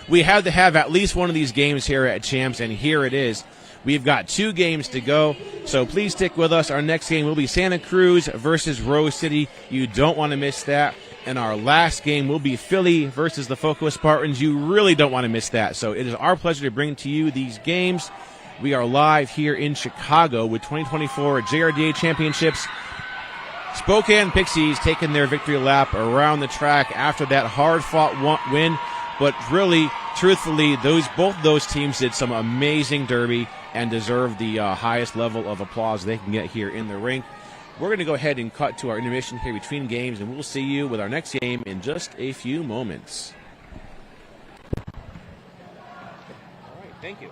We had to have at least one of these games here at Champs, and here it is. We've got 2 games to go, so please stick with us. Our next game will be Santa Cruz versus Rose City. You don't want to miss that. And our last game will be Philly versus the Foco Spartans. You really don't want to miss that. So it is our pleasure to bring to you these games. We are live here in Chicago with 2024 JRDA Championships. Spokane Pixies taking their victory lap around the track after that hard-fought win. But really, truthfully, both those teams did some amazing derby and deserve the highest level of applause they can get here in the rink. We're going to go ahead and cut to our intermission here between games, and we'll see you with our next game in just a few moments. All right, thank you.